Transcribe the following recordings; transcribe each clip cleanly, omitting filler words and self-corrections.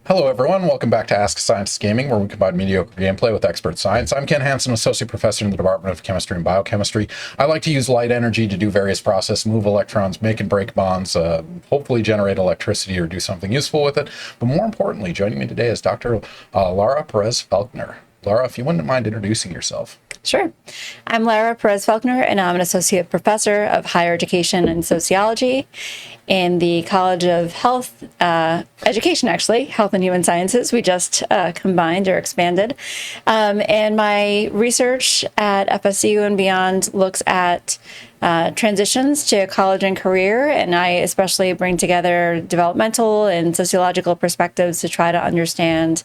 Hello, everyone. Welcome back to Ask Scientist Gaming, where we combine mediocre gameplay with expert science. I'm Ken Hansen, Associate Professor in the Department of Chemistry and Biochemistry. I like to use light energy to do various processes, move electrons, make and break bonds, hopefully generate electricity or do something useful with it. But more importantly, joining me today is Dr. Lara Perez-Felkner. Lara, if you wouldn't mind introducing yourself. Sure. I'm Lara Perez-Felkner, and I'm an Associate Professor of Higher Education and Sociology in the College of Health Education, actually, Health and Human Sciences. We just combined or expanded. And my research at FSU and beyond looks at transitions to college and career, and I especially bring together developmental and sociological perspectives to try to understand,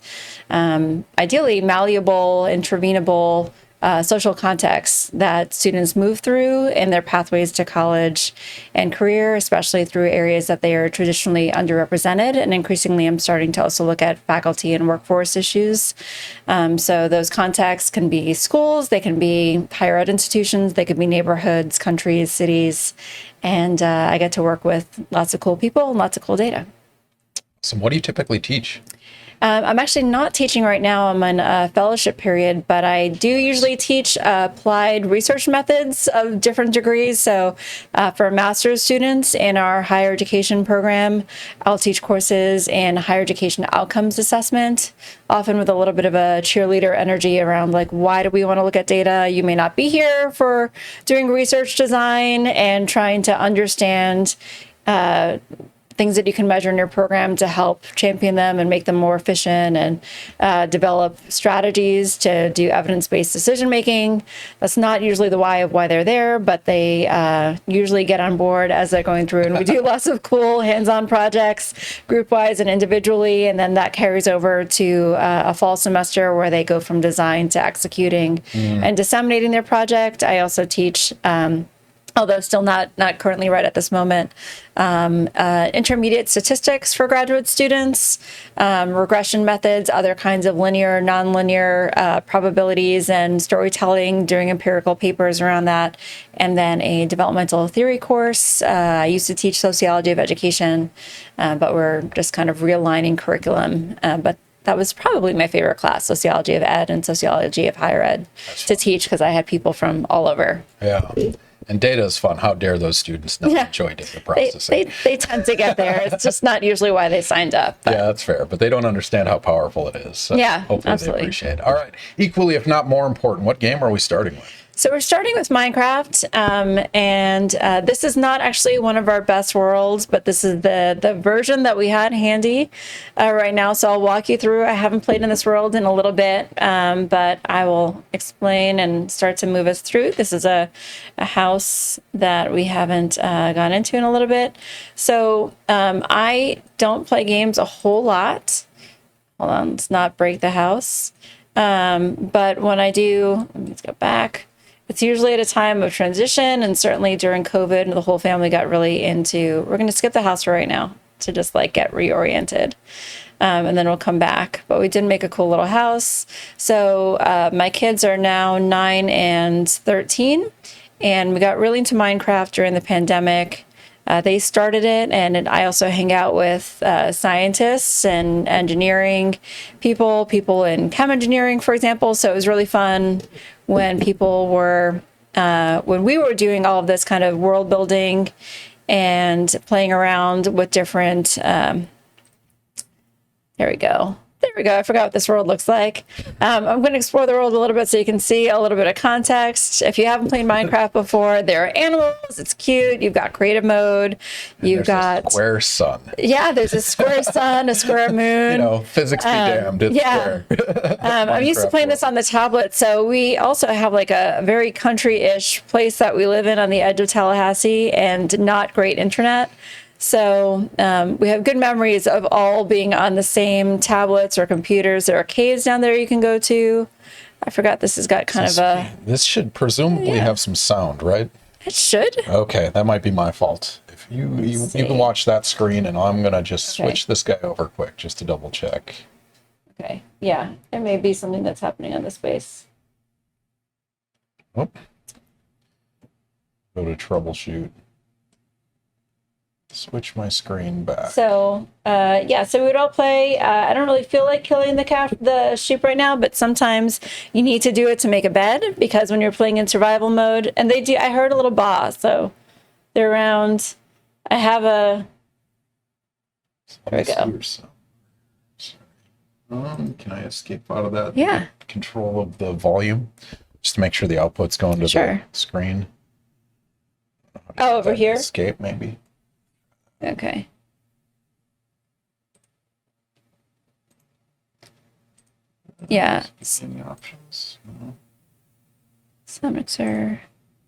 ideally, malleable, intervenable social contexts that students move through in their pathways to college and career, especially through areas that they are traditionally underrepresented. And increasingly, I'm starting to also look at faculty and workforce issues. So those contexts can be schools, they can be higher ed institutions, they could be neighborhoods, countries, cities. And I get to work with lots of cool people and lots of cool data. So what do you typically teach? I'm actually not teaching right now. I'm in a fellowship period, but I do usually teach applied research methods of different degrees. So for master's students in our higher education program, I'll teach courses in higher education outcomes assessment, often with a little bit of a cheerleader energy around like, why do we want to look at data? You may not be here for doing research design and trying to understand things that you can measure in your program to help champion them and make them more efficient and develop strategies to do evidence-based decision making. That's not usually the why of why they're there, but they usually get on board as they're going through. And we do lots of cool hands-on projects, group-wise and individually, and then that carries over to a fall semester where they go from design to executing and disseminating their project. I also teach although still not currently right at this moment, intermediate statistics for graduate students, regression methods, other kinds of linear, nonlinear probabilities and storytelling, doing empirical papers around that, and then a developmental theory course. I used to teach sociology of education, but we're just kind of realigning curriculum. But that was probably my favorite class, sociology of ed and sociology of higher ed, to teach because I had people from all over. Yeah. And data is fun. How dare those students not enjoy data processing? They tend to get there. It's just not usually why they signed up. But. Yeah, that's fair. But they don't understand how powerful it is. So yeah, hopefully absolutely. They appreciate it. All right. Equally, if not more important, what game are we starting with? So we're starting with Minecraft, and this is not actually one of our best worlds, but this is the version that we had handy right now. So I'll walk you through. I haven't played in this world in a little bit, but I will explain and start to move us through. This is a house that we haven't gone into in a little bit. So I don't play games a whole lot. Hold on, let's not break the house. But when I do, let's go back. It's usually at a time of transition, and certainly during COVID, and the whole family got really into, we're going to skip the house for right now to just like get reoriented. And then we'll come back. But we did make a cool little house. So my kids are now 9 and 13, and we got really into Minecraft during the pandemic. They started it, and I also hang out with scientists and engineering people in chem engineering, for example. So it was really fun when when we were doing all of this kind of world building and playing around with different, there we go. I forgot what this world looks like. I'm going to explore the world a little bit so you can see a little bit of context. If you haven't played Minecraft before, there are animals. It's cute. You've got creative mode. You've got a square sun. Yeah, there's a square sun, a square moon. You know, physics be damned. It's square. I'm used to playing this on the tablet. So we also have like a very country-ish place that we live in on the edge of Tallahassee and not great internet. So we have good memories of all being on the same tablets or computers. There are caves down there you can go to. I forgot this has got kind of a... This should presumably have some sound, right? It should. Okay, that might be my fault. If you can watch that screen, and I'm going to just switch this guy over quick just to double check. Okay, yeah. There may be something that's happening on the space. Oh. Go to troubleshoot. Switch my screen back. So, yeah, so we would all play. I don't really feel like killing the sheep right now, but sometimes you need to do it to make a bed, because when you're playing in survival mode, and I heard a little boss, so they're around. I have a, there we go. Can I escape out of that? Yeah. Control of the volume, just to make sure the output's going to the screen. Oh, over here? Escape, maybe. Okay. Yeah. Any options? No. Mixer.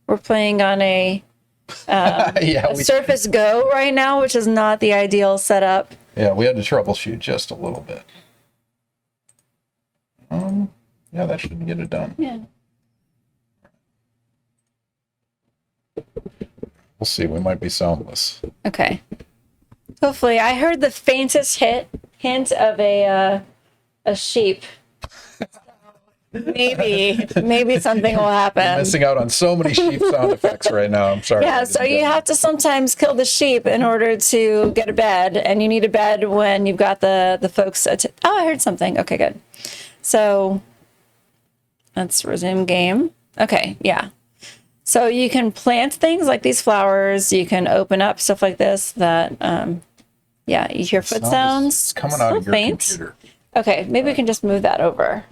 We're playing on a yeah, Surface Go right now, which is not the ideal setup. Yeah, we had to troubleshoot just a little bit. Yeah, that shouldn't get it done. Yeah. We'll see. We might be soundless. Okay. Hopefully, I heard the faintest hint of a sheep. Maybe something will happen. I'm missing out on so many sheep sound effects right now. I'm sorry. Yeah, so you have to sometimes kill the sheep in order to get a bed, and you need a bed when you've got the folks. Oh, I heard something. Okay, good. So let's resume game. Okay, yeah. So you can plant things like these flowers. You can open up stuff like this. That, yeah, you hear foot sounds. It's coming out of your computer. Okay, maybe we can just move that over.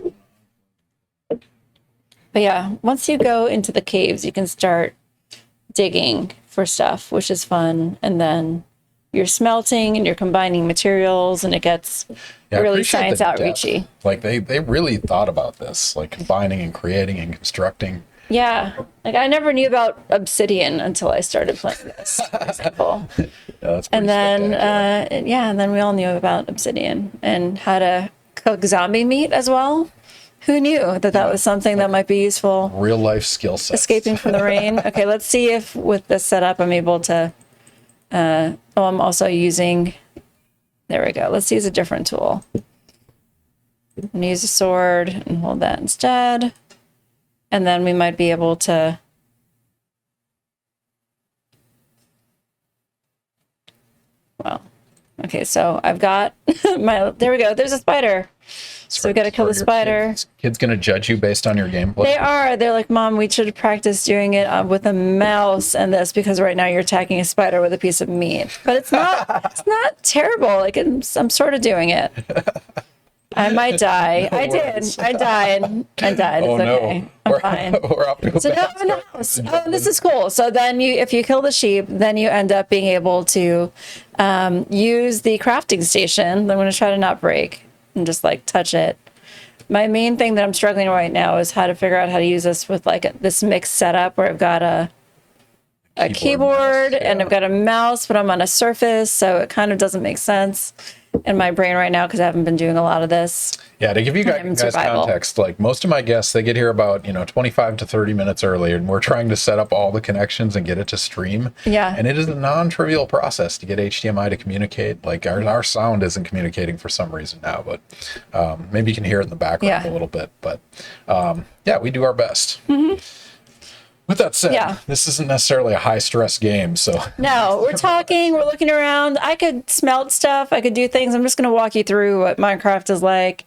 But yeah, once you go into the caves, you can start digging for stuff, which is fun. And then you're smelting and you're combining materials, and it gets really science outreachy. Like they really thought about this, like combining and creating and constructing. Yeah, like I never knew about obsidian until I started playing this, for example. Yeah, that's and then, and then we all knew about obsidian and how to cook zombie meat as well. Who knew that was something that might be useful? Real life skill set. Escaping from the rain. Okay, let's see if with this setup I'm able to. I'm also using. There we go. Let's use a different tool. I'm gonna use a sword and hold that instead. And then we might be able to. Well, okay, so I've got my. There we go. There's a spider. So we got to kill the spider. Kids gonna judge you based on your gameplay? They are. They're like, Mom, we should practice doing it with a mouse and this, because right now you're attacking a spider with a piece of meat. But it's not. It's not terrible. Like I'm sort of doing it. I might die. I did. I died. I died. Oh, it's okay. no. I'm fine. We're off to a So now I'm in the house. Oh, this is cool. So then if you kill the sheep, then you end up being able to use the crafting station. I'm going to try to not break and just like touch it. My main thing that I'm struggling right now is how to figure out how to use this with like this mixed setup where I've got a keyboard and I've got a mouse, but I'm on a Surface, so it kind of doesn't make sense in my brain right now because I haven't been doing a lot of this. Yeah, to give you guys context, like most of my guests, they get here about 25 to 30 minutes early, and we're trying to set up all the connections and get it to stream. Yeah, and it is a non-trivial process to get HDMI to communicate. Like our sound isn't communicating for some reason now, but maybe you can hear it in the background a little bit. But yeah, we do our best. Mm-hmm. With that said, this isn't necessarily a high-stress game, so... No, we're talking, we're looking around. I could smelt stuff, I could do things. I'm just going to walk you through what Minecraft is like.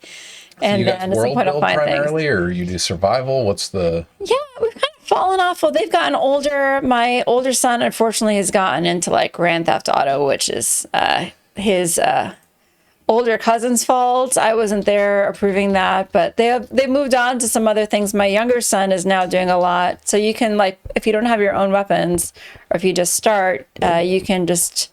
And you then guys world build primarily, or you do survival? What's the... Yeah, we've kind of fallen off. Well, they've gotten older. My older son, unfortunately, has gotten into, like, Grand Theft Auto, which is his... older cousin's fault. I wasn't there approving that, but they moved on to some other things. My younger son is now doing a lot. So you can, like, if you don't have your own weapons, or if you just start, you can just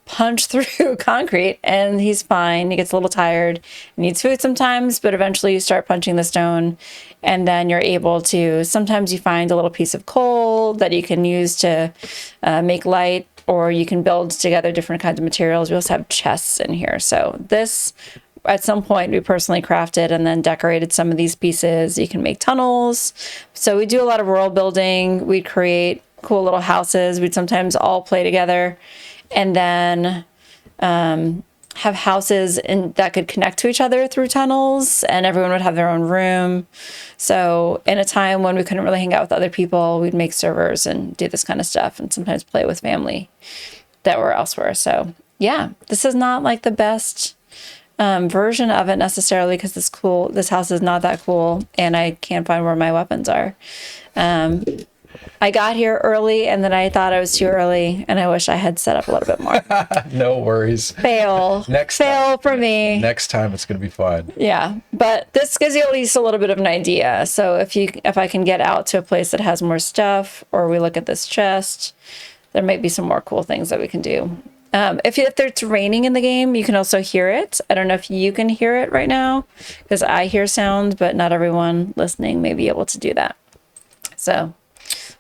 punch through concrete and he's fine. He gets a little tired, needs food sometimes, but eventually you start punching the stone, and then you're able to, sometimes you find a little piece of coal that you can use to make light, or you can build together different kinds of materials. We also have chests in here. So this, at some point, we personally crafted and then decorated some of these pieces. You can make tunnels. So we do a lot of world building. We'd create cool little houses. We'd sometimes all play together, and then have houses that could connect to each other through tunnels, and everyone would have their own room. So in a time when we couldn't really hang out with other people, we'd make servers and do this kind of stuff, and sometimes play with family. that were elsewhere. So yeah, this is not like the best version of it necessarily, because this house is not that cool, and I can't find where my weapons are. I got here early, and then I thought I was too early, and I wish I had set up a little bit more. No worries. Fail for me. Next time it's going to be fun. Yeah, but this gives you at least a little bit of an idea. So if I can get out to a place that has more stuff, or we look at this chest, there might be some more cool things that we can do. If it's raining in the game, you can also hear it. I don't know if you can hear it right now, because I hear sound, but not everyone listening may be able to do that. So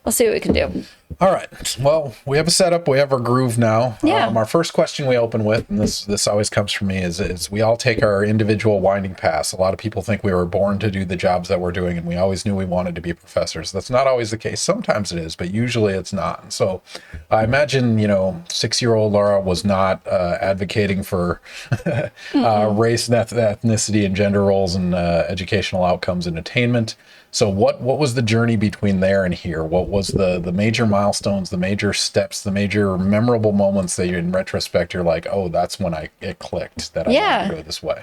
we'll see what we can do. All right. Well, we have a setup. We have our groove now. Yeah. Our first question we open with, and this always comes from me, is we all take our individual winding paths. A lot of people think we were born to do the jobs that we're doing, and we always knew we wanted to be professors. That's not always the case. Sometimes it is, but usually it's not. So I imagine, 6-year-old Lara was not advocating for race, ethnicity, and gender roles and educational outcomes and attainment. So what was the journey between there and here? What was the major milestones, the major steps, the major memorable moments that in retrospect you're like, oh, that's when it clicked that I want to go this way?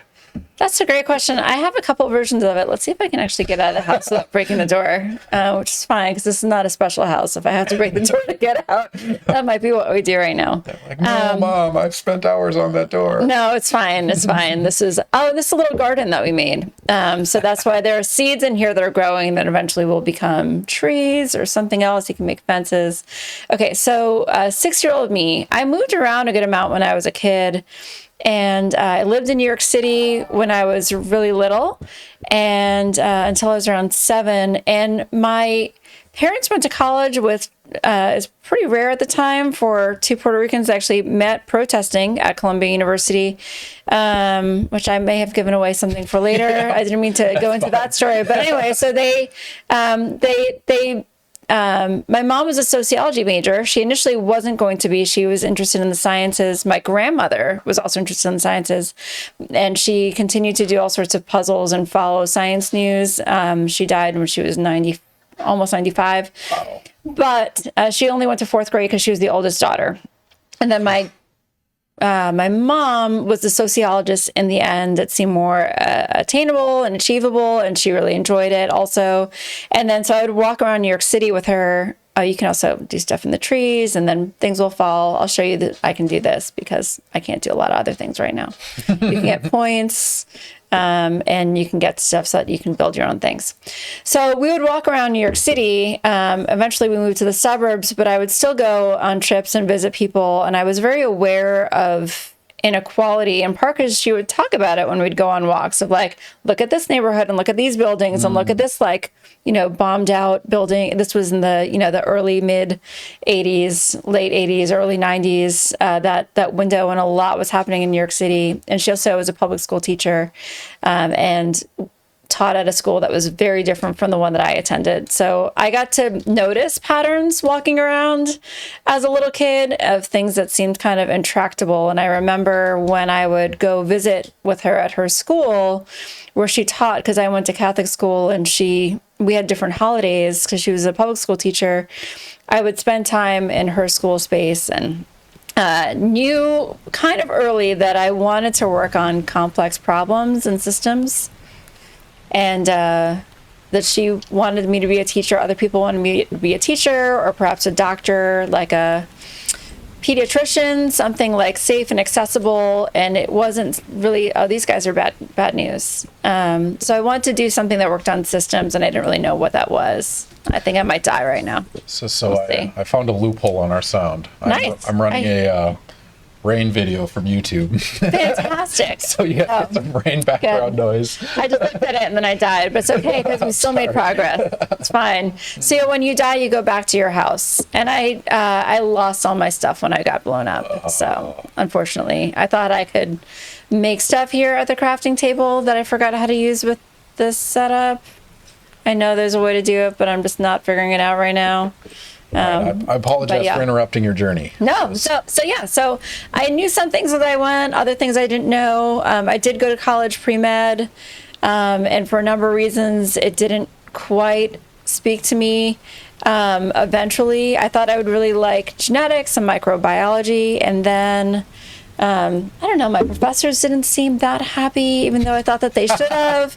That's a great question. I have a couple versions of it. Let's see if I can actually get out of the house without breaking the door, which is fine, because this is not a special house. If I have to break the door to get out, that might be what we do right now. Like, no, Mom, I've spent hours on that door. No, it's fine. It's fine. This is a little garden that we made. So that's why there are seeds in here that are growing that eventually will become trees or something else. You can make fences. Okay, so 6-year-old me, I moved around a good amount when I was a kid. And I lived in New York City when I was really little, and until I was around 7. And my parents went to college with, it's pretty rare at the time for two Puerto Ricans that actually met protesting at Columbia University, which I may have given away something for later. Yeah, I didn't mean to go into that story, but anyway, so my mom was a sociology major. She initially wasn't going to be. She was interested in the sciences. My grandmother was also interested in the sciences, and she continued to do all sorts of puzzles and follow science news. She died when she was almost 95. Wow. But she only went to 4th grade because she was the oldest daughter. And then my mom was a sociologist in the end. It seemed more attainable and achievable, and she really enjoyed it also. And then so I would walk around New York City with her. You can also do stuff in the trees, and then things will fall. I'll show you that I can do this because I can't do a lot of other things right now. You can get points, and you can get stuff so that you can build your own things. So we would walk around New York City. Eventually we moved to the suburbs, but I would still go on trips and visit people. And I was very aware of inequality, in part because she would talk about it when we'd go on walks of like, look at this neighborhood and look at these buildings and look at this, like, bombed out building. This was in the, the early mid 80s, late 80s, early 90s, that window, and a lot was happening in New York City. And she also was a public school teacher, and taught at a school that was very different from the one that I attended. So I got to notice patterns walking around as a little kid of things that seemed kind of intractable. And I remember when I would go visit with her at her school where she taught, because I went to Catholic school, and we had different holidays because she was a public school teacher. I would spend time in her school space, and knew kind of early that I wanted to work on complex problems and systems. And that she wanted me to be a teacher. Other people wanted me to be a teacher, or perhaps a doctor, like a pediatrician, something like safe and accessible. And it wasn't really, oh, these guys are bad news. So I wanted to do something that worked on systems, and I didn't really know what that was. I think I might die right now. So we'll I found a loophole on our sound. Nice. I'm running a rain video from YouTube. Fantastic. So you have some rain background noise. I just looked at it and then I died, but it's okay because we still made progress. It's fine. So when you die, you go back to your house. And I lost all my stuff when I got blown up. So unfortunately, I thought I could make stuff here at the crafting table that I forgot how to use with this setup. I know there's a way to do it, but I'm just not figuring it out right now. I apologize for interrupting your journey. No, so I knew some things as I went, other things I didn't know. I did go to college pre-med, and for a number of reasons, it didn't quite speak to me. Eventually, I thought I would really like genetics and microbiology, and then I don't know, my professors didn't seem that happy, even though I thought that they should have.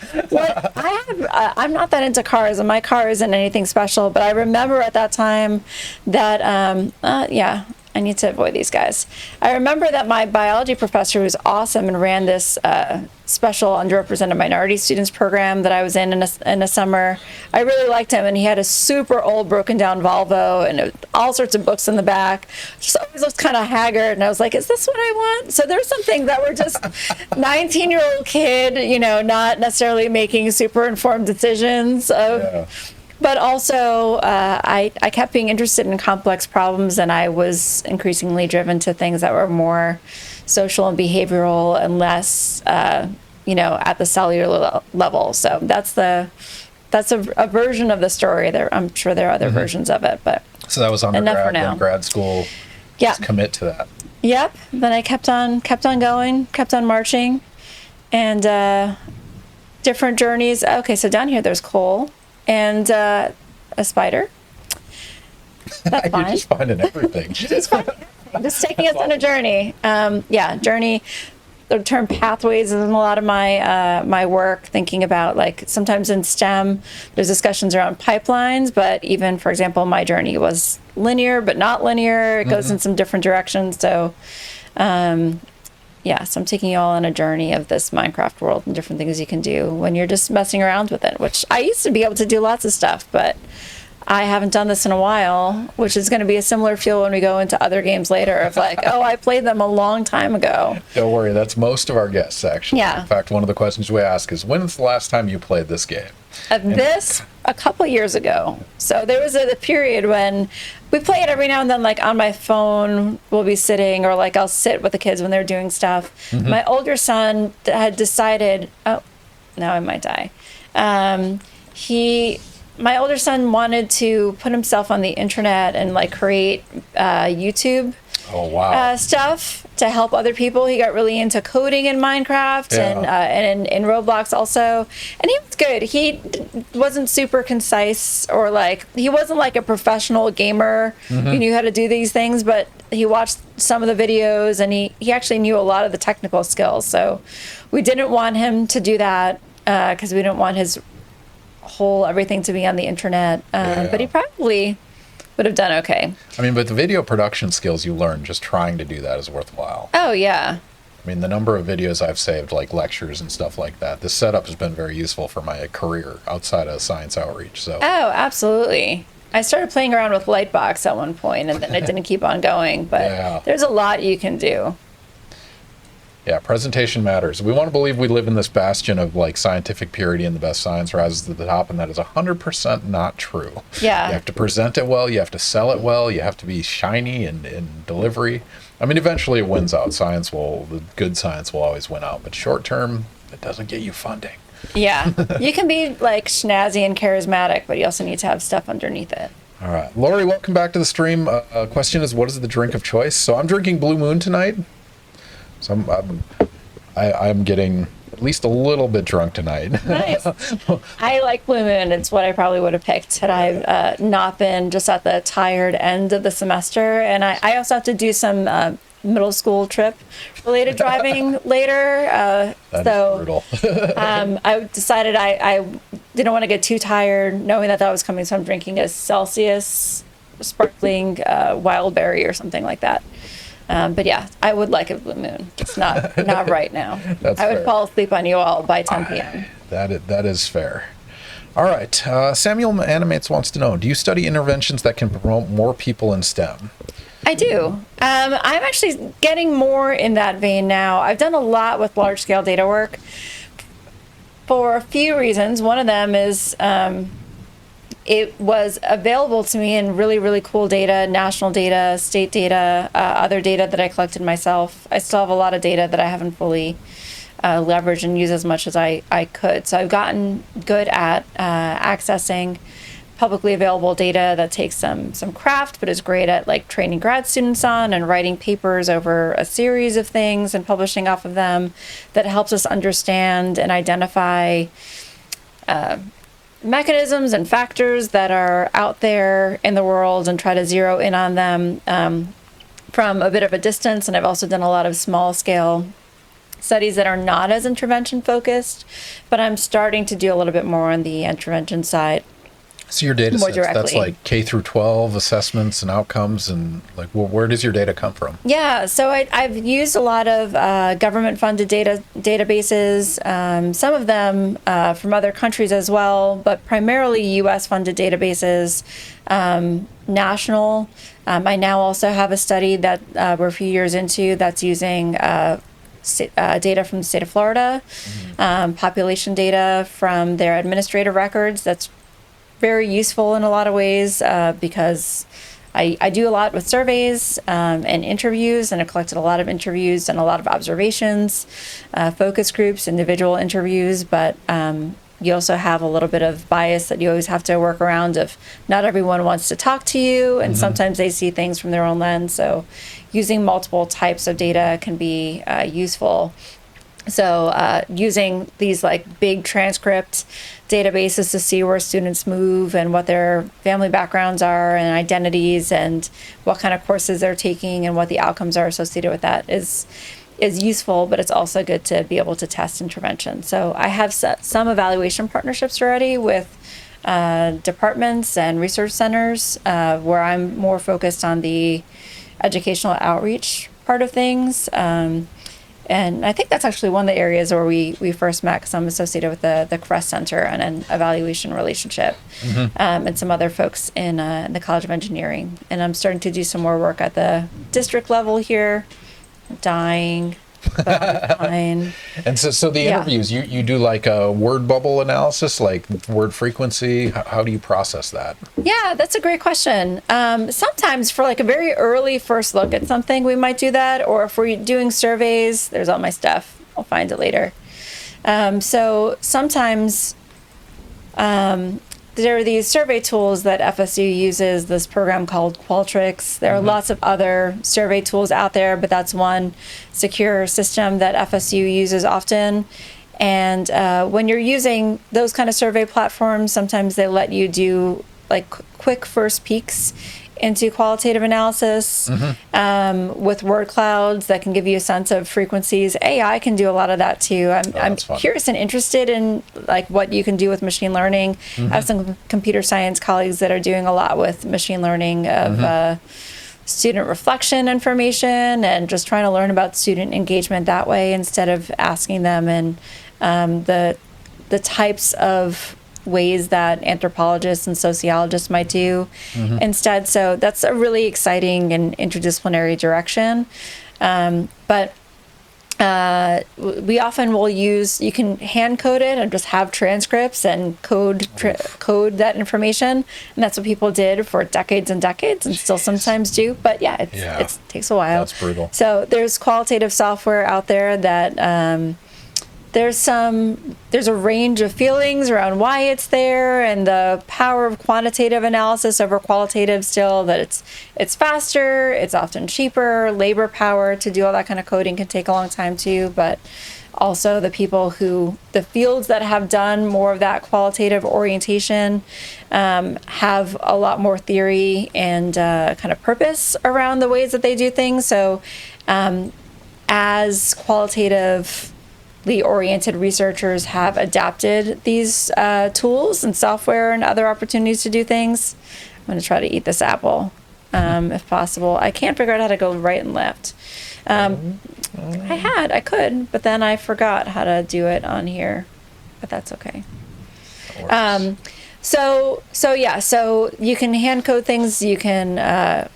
I'm not that into cars, and my car isn't anything special, but I remember at that time that, yeah, I need to avoid these guys. I remember that my biology professor was awesome and ran this special underrepresented minority students program that I was in a summer. I really liked him, and he had a super old broken down Volvo and all sorts of books in the back. Just always looked kind of haggard, and I was like, is this what I want? So there's some things that were just 19-year-old kid, you know, not necessarily making super informed decisions of. Yeah. But also, I kept being interested in complex problems, and I was increasingly driven to things that were more social and behavioral and less, you know, at the cellular level. So that's a version of the story. I'm sure there are other versions of it, but so that was undergrad, then grad school. Yeah, just commit to that. Yep. Then I kept on going, kept on marching, and different journeys. Okay, so down here there's coal. And a spider. That's fine. You're just finding everything. Just taking us on a journey. Journey. The term pathways is in a lot of my work, thinking about, like, sometimes in STEM, there's discussions around pipelines, but even, for example, my journey was linear, but not linear. It goes in some different directions. So, so I'm taking you all on a journey of this Minecraft world and different things you can do when you're just messing around with it, which I used to be able to do lots of stuff, but I haven't done this in a while, which is going to be a similar feel when we go into other games later of like, oh, I played them a long time ago. Don't worry, that's most of our guests, actually. Yeah. In fact, one of the questions we ask is, when's the last time you played this game? A couple years ago. So there was a period when we play it every now and then, like on my phone, we'll be sitting, or like I'll sit with the kids when they're doing stuff. My older son had decided, oh, now I might die. My older son wanted to put himself on the internet and like create YouTube stuff to help other people. He got really into coding in Minecraft and in Roblox also. And he was good. He wasn't super concise, or like, he wasn't like a professional gamer who knew how to do these things, but he watched some of the videos, and he actually knew a lot of the technical skills. So we didn't want him to do that because we didn't want his whole everything to be on the internet. But he probably would have done okay. I mean, but the video production skills you learn just trying to do that is worthwhile. Oh, yeah. I mean, the number of videos I've saved, like lectures and stuff like that, this setup has been very useful for my career outside of science outreach. So. Oh, absolutely. I started playing around with Lightbox at one point, and then it didn't keep on going. But there's a lot you can do. Yeah, presentation matters. We want to believe we live in this bastion of like scientific purity and the best science rises to the top, and that is 100% not true. Yeah. You have to present it well, you have to sell it well, you have to be shiny in delivery. I mean, eventually it wins out. The good science will always win out, but short term, it doesn't get you funding. Yeah. You can be like snazzy and charismatic, but you also need to have stuff underneath it. All right. Lori, welcome back to the stream. Question is, what is the drink of choice? So I'm drinking Blue Moon tonight. So I'm getting at least a little bit drunk tonight. Nice. I like Blue Moon. It's what I probably would have picked had I not been just at the tired end of the semester. And I also have to do some middle school trip related driving later. That is brutal. I decided I didn't want to get too tired knowing that was coming. So I'm drinking a Celsius sparkling wild berry or something like that. But yeah, I would like a Blue Moon. It's not right now. I would fall asleep on you all by 10 p.m. That is fair. All right. Samuel Animates wants to know, do you study interventions that can promote more people in STEM? I do. I'm actually getting more in that vein now. I've done a lot with large-scale data work for a few reasons. One of them is it was available to me in really, really cool data, national data, state data, other data that I collected myself. I still have a lot of data that I haven't fully leveraged and used as much as I could. So I've gotten good at accessing publicly available data that takes some craft, but is great at like training grad students on and writing papers over a series of things and publishing off of them that helps us understand and identify mechanisms and factors that are out there in the world and try to zero in on them from a bit of a distance. And I've also done a lot of small scale studies that are not as intervention focused, but I'm starting to do a little bit more on the intervention side. So your data More sets, that's directly. like K through 12 assessments and outcomes, and like, where does your data come from? Yeah, so I've used a lot of government-funded databases, some of them from other countries as well, but primarily U.S.-funded databases, national. I now also have a study that we're a few years into that's using data from the state of Florida, population data from their administrative records. That's very useful in a lot of ways because I do a lot with surveys and interviews, and I've collected a lot of interviews and a lot of observations, focus groups, individual interviews, but you also have a little bit of bias that you always have to work around of not everyone wants to talk to you, and sometimes they see things from their own lens. So using multiple types of data can be useful. So using these like big transcript databases to see where students move and what their family backgrounds are and identities and what kind of courses they're taking and what the outcomes are associated with that is useful, but it's also good to be able to test intervention. So I have some evaluation partnerships already with departments and research centers where I'm more focused on the educational outreach part of things. And I think that's actually one of the areas where we first met, because I'm associated with the Crest Center and an evaluation relationship, and some other folks in the College of Engineering. And I'm starting to do some more work at the district level here. Dying, but I'm fine. And so the interviews, you do like a word bubble analysis, like word frequency. How do you process that? Yeah, that's a great question. Sometimes for like a very early first look at something, we might do that. Or if we're doing surveys, there's all my stuff. I'll find it later. So sometimes there are these survey tools that FSU uses, this program called Qualtrics. There are lots of other survey tools out there, but that's one secure system that FSU uses often. And when you're using those kind of survey platforms, sometimes they let you do like quick first peeks into qualitative analysis with word clouds that can give you a sense of frequencies. AI can do a lot of that too. I'm curious and interested in like what you can do with machine learning. I have some computer science colleagues that are doing a lot with machine learning of student reflection information and just trying to learn about student engagement that way instead of asking them in the types of ways that anthropologists and sociologists might do instead. So that's a really exciting and interdisciplinary direction. But we often will use, you can hand code it and just have transcripts and code that information. And that's what people did for decades and decades and still sometimes do. But yeah, it takes a while. That's brutal. So there's qualitative software out there that there's a range of feelings around why it's there and the power of quantitative analysis over qualitative still, that it's faster, it's often cheaper, labor power to do all that kind of coding can take a long time too, but also the fields that have done more of that qualitative orientation have a lot more theory and kind of purpose around the ways that they do things. So as qualitatively oriented researchers have adapted these tools and software and other opportunities to do things. I'm going to try to eat this apple if possible. I can't figure out how to go right and left. I could, but then I forgot how to do it on here, but that's okay. So you can hand code things. You can,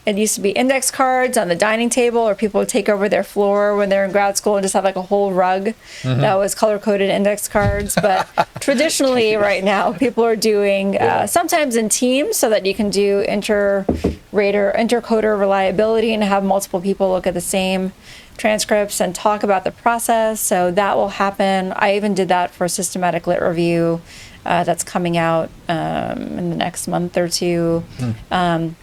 it used to be index cards on the dining table, or people would take over their floor when they're in grad school and just have like a whole rug that was color coded index cards. But traditionally right now, people are doing, sometimes in teams so that you can do intercoder reliability and have multiple people look at the same transcripts and talk about the process. So that will happen. I even did that for systematic lit review. That's coming out in the next month or two, where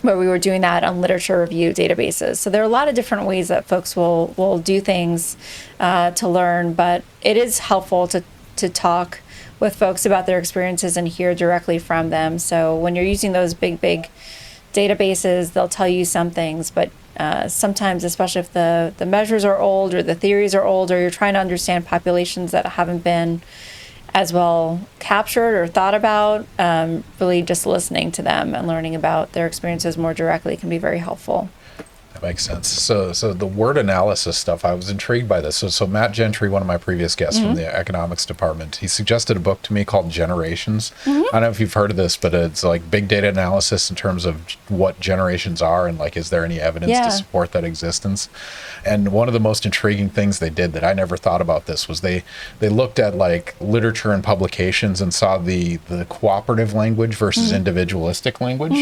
we were doing that on literature review databases. So there are a lot of different ways that folks will do things to learn, but it is helpful to talk with folks about their experiences and hear directly from them. So when you're using those big databases, they'll tell you some things, but sometimes, especially if the measures are old or the theories are old, or you're trying to understand populations that haven't been as well captured or thought about, really just listening to them and learning about their experiences more directly can be very helpful. That makes sense. So the word analysis stuff, I was intrigued by this. So Matt Gentry, one of my previous guests from the economics department, he suggested a book to me called Generations. I don't know if you've heard of this, but it's like big data analysis in terms of what generations are and like, is there any evidence to support that existence? And one of the most intriguing things they did that I never thought about this was they looked at like literature and publications and saw the cooperative language versus individualistic language.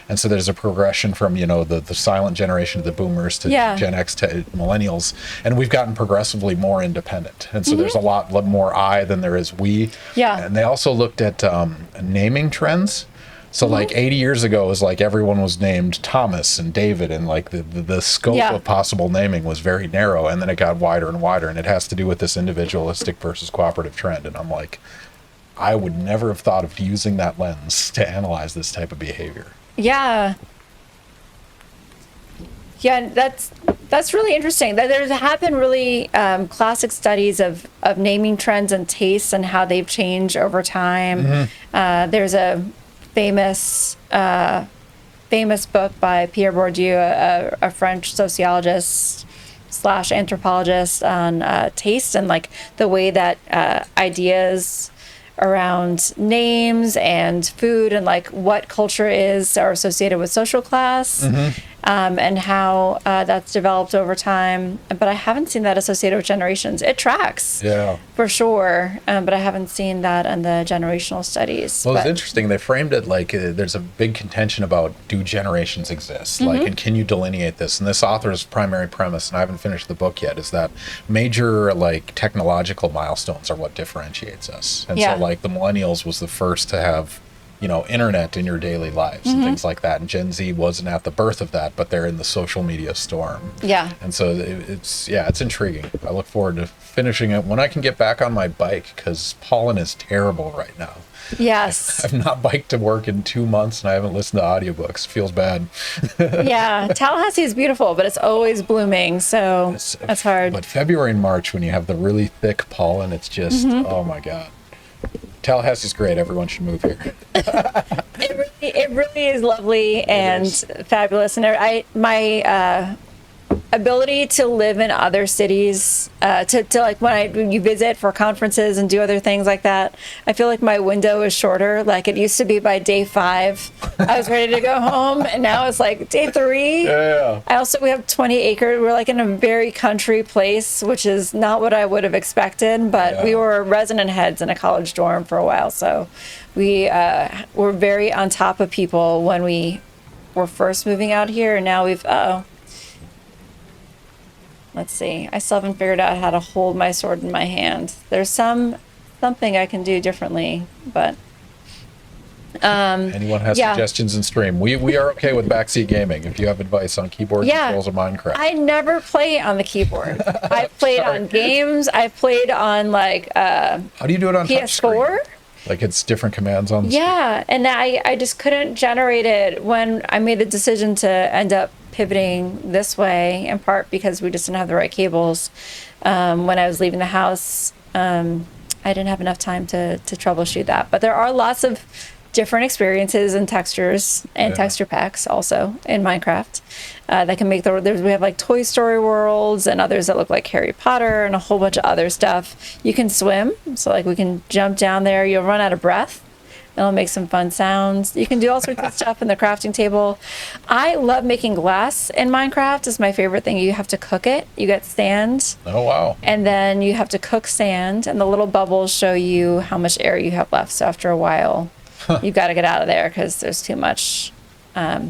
And so there's a progression from, you know, the silent generation of the boomers to Gen X to millennials. And we've gotten progressively more independent. And so there's a lot more I than there is we. Yeah. And they also looked at naming trends. So like 80 years ago, it was like everyone was named Thomas and David, and like the scope of possible naming was very narrow, and then it got wider and wider, and it has to do with this individualistic versus cooperative trend. And I'm like, I would never have thought of using that lens to analyze this type of behavior. Yeah. Yeah, that's really interesting. There have been really classic studies of naming trends and tastes and how they've changed over time. There's a famous book by Pierre Bourdieu, a French sociologist / anthropologist, on taste and like the way that ideas around names and food and like what culture is are associated with social class, and how that's developed over time. But I haven't seen that associated with generations. It tracks, for sure, but I haven't seen that in the generational studies. Well, it's interesting. They framed it like there's a big contention about, do generations exist? Like, and can you delineate this? And this author's primary premise, and I haven't finished the book yet, is that major like technological milestones are what differentiates us. And so like the millennials was the first to have, you know, internet in your daily lives and things like that. And Gen Z wasn't at the birth of that, but they're in the social media storm. Yeah. And so it's intriguing. I look forward to finishing it when I can get back on my bike, because pollen is terrible right now. Yes. I've not biked to work in 2 months and I haven't listened to audiobooks. Feels bad. Yeah. Tallahassee is beautiful, but it's always blooming. So that's hard. But February and March, when you have the really thick pollen, it's just, oh my God. Tallahassee's great. Everyone should move here. It really is lovely and fabulous. And my ability to live in other cities, to like when you visit for conferences and do other things like that, I feel like my window is shorter. Like it used to be by day 5, I was ready to go home, and now it's like day 3. We have 20 acres. We're like in a very country place, which is not what I would have expected, but we were resident heads in a college dorm for a while. So we were very on top of people when we were first moving out here. And now let's see. I still haven't figured out how to hold my sword in my hand. There's something I can do differently, but anyone has suggestions in stream. We are okay with backseat gaming. If you have advice on keyboard controls of Minecraft. I never play on the keyboard. I've played on games. I've played on like how do you do it on PS4? Like it's different commands on the screen. And I just couldn't generate it when I made the decision to end up pivoting this way, in part because we just didn't have the right cables. When I was leaving the house, I didn't have enough time to troubleshoot that. But there are lots of different experiences and textures and texture packs also in Minecraft that can make we have like Toy Story worlds and others that look like Harry Potter and a whole bunch of other stuff. You can swim, so like we can jump down there. You'll run out of breath. It'll make some fun sounds. You can do all sorts of stuff in the crafting table. I love making glass in Minecraft. It's my favorite thing. You have to cook it. You get sand. Oh, wow. And then you have to cook sand, and the little bubbles show you how much air you have left. So after a while, you've got to get out of there because there's too much. But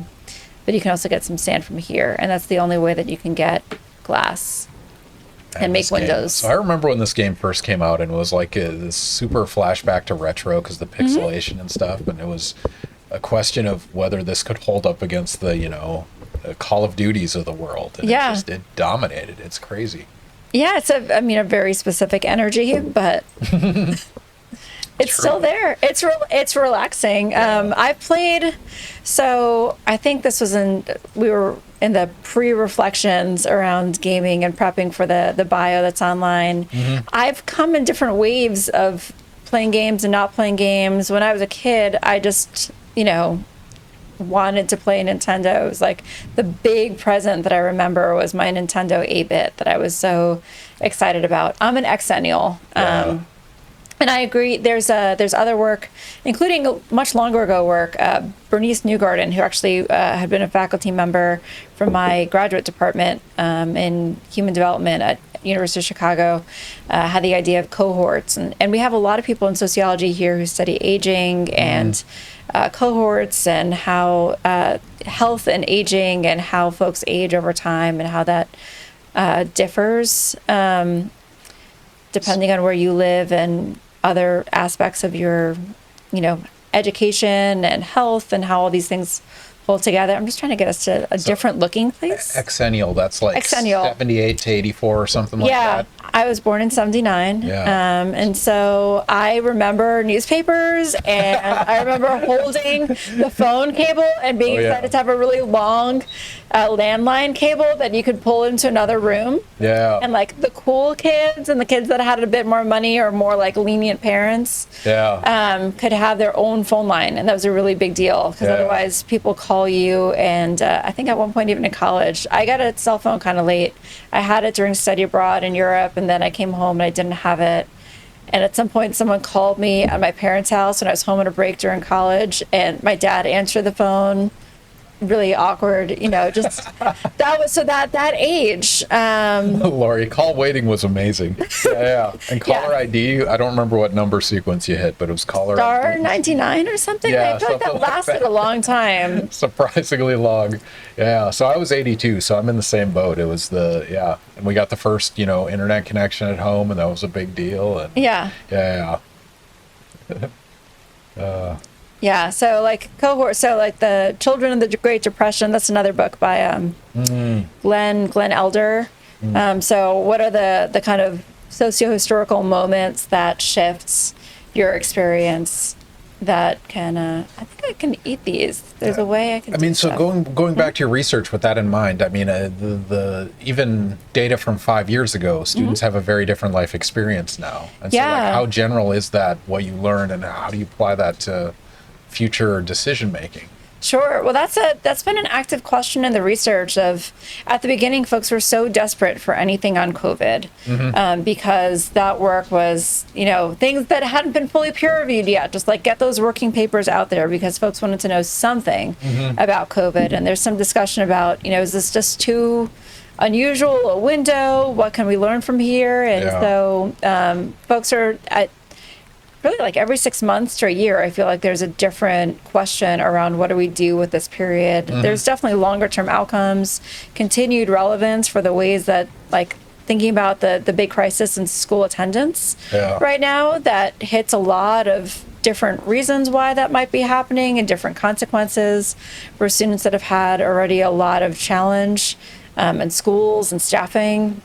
you can also get some sand from here, and that's the only way that you can get glass and make windows. So I remember when this game first came out, and it was like this super flashback to retro because the pixelation and stuff, and it was a question of whether this could hold up against the Call of Duties of the world. And it dominated. It's crazy. Yeah, it's a very specific energy, but It's still there. It's relaxing. I've played, so I think this was we were in the pre-reflections around gaming and prepping for the bio that's online. I've come in different waves of playing games and not playing games. When I was a kid, I just, wanted to play Nintendo. It was like the big present that I remember was my Nintendo 8-bit that I was so excited about. I'm an Xennial. And I agree. There's other work, including much longer ago work. Bernice Newgarden, who actually had been a faculty member from my graduate department in human development at University of Chicago, had the idea of cohorts. And we have a lot of people in sociology here who study aging and cohorts and how health and aging and how folks age over time and how that differs depending on where you live and other aspects of your, education and health and how all these things hold together. I'm just trying to get us to a different looking place. Xennial, that's like Xennial. 78 to 84 or something like that. Yeah, I was born in 79. Yeah. And so I remember newspapers and I remember holding the phone cable and being excited to have a really long landline cable that you could pull into another room. Yeah. And like the cool kids and the kids that had a bit more money or more like lenient parents could have their own phone line. And that was a really big deal because otherwise people call you. And I think at one point, even in college, I got a cell phone kind of late. I had it during study abroad in Europe, and then I came home and I didn't have it. And at some point, someone called me at my parents' house when I was home on a break during college, and my dad answered the phone. Really awkward, just that was so that age. Lori, call waiting was amazing. Yeah. And caller ID, I don't remember what number sequence you hit, but it was caller Star ID. 99 or something. Yeah, I feel like that lasted a long time. Surprisingly long. Yeah. So I was 82, so I'm in the same boat. It was and we got the first, internet connection at home, and that was a big deal. And Yeah, so like cohort, so like the Children of the Great Depression, that's another book by Glenn Elder. So what are the kind of socio-historical moments that shifts your experience that can, I think I can eat these. There's a way I can do so stuff. going back to your research with that in mind, the even data from 5 years ago, students have a very different life experience now. And so like, how general is that, what you learned, and how do you apply that to future decision making? Sure. Well, that's been an active question in the research of, at the beginning, folks were so desperate for anything on COVID because that work was, things that hadn't been fully peer reviewed yet, just like get those working papers out there because folks wanted to know something about COVID. And there's some discussion about, is this just too unusual, a window? What can we learn from here? And so folks are really like every 6 months to a year, I feel like there's a different question around what do we do with this period. There's definitely longer term outcomes, continued relevance for the ways that, like, thinking about the big crisis in school attendance right now that hits a lot of different reasons why that might be happening and different consequences for students that have had already a lot of challenge in schools and staffing.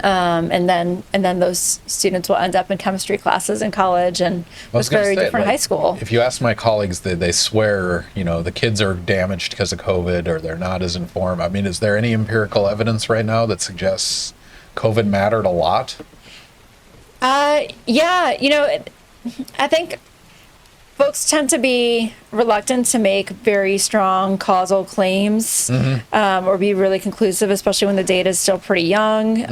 And then those students will end up in chemistry classes in college, and it's very different high school. If you ask my colleagues, they swear, the kids are damaged because of COVID or they're not as informed. I mean, is there any empirical evidence right now that suggests COVID mattered a lot? I think folks tend to be reluctant to make very strong causal claims or be really conclusive, especially when the data is still pretty young.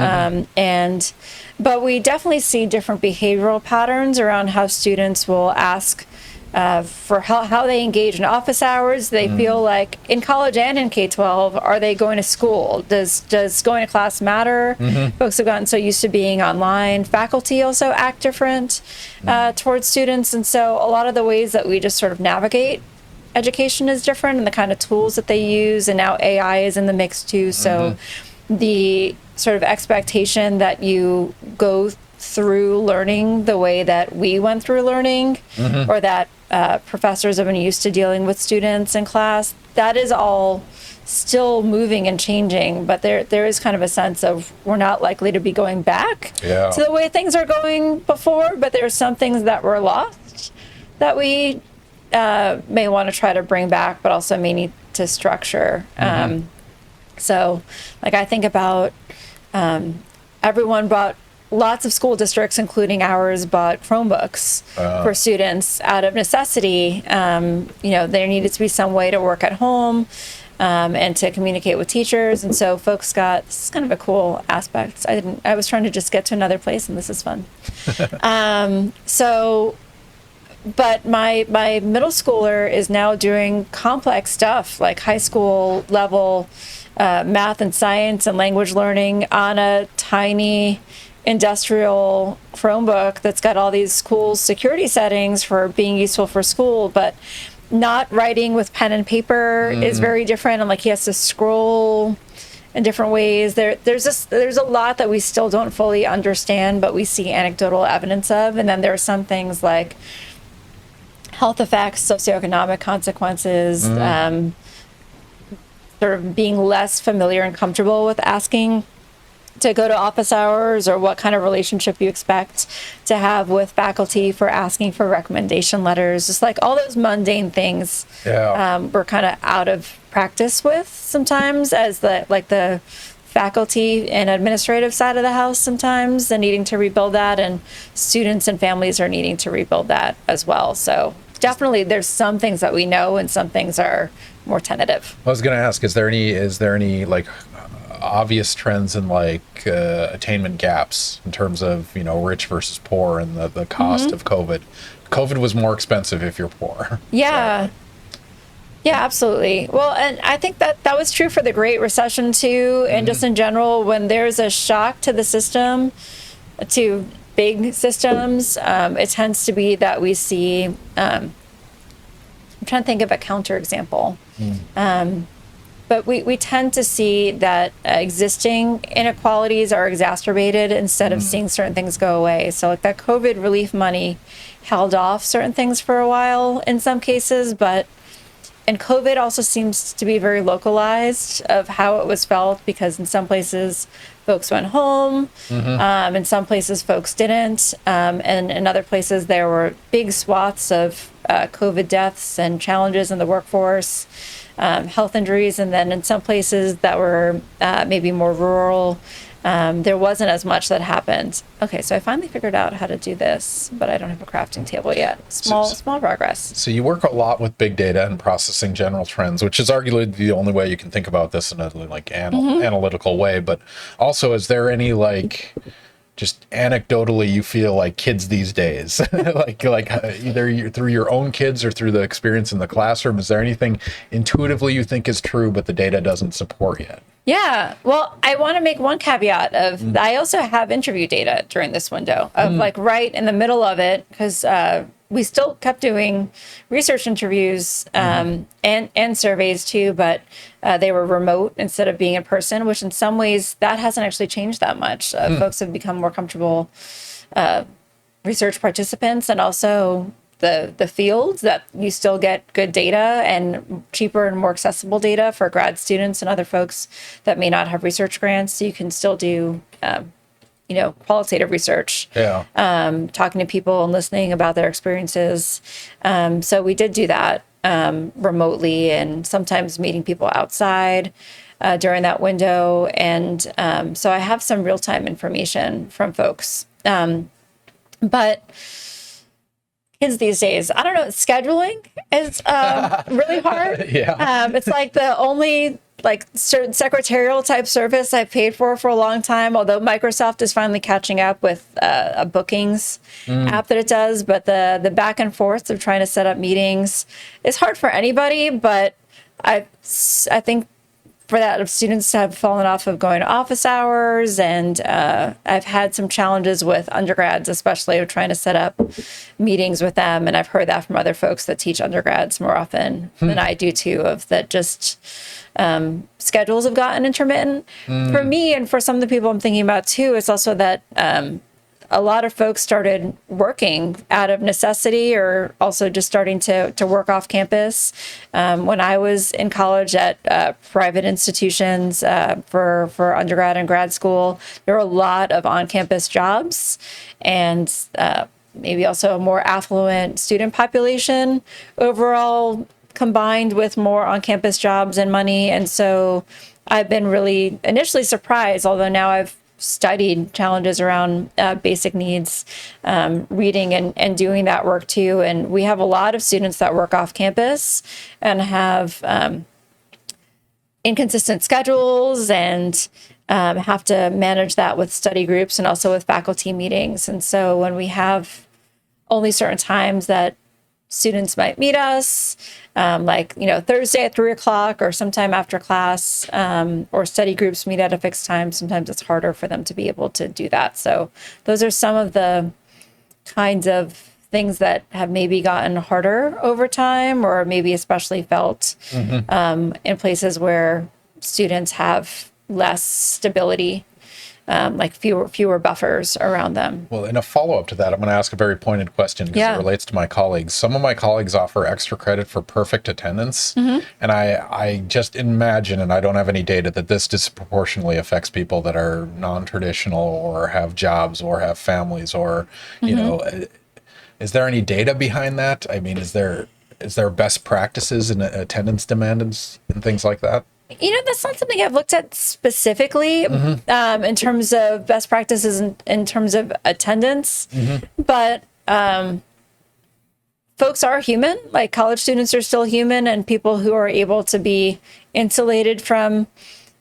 But we definitely see different behavioral patterns around how students will ask for how they engage in office hours. They feel like in college and in K-12, are they going to school? Does going to class matter? Folks have gotten so used to being online. Faculty also act different towards students. And so a lot of the ways that we just sort of navigate education is different, and the kind of tools that they use. And now AI is in the mix too. So the sort of expectation that you go through learning the way that we went through learning, or that professors have been used to dealing with students in class, that is all still moving and changing, but there is kind of a sense of we're not likely to be going back to the way things are going before, but there are some things that were lost that we may want to try to bring back, but also may need to structure. So like I think about everyone bought, lots of school districts, including ours, bought Chromebooks for students out of necessity. There needed to be some way to work at home and to communicate with teachers. And so folks got, this is kind of a cool aspect. I was trying to just get to another place, and this is fun. But my middle schooler is now doing complex stuff like high school level math and science and language learning on a tiny industrial Chromebook that's got all these cool security settings for being useful for school, but not writing with pen and paper is very different. And like he has to scroll in different ways. There's a lot that we still don't fully understand, but we see anecdotal evidence of. And then there are some things like health effects, socioeconomic consequences, sort of being less familiar and comfortable with asking to go to office hours, or what kind of relationship you expect to have with faculty for asking for recommendation letters. Just like all those mundane things we're kind of out of practice with sometimes as the faculty and administrative side of the house sometimes, and needing to rebuild that, and students and families are needing to rebuild that as well. So definitely there's some things that we know and some things are more tentative. I was going to ask, is there any like obvious trends in like attainment gaps in terms of rich versus poor, and the cost of COVID was more expensive if you're poor. Yeah absolutely. Well, and I think that was true for the Great Recession too, and just in general, when there's a shock to the system, to big systems, it tends to be that we see I'm trying to think of a counterexample. But we tend to see that existing inequalities are exacerbated instead of seeing certain things go away. So like that COVID relief money held off certain things for a while in some cases, and COVID also seems to be very localized of how it was felt, because in some places folks went home, in some places folks didn't, and in other places there were big swaths of COVID deaths and challenges in the workforce, health injuries, and then in some places that were maybe more rural, there wasn't as much that happened. Okay, so I finally figured out how to do this, but I don't have a crafting table yet. Small progress. So you work a lot with big data and processing general trends, which is arguably the only way you can think about this in a like analytical way. But also, is there any like just anecdotally you feel like kids these days, like either through your own kids or through the experience in the classroom, is there anything intuitively you think is true but the data doesn't support yet? Yeah, well, I want to make one caveat of I also have interview data during this window of like right in the middle of it, because we still kept doing research interviews and surveys too, but they were remote instead of being in person, which in some ways that hasn't actually changed that much. Folks have become more comfortable research participants, and also the fields that you still get good data and cheaper and more accessible data for grad students and other folks that may not have research grants. So you can still do qualitative research, talking to people and listening about their experiences. So we did do that remotely, and sometimes meeting people outside during that window. And so I have some real-time information from folks. But kids these days, I don't know, scheduling is really hard. It's like the only like certain secretarial type service I paid for a long time, although Microsoft is finally catching up with a bookings app that it does. But the back and forth of trying to set up meetings is hard for anybody. But I think for that, students have fallen off of going to office hours, and I've had some challenges with undergrads, especially of trying to set up meetings with them. And I've heard that from other folks that teach undergrads more often than I do too, of that just schedules have gotten intermittent. For me, and for some of the people I'm thinking about too, it's also that a lot of folks started working out of necessity or also just starting to work off campus. When I was in college at private institutions for undergrad and grad school, there were a lot of on-campus jobs and maybe also a more affluent student population overall, combined with more on-campus jobs and money. And so I've been really initially surprised, although now I've studied challenges around basic needs, reading and doing that work too. And we have a lot of students that work off campus and have inconsistent schedules and have to manage that with study groups and also with faculty meetings. And so when we have only certain times that students might meet us, like, Thursday at 3:00 or sometime after class, or study groups meet at a fixed time. Sometimes it's harder for them to be able to do that. So those are some of the kinds of things that have maybe gotten harder over time, or maybe especially felt in places where students have less stability, like fewer buffers around them. Well, in a follow-up to that, I'm going to ask a very pointed question because it relates to my colleagues. Some of my colleagues offer extra credit for perfect attendance. And I just imagine, and I don't have any data, that this disproportionately affects people that are non-traditional or have jobs or have families or, you know, is there any data behind that? I mean, is there best practices in attendance demand and things like that? That's not something I've looked at specifically in terms of best practices in terms of attendance, but folks are human. Like, college students are still human, and people who are able to be insulated from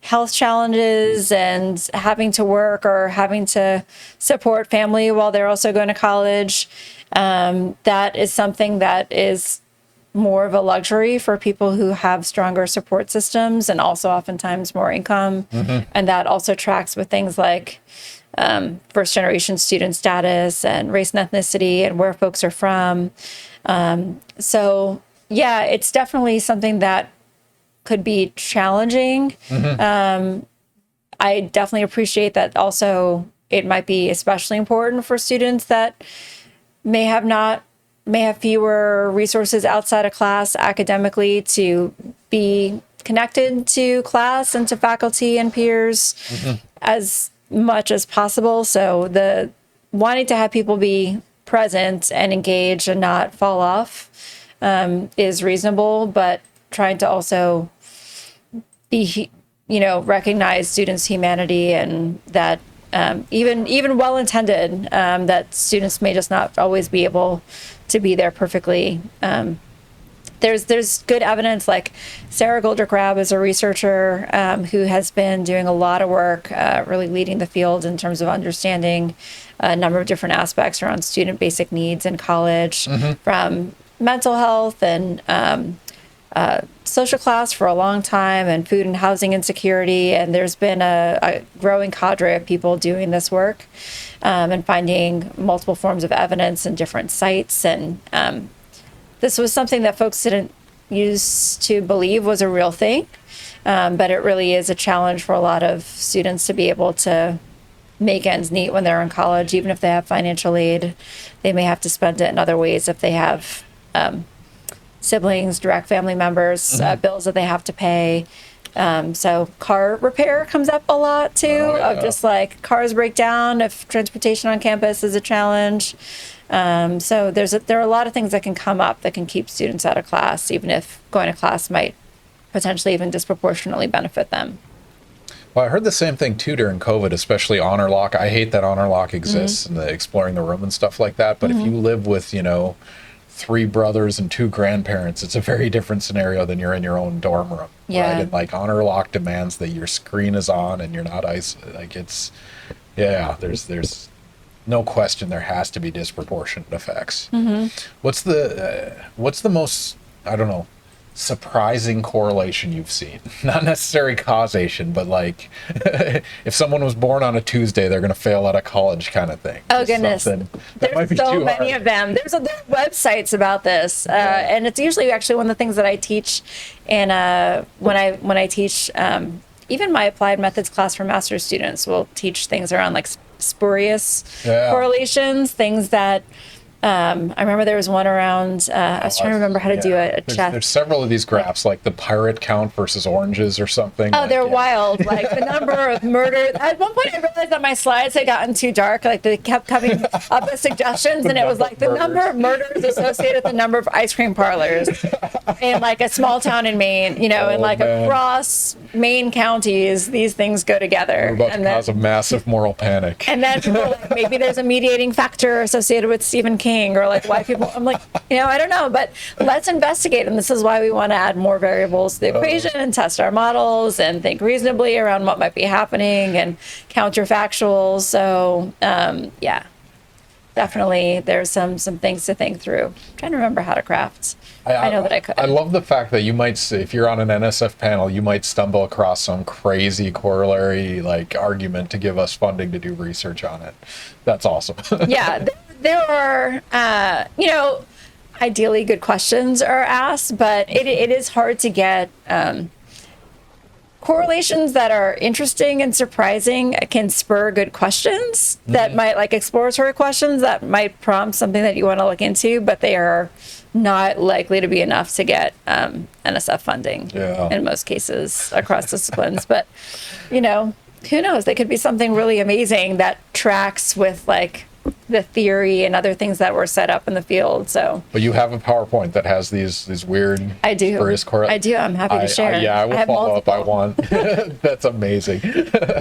health challenges and having to work or having to support family while they're also going to college, that is something that is more of a luxury for people who have stronger support systems and also oftentimes more income. And that also tracks with things like first generation student status and race and ethnicity and where folks are from. So yeah, it's definitely something that could be challenging. I definitely appreciate that also it might be especially important for students that may have fewer resources outside of class academically to be connected to class and to faculty and peers as much as possible. So the wanting to have people be present and engaged and not fall off is reasonable, but trying to also be, recognize students' humanity and that even well-intended, that students may just not always be able to be there perfectly. There's good evidence, like Sarah Goldrick-Rab is a researcher who has been doing a lot of work, really leading the field in terms of understanding a number of different aspects around student basic needs in college, from mental health and social class for a long time, and food and housing insecurity. And there's been a growing cadre of people doing this work and finding multiple forms of evidence in different sites. And this was something that folks didn't used to believe was a real thing, but it really is a challenge for a lot of students to be able to make ends meet when they're in college. Even if they have financial aid, they may have to spend it in other ways if they have siblings, direct family members, bills that they have to pay. So car repair comes up a lot too, of just like cars break down if transportation on campus is a challenge. So there are a lot of things that can come up that can keep students out of class, even if going to class might potentially even disproportionately benefit them. Well, I heard the same thing too during COVID, especially honor lock. I hate that honor lock exists and the exploring the room and stuff like that. But if you live with, 3 brothers and 2 grandparents, it's a very different scenario than you're in your own dorm room. Yeah. Right? And like honor lock demands that your screen is on and you're not isolated. Like there's no question there has to be disproportionate effects. What's the most, I don't know, surprising correlation you've seen? Not necessarily causation, but like if someone was born on a Tuesday, they're going to fail out of college kind of thing. Oh, goodness. There's so many hard. of them. There are websites about this. And it's usually actually one of the things that I teach in when I teach even my applied methods class for master's students will teach things around like spurious Yeah. correlations, things that I remember there was one around, I was trying to remember how to do a There's chess. several of these graphs, like the pirate count versus oranges or something. Oh, like, they're yeah. wild. Like the number of murders. At one point, I realized that my slides had gotten too dark. Like they kept coming up with suggestions, and it was like the number of murders associated with the number of ice cream parlors in like a small town in Maine, you know, and like man. across Maine counties, these things go together. We're about to And then, cause a massive moral panic. and then people were like, maybe there's a mediating factor associated with Stephen King, or like why people. I'm like, you know, I don't know, but let's investigate. And this is why we want to add more variables to the equation and test our models and think reasonably around what might be happening and counterfactuals. So, yeah, definitely there's some things to think through. I'm trying to remember how to craft. I know that I could. I love the fact that you might, if you're on an NSF panel, you might stumble across some crazy corollary like argument to give us funding to do research on it. That's awesome. Yeah, there are, you know, ideally good questions are asked, but it is hard to get correlations that are interesting and surprising can spur good questions that might, like exploratory questions that might prompt something that you want to look into, but they are not likely to be enough to get NSF funding in most cases across disciplines. But, you know, who knows? They could be something really amazing that tracks with like the theory and other things that were set up in the field. So, but you have a PowerPoint that has these weird. I do. I do. I'm happy to share. I will have follow multiple. up. I want. That's amazing.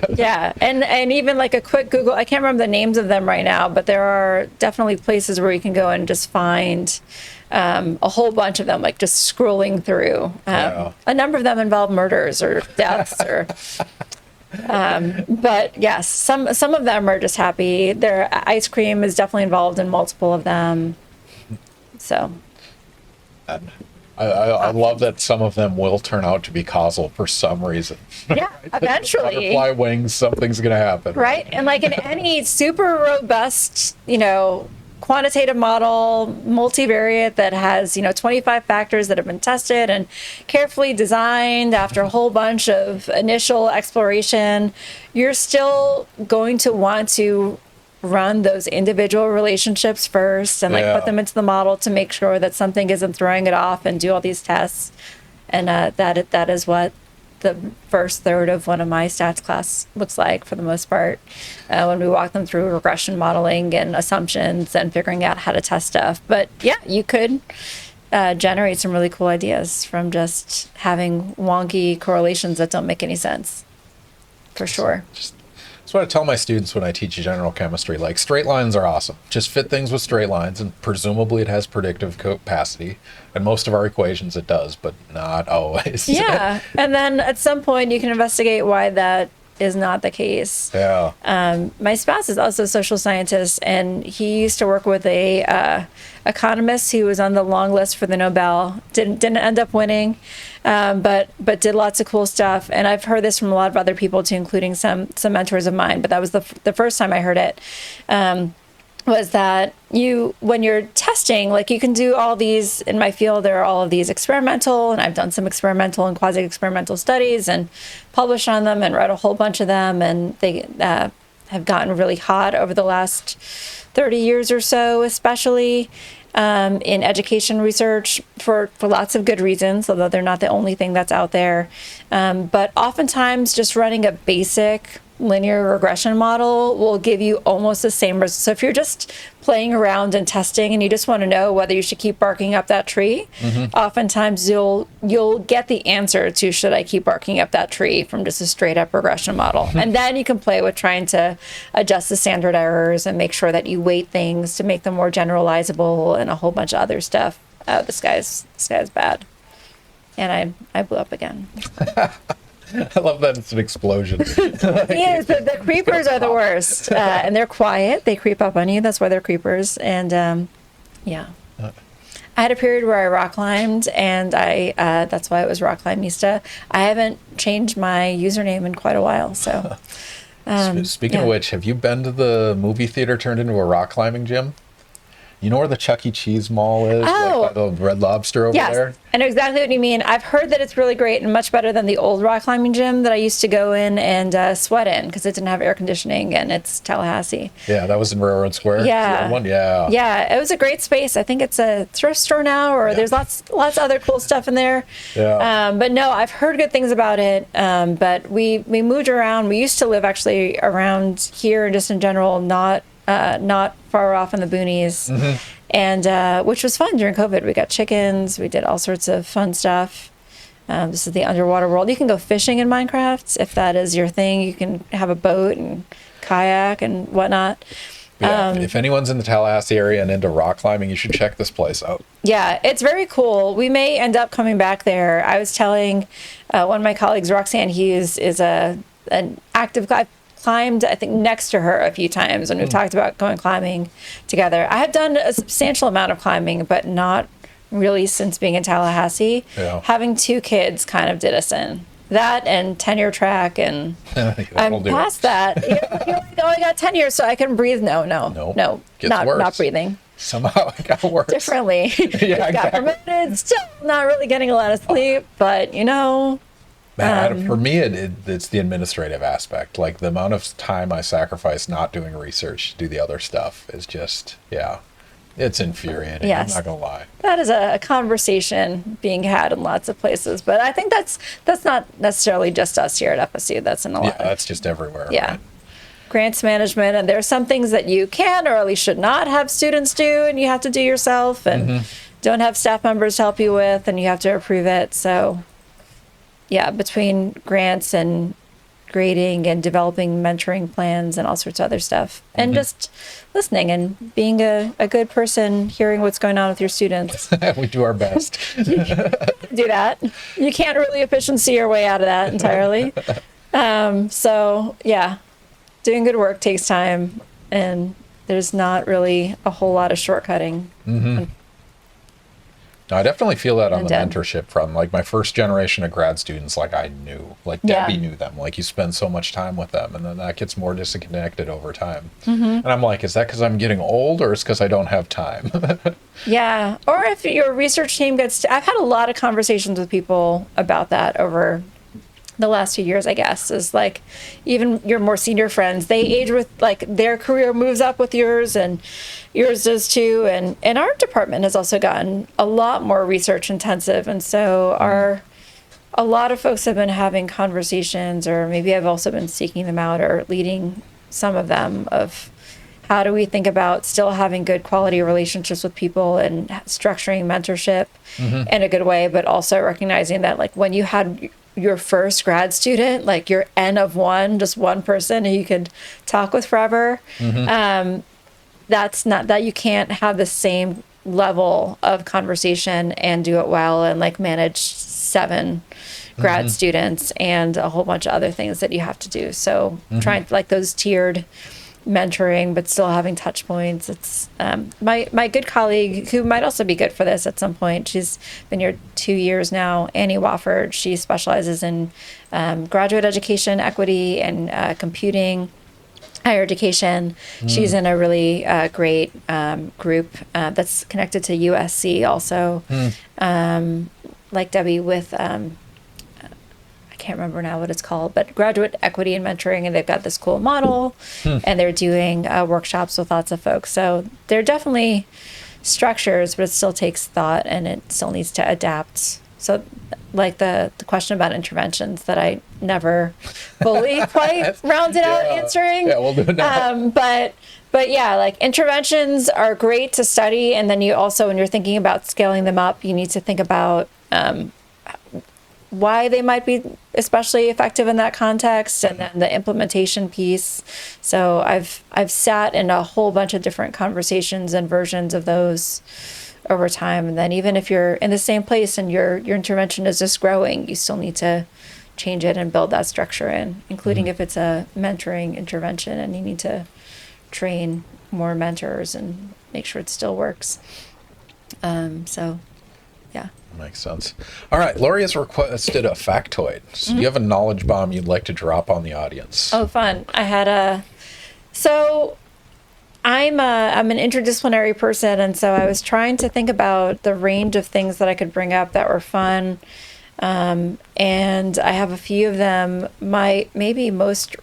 Yeah, and even like a quick Google. I can't remember the names of them right now, but there are definitely places where you can go and just find a whole bunch of them, like just scrolling through. A number of them involve murders or deaths or. But yes, some of them are just happy. Their ice cream is definitely involved in multiple of them. So. And I love that some of them will turn out to be causal for some reason. Yeah, eventually. Butterfly wings, something's going to happen. Right? And like in any super robust, you know, quantitative model, multivariate that has, you know, 25 factors that have been tested and carefully designed after a whole bunch of initial exploration, you're still going to want to run those individual relationships first and like put them into the model to make sure that something isn't throwing it off and do all these tests. And that is what the first third of one of my stats class looks like for the most part, when we walk them through regression modeling and assumptions and figuring out how to test stuff. But yeah, you could generate some really cool ideas from just having wonky correlations that don't make any sense, for sure. That's what I tell my students when I teach general chemistry. Like, straight lines are awesome. Just fit things with straight lines, and presumably it has predictive capacity. And most of our equations it does, but not always. Yeah, and then at some point you can investigate why that is not the case. Yeah. My spouse is also a social scientist, and he used to work with a economist who was on the long list for the Nobel. Didn't end up winning, but did lots of cool stuff. And I've heard this from a lot of other people too, including some mentors of mine. But that was the first time I heard it. Was that when you're testing, like you can do all these, in my field, there are all of these experimental, and I've done some experimental and quasi-experimental studies and published on them and read a whole bunch of them, and they have gotten really hot over the last 30 years or so, especially in education research for lots of good reasons, although they're not the only thing that's out there. But oftentimes just running a basic linear regression model will give you almost the same results. So if you're just playing around and testing and you just want to know whether you should keep barking up that tree, oftentimes you'll get the answer to should I keep barking up that tree from just a straight up regression model. And then you can play with trying to adjust the standard errors and make sure that you weight things to make them more generalizable and a whole bunch of other stuff. This guy's bad. And I blew up again. I love that it's an explosion. Yes, the creepers are the worst, and they're quiet. They creep up on you. That's why they're creepers. And yeah, I had a period where I rock climbed, and that's why it was Rock Climbista. I haven't changed my username in quite a while. So, Speaking of which, have you been to the movie theater turned into a rock climbing gym? You know where the Chuck E. Cheese mall is? Oh. Like by the Red Lobster over Yes, there? I know exactly what you mean. I've heard that it's really great and much better than the old rock climbing gym that I used to go in and sweat in because it didn't have air conditioning, and it's Tallahassee. Yeah, that was in Railroad Square. Yeah. The old one? Yeah. Yeah, it was a great space. I think it's a thrift store now, or there's lots of other cool stuff in there. Yeah. But no, I've heard good things about it. But we moved around. We used to live actually around here, and just in general, not far off in the boonies. And which was fun during COVID. We got chickens. We did all sorts of fun stuff. This is the underwater world. You can go fishing in Minecraft if that is your thing. You can have a boat and kayak and whatnot. Yeah, if anyone's in the Tallahassee area and into rock climbing, you should check this place out. Yeah, it's very cool. We may end up coming back there. I was telling one of my colleagues, Roxanne Hughes, is an active guy. Climbed, I think, next to her a few times when we talked about going climbing together. I have done a substantial amount of climbing, but not really since being in Tallahassee. Yeah. Having 2 kids kind of did us in. That and tenure track, and I'm past that. You're like, oh, I got tenure, so I can breathe. No, Gets not worse. breathing. Somehow it got worse. Differently. Yeah, Got promoted, still not really getting a lot of sleep, but Man, for me, it's the administrative aspect. Like the amount of time I sacrifice not doing research to do the other stuff is just, it's infuriating. Yes. I'm not going to lie. That is a conversation being had in lots of places, but I think that's not necessarily just us here at FSU. That's in a lot. Yeah, that's just everywhere. Yeah. Right? Grants management, and there are some things that you can or at least should not have students do, and you have to do yourself, and don't have staff members help you with, and you have to approve it. So, yeah, between grants and grading and developing mentoring plans and all sorts of other stuff, and just listening and being a good person, hearing what's going on with your students. We do our best. Do that. You can't really efficiency your way out of that entirely. So yeah, doing good work takes time, and there's not really a whole lot of shortcutting. No, I definitely feel that on the And, mentorship front. Like my first generation of grad students, like I knew, like Yeah. Debbie knew them. Like you spend so much time with them, and then that gets more disconnected over time. And I'm like, is that because I'm getting old, or is because I don't have time? Yeah. Or if your research team gets I've had a lot of conversations with people about that over the last few years, I guess, is like even your more senior friends, they age with, like, their career moves up with yours, and yours does too. And our department has also gotten a lot more research intensive. And so a lot of folks have been having conversations, or maybe I've also been seeking them out or leading some of them, of how do we think about still having good quality relationships with people and structuring mentorship in a good way, but also recognizing that, like, when you had your first grad student, like your N of one, just one person who you could talk with forever, that's not, that you can't have the same level of conversation and do it well and like manage 7 grad students and a whole bunch of other things that you have to do. So trying like those tiered mentoring, but still having touch points. It's my good colleague, who might also be good for this at some point. She's been here 2 years now, Annie Wofford. She specializes in graduate education, equity, and computing, higher education. She's in a really great group that's connected to USC also, like Debbie, with I can't remember now what it's called, but graduate equity and mentoring, and they've got this cool model, and they're doing workshops with lots of folks. So they're definitely structures, but it still takes thought, and it still needs to adapt. So like the question about interventions that I never fully quite rounded out answering. Yeah, we'll do it now. But yeah, like interventions are great to study. And then you also, when you're thinking about scaling them up, you need to think about why they might be especially effective in that context, and then the implementation piece. So I've sat in a whole bunch of different conversations and versions of those over time. And then even if you're in the same place and your intervention is just growing, you still need to change it and build that structure in, including if it's a mentoring intervention and you need to train more mentors and make sure it still works. So yeah. Makes sense. All right, Lori has requested a factoid. So do you have a knowledge bomb you'd like to drop on the audience? Oh, fun. I had so I'm an interdisciplinary person, and so I was trying to think about the range of things that I could bring up that were fun. And I have a few of them. My maybe most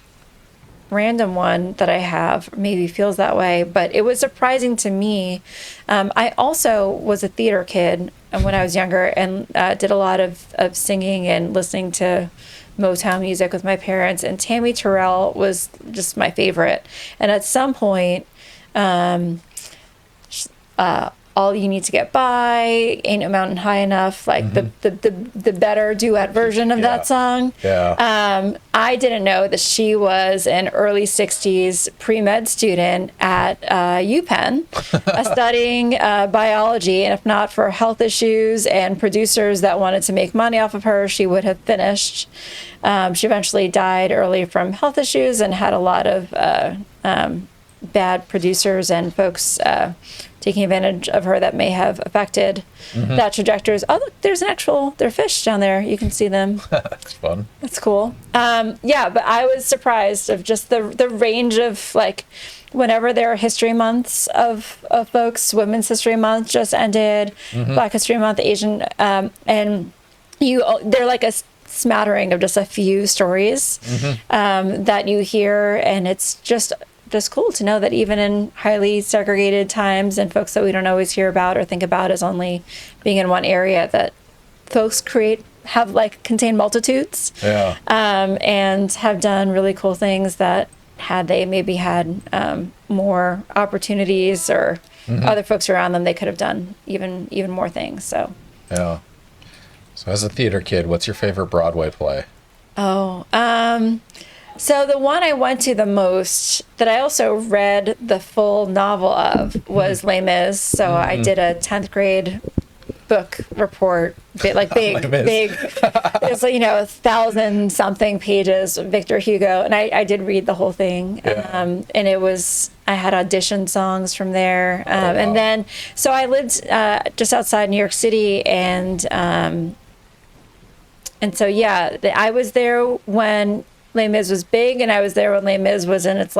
random one that I have maybe feels that way, but it was surprising to me. I also was a theater kid when I was younger, and did a lot of singing and listening to Motown music with my parents. And Tammy Terrell was just my favorite. And at some point, All You Need to Get By, Ain't No Mountain High Enough, like the better duet version of that song. Yeah. I didn't know that she was an early 60s pre-med student at UPenn, studying biology. And if not for health issues and producers that wanted to make money off of her, she would have finished. She eventually died early from health issues and had a lot of bad producers and folks taking advantage of her that may have affected that trajectory. Oh, look, there's there are fish down there. You can see them. That's fun. That's cool. Yeah, but I was surprised of just the range of, like, whenever there are history months of folks. Women's History Month just ended, Black History Month, Asian, and they're like a smattering of just a few stories that you hear, and it's just cool to know that even in highly segregated times and folks that we don't always hear about or think about as only being in one area, that folks contain multitudes, and have done really cool things that had they maybe had more opportunities or other folks around them, they could have done even more things. So yeah. So as a theater kid, what's your favorite Broadway play? So the one I went to the most, that I also read the full novel of, was Les Mis. So I did a 10th grade book report, big. It's like, 1,000 something pages, Victor Hugo, and I did read the whole thing. And I had audition songs from there. And then, so I lived just outside New York City, and so yeah, I was there when Les Mis was big, and I was there when Les Mis was in its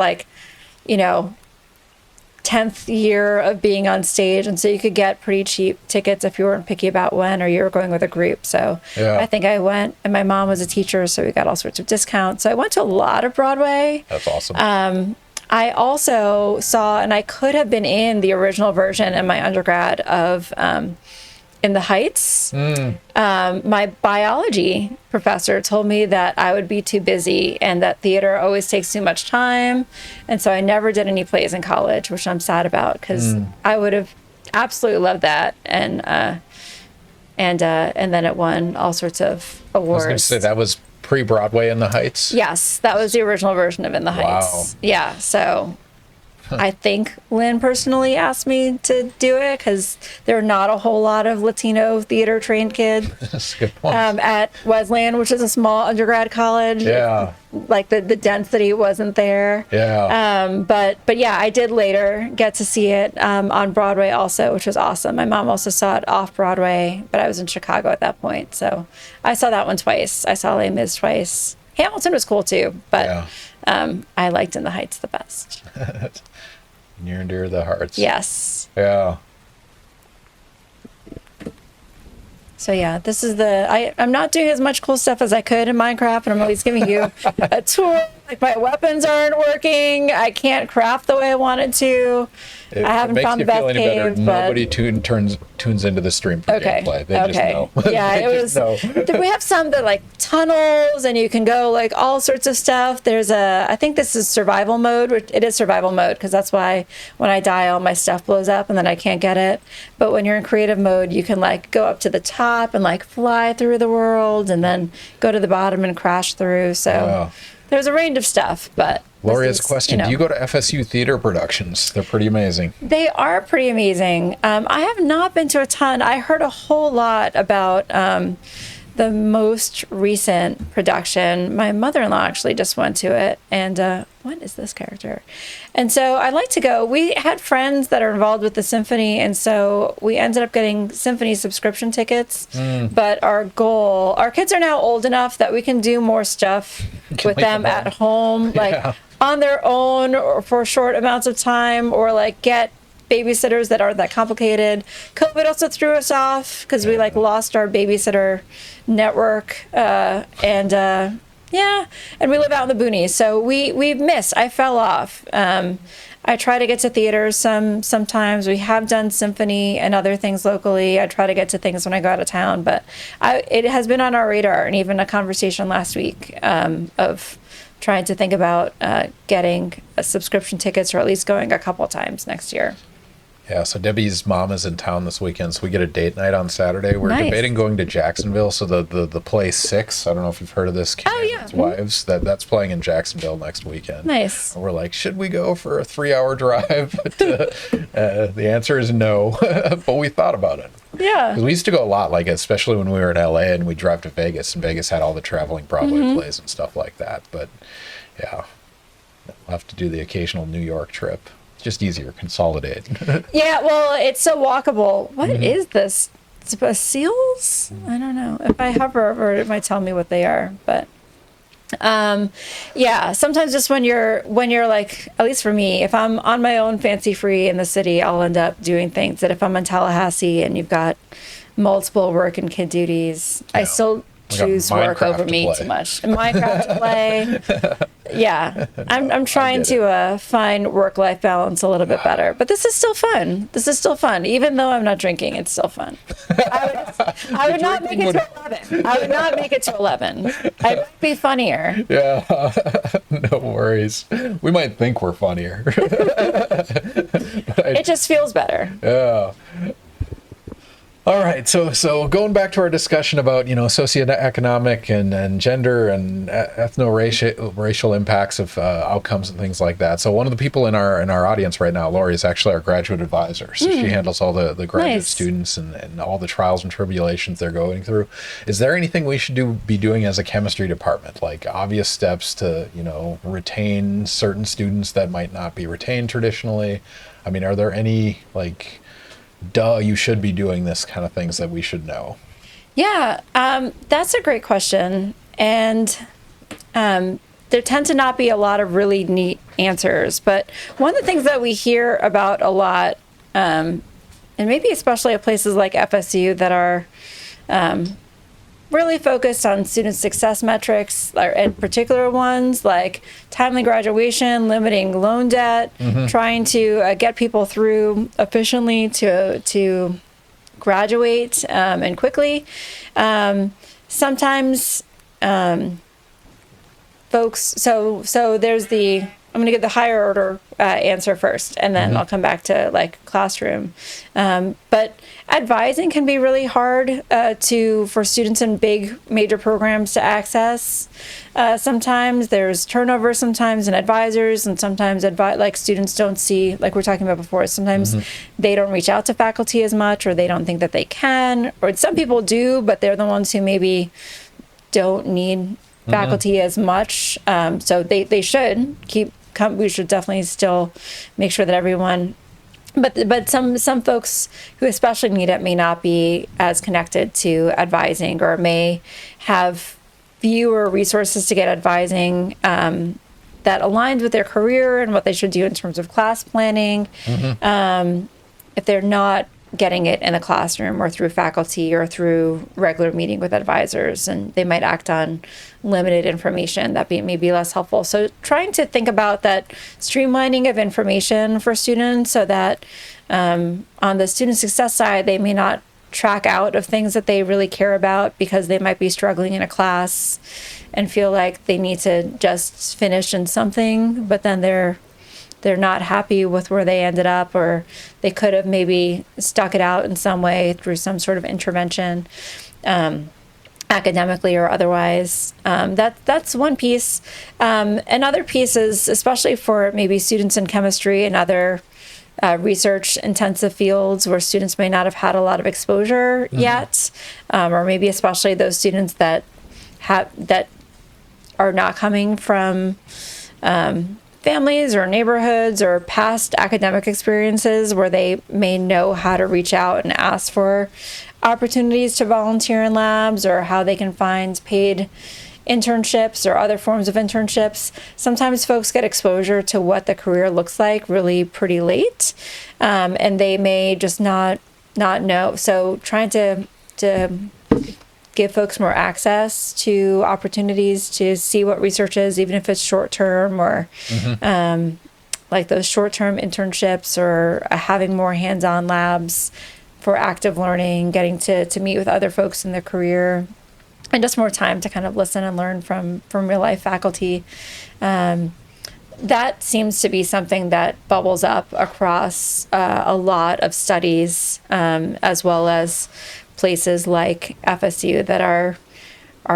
10th year of being on stage, and so you could get pretty cheap tickets if you weren't picky about when, or you were going with a group. So I think I went, and my mom was a teacher, so we got all sorts of discounts. So I went to a lot of Broadway. That's awesome. I also saw, and I could have been in the original version in my undergrad of In the Heights. My biology professor told me that I would be too busy and that theater always takes too much time. And so I never did any plays in college, which I'm sad about, because I would have absolutely loved that. And then it won all sorts of awards. I was going to say, that was pre-Broadway In the Heights? Yes, that was the original version of In the Heights. Wow. Yeah, so I think Lynn personally asked me to do it because there are not a whole lot of Latino theater trained kids That's a good point. at Wesleyan, which is a small undergrad college. Yeah. Like the density wasn't there. Yeah. But yeah, I did later get to see it on Broadway also, which was awesome. My mom also saw it off Broadway, but I was in Chicago at that point. So I saw that one twice. I saw Les Mis twice. Hamilton was cool too, but I liked In the Heights the best. Near and dear to the hearts. Yes. Yeah. So yeah, this is I'm not doing as much cool stuff as I could in Minecraft, and I'm always giving you a tour. Like, my weapons aren't working. I can't craft the way I wanted to. I haven't found the best cave. Nobody tunes into the stream for gameplay. They just know. Yeah, we have some that like tunnels, and you can go like all sorts of stuff. I think this is survival mode. It is survival mode because that's why when I die, all my stuff blows up and then I can't get it. But when you're in creative mode, you can like go up to the top and like fly through the world, and then go to the bottom and crash through. So there's a range of stuff, but Lori has a question. Do you go to FSU theater productions? They're pretty amazing. They are pretty amazing. I have not been to a ton. I heard a whole lot about the most recent production. My mother-in-law actually just went to it, and what is this character? And so I'd like to go. We had friends that are involved with the symphony, and so we ended up getting symphony subscription tickets. But our kids are now old enough that we can do more stuff with them at home. Like, on their own or for short amounts of time, or like get babysitters that aren't that complicated. COVID also threw us off because we like lost our babysitter network, and we live out in the boonies, so we've missed. I fell off. I try to get to theaters sometimes. We have done symphony and other things locally. I try to get to things when I go out of town, but it has been on our radar, and even a conversation last week of trying to think about getting subscription tickets, or at least going a couple times next year. Yeah, so Debbie's mom is in town this weekend, so we get a date night on Saturday. We're debating going to Jacksonville. So the play Six, I don't know if you've heard of this, Canada's Wives, that's playing in Jacksonville next weekend. Nice. And we're like, should we go for a 3-hour drive? The answer is no, but we thought about it. Yeah. Because we used to go a lot, like especially when we were in LA and we drive to Vegas, and Vegas had all the traveling Broadway plays and stuff like that. But yeah, we'll have to do the occasional New York trip. Just easier, consolidate. Yeah, well, it's so walkable. What is this? It's seals? I don't know. If I hover over it, it might tell me what they are. But yeah, sometimes just when you're like, at least for me, if I'm on my own fancy free in the city, I'll end up doing things that if I'm in Tallahassee and you've got multiple work and kid duties, I still choose work over me too much. Minecraft to play. Yeah, I'm trying to find work-life balance a little bit better. But this is still fun. Even though I'm not drinking, it's still fun. I would not make it to 11. I would not make it to 11. I might be funnier. Yeah, no worries. We might think we're funnier. It just feels better. Yeah. All right, so going back to our discussion about, socioeconomic and gender and ethno-racial impacts of outcomes and things like that. So one of the people in our audience right now, Lori, is actually our graduate advisor. So she handles all the graduate students and all the trials and tribulations they're going through. Is there anything we should be doing as a chemistry department, like obvious steps to, retain certain students that might not be retained traditionally? I mean, are there any you should be doing this kind of things that we should know? Yeah, that's a great question. And there tend to not be a lot of really neat answers. But one of the things that we hear about a lot, and maybe especially at places like FSU that are really focused on student success metrics, and particular ones like timely graduation, limiting loan debt, trying to get people through efficiently to graduate and quickly. Sometimes folks, so there's I'm going to give the higher order answer first, and then I'll come back to classroom. But advising can be really hard for students in big major programs to access. Sometimes there's turnover sometimes in advisors, and sometimes students don't see, like we were talking about before, sometimes they don't reach out to faculty as much, or they don't think that they can, or some people do, but they're the ones who maybe don't need faculty as much. So they should we should definitely still make sure that everyone, but some folks who especially need it may not be as connected to advising, or may have fewer resources to get advising that aligns with their career and what they should do in terms of class planning. If they're not getting it in the classroom or through faculty or through regular meeting with advisors, and they might act on limited information that may be less helpful. So trying to think about that streamlining of information for students, so that on the student success side, they may not track out of things that they really care about because they might be struggling in a class and feel like they need to just finish in something, but then they're not happy with where they ended up, or they could have maybe stuck it out in some way through some sort of intervention, academically or otherwise. That's one piece. Another piece is, especially for maybe students in chemistry and other research-intensive fields where students may not have had a lot of exposure yet, or maybe especially those students that are not coming from families or neighborhoods or past academic experiences where they may know how to reach out and ask for opportunities to volunteer in labs, or how they can find paid internships or other forms of internships, sometimes folks get exposure to what the career looks like really pretty late, and they may just not know. So trying to give folks more access to opportunities to see what research is, even if it's short term or like those short term internships, or having more hands-on labs for active learning, getting to meet with other folks in their career, and just more time to kind of listen and learn from real life faculty. That seems to be something that bubbles up across a lot of studies, as well as places like FSU that are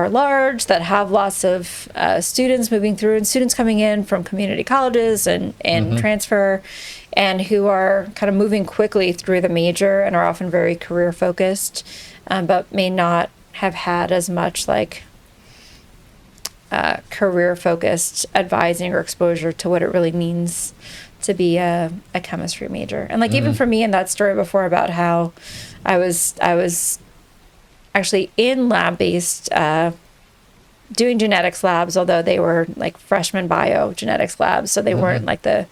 large, that have lots of students moving through, and students coming in from community colleges and transfer, and who are kind of moving quickly through the major and are often very career focused, but may not have had as much like career focused advising or exposure to what it really means to be a chemistry major. And like even for me in that story before about how I was actually in lab-based doing genetics labs, although they were like freshman biogenetics labs, so they weren't like the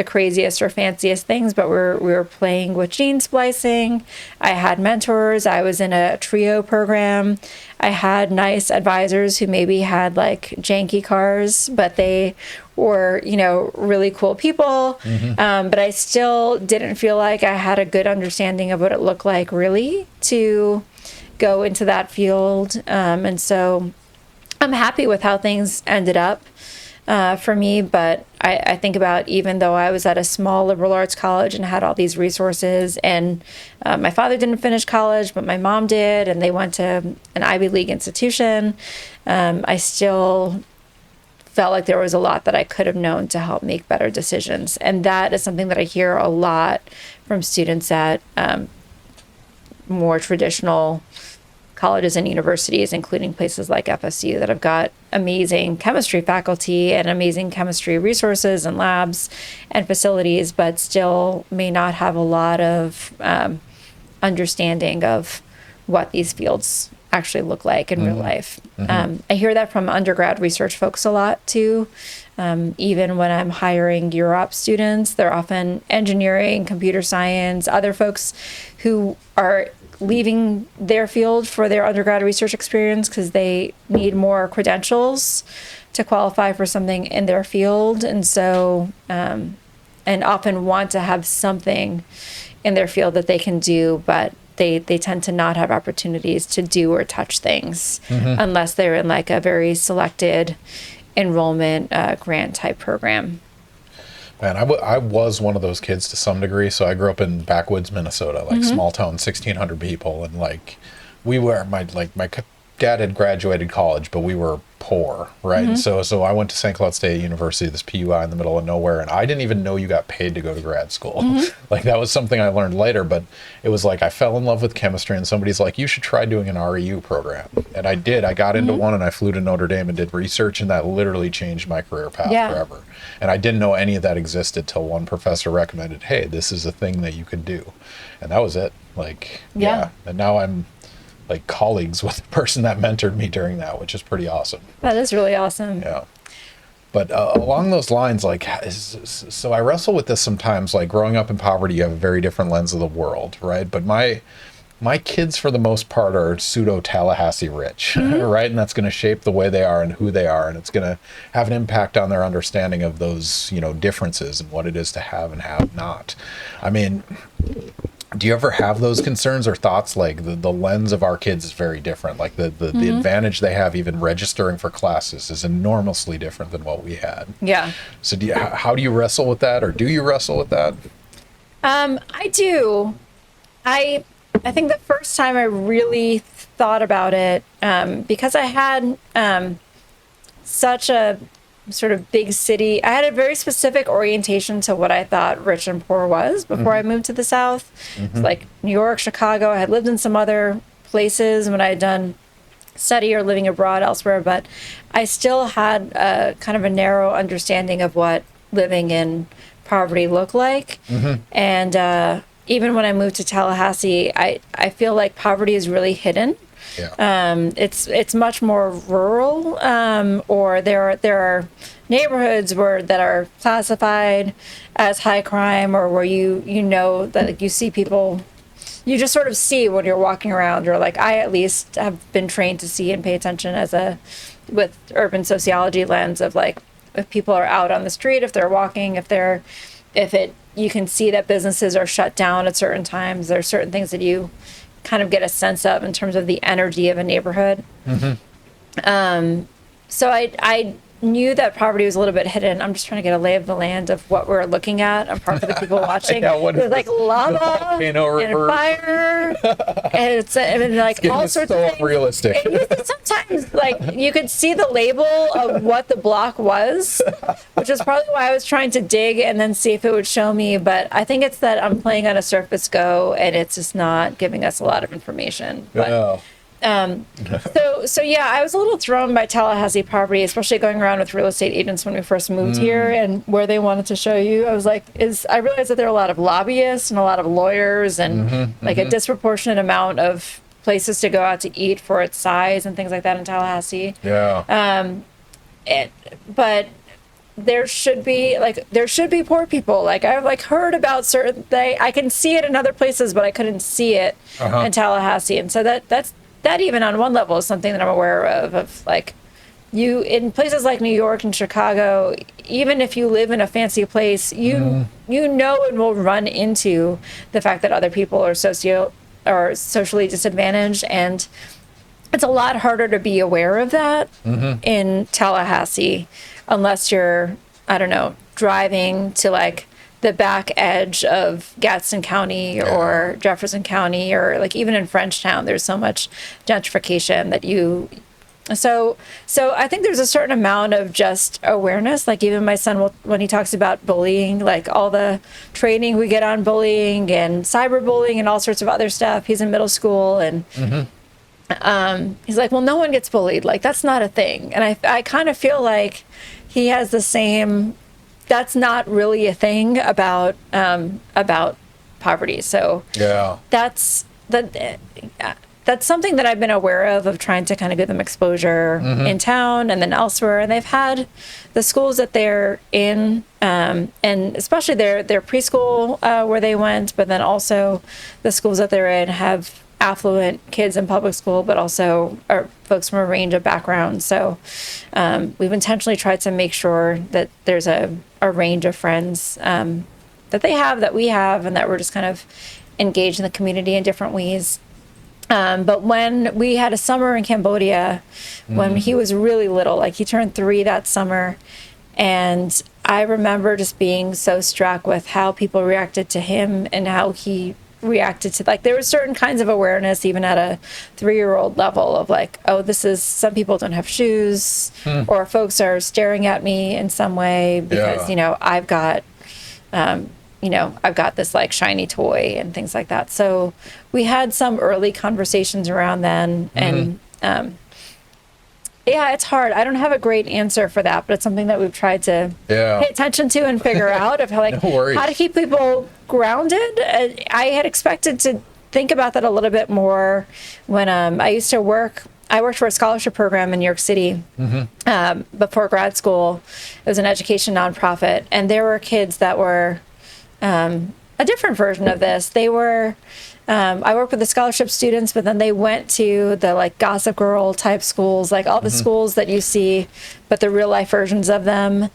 craziest or fanciest things, but we were playing with gene splicing. I had mentors. I was in a trio program. I had nice advisors who maybe had like janky cars, but they were, you know, really cool people. But I still didn't feel like I had a good understanding of what it looked like really to go into that field. And so I'm happy with how things ended up for me, but I think about, even though I was at a small liberal arts college and had all these resources, and my father didn't finish college, but my mom did, and they went to an Ivy League institution, I still felt like there was a lot that I could have known to help make better decisions. And that is something that I hear a lot from students at more traditional colleges and universities, including places like FSU, that have got amazing chemistry faculty and amazing chemistry resources and labs and facilities, but still may not have a lot of understanding of what these fields actually look like in real life. I hear that from undergrad research folks a lot too. Even when I'm hiring Europe students, they're often engineering, computer science, other folks who are leaving their field for their undergrad research experience because they need more credentials to qualify for something in their field. And so, and often want to have something in their field that they can do, but they tend to not have opportunities to do or touch things unless they're in like a very selected enrollment grant type program. Man, I was one of those kids to some degree. So I grew up in backwoods Minnesota, like small town, 1,600 people, and like we were my dad had graduated college, but we were poor, right? So I went to St. Cloud State University, this PUI in the middle of nowhere, and I didn't even know you got paid to go to grad school. Like that was something I learned later, but it was like I fell in love with chemistry, and somebody's like, you should try doing an REU program. And I did. I got into one, and I flew to Notre Dame and did research, and that literally changed my career path forever. And I didn't know any of that existed till one professor recommended, hey, this is a thing that you could do. And that was it. Like, yeah. And now I'm like colleagues with the person that mentored me during that, which is pretty awesome. That is really awesome. Yeah. But along those lines, like, so I wrestle with this sometimes, like growing up in poverty, you have a very different lens of the world, right? But my kids, for the most part, are pseudo Tallahassee rich, right? And that's going to shape the way they are and who they are. And it's going to have an impact on their understanding of those, you know, differences and what it is to have and have not. I mean, do you ever have those concerns or thoughts, like the lens of our kids is very different, like the advantage they have even registering for classes is enormously different than what we had. Yeah. So how do you wrestle with that, or do you wrestle with that? I do. I think the first time I really thought about it, because I had such a sort of big city, I had a very specific orientation to what I thought rich and poor was before I moved to the South. It's like New York, Chicago. I had lived in some other places when I had done study or living abroad elsewhere, but I still had kind of a narrow understanding of what living in poverty looked like. And even when I moved to Tallahassee, I feel like poverty is really hidden It's much more rural, or there are neighborhoods that are classified as high crime, or where you know that, like, you see people, you just sort of see when you're walking around, or like I at least have been trained to see and pay attention with urban sociology lens of, like, if people are out on the street, if they're walking, you can see that businesses are shut down at certain times. There are certain things that you kind of get a sense of in terms of the energy of a neighborhood. So I knew that poverty was a little bit hidden. I'm just trying to get a lay of the land of what we're looking at. I'm part of the people watching. There's like lava and fire, and it's like all sorts of things. Realistic. Sometimes, like, you could see the label of what the block was, which is probably why I was trying to dig and then see if it would show me. But I think it's that I'm playing on a Surface Go, and it's just not giving us a lot of information. But, so yeah, I was a little thrown by Tallahassee poverty, especially going around with real estate agents when we first moved here, and where they wanted to show you. I was like, I realized that there are a lot of lobbyists and a lot of lawyers, and like a disproportionate amount of places to go out to eat for its size and things like that in Tallahassee. But there should be poor people. Like, I've like heard about certain I can see it in other places, but I couldn't see it in Tallahassee. And so that even on one level is something that I'm aware of like, you in places like New York and Chicago, even if you live in a fancy place, you know and will run into the fact that other people are socially disadvantaged, and it's a lot harder to be aware of that in Tallahassee unless you're, I don't know, driving to like the back edge of Gadsden County or Jefferson County, or like even in Frenchtown, there's so much gentrification that so I think there's a certain amount of just awareness. Like, even my son, when he talks about bullying, like all the training we get on bullying and cyberbullying and all sorts of other stuff, he's in middle school, and he's like, well, no one gets bullied. Like, that's not a thing. And I kind of feel like he has the same, that's not really a thing about poverty. So that's something that I've been aware of trying to kind of give them exposure in town and then elsewhere. And they've had the schools that they're in, and especially their preschool where they went, but then also the schools that they're in have affluent kids in public school, but also are folks from a range of backgrounds. So we've intentionally tried to make sure that there's a range of friends that they have, that we have, and that we're just kind of engaged in the community in different ways. But when we had a summer in Cambodia, when he was really little, like he turned 3 that summer, and I remember just being so struck with how people reacted to him and how he reacted to, like, there were certain kinds of awareness even at a 3-year-old level of like, oh, some people don't have shoes, or folks are staring at me in some way because I've got this like shiny toy and things like that. So we had some early conversations around then, and it's hard. I don't have a great answer for that, but it's something that we've tried to pay attention to and figure out of how, like, how to keep people grounded. I had expected to think about that a little bit more when I used to work. I worked for a scholarship program in New York City before grad school. It was an education nonprofit, and there were kids that were a different version of this. They were, I worked with the scholarship students, but then they went to the like Gossip Girl type schools, like all the schools that you see, but the real life versions of them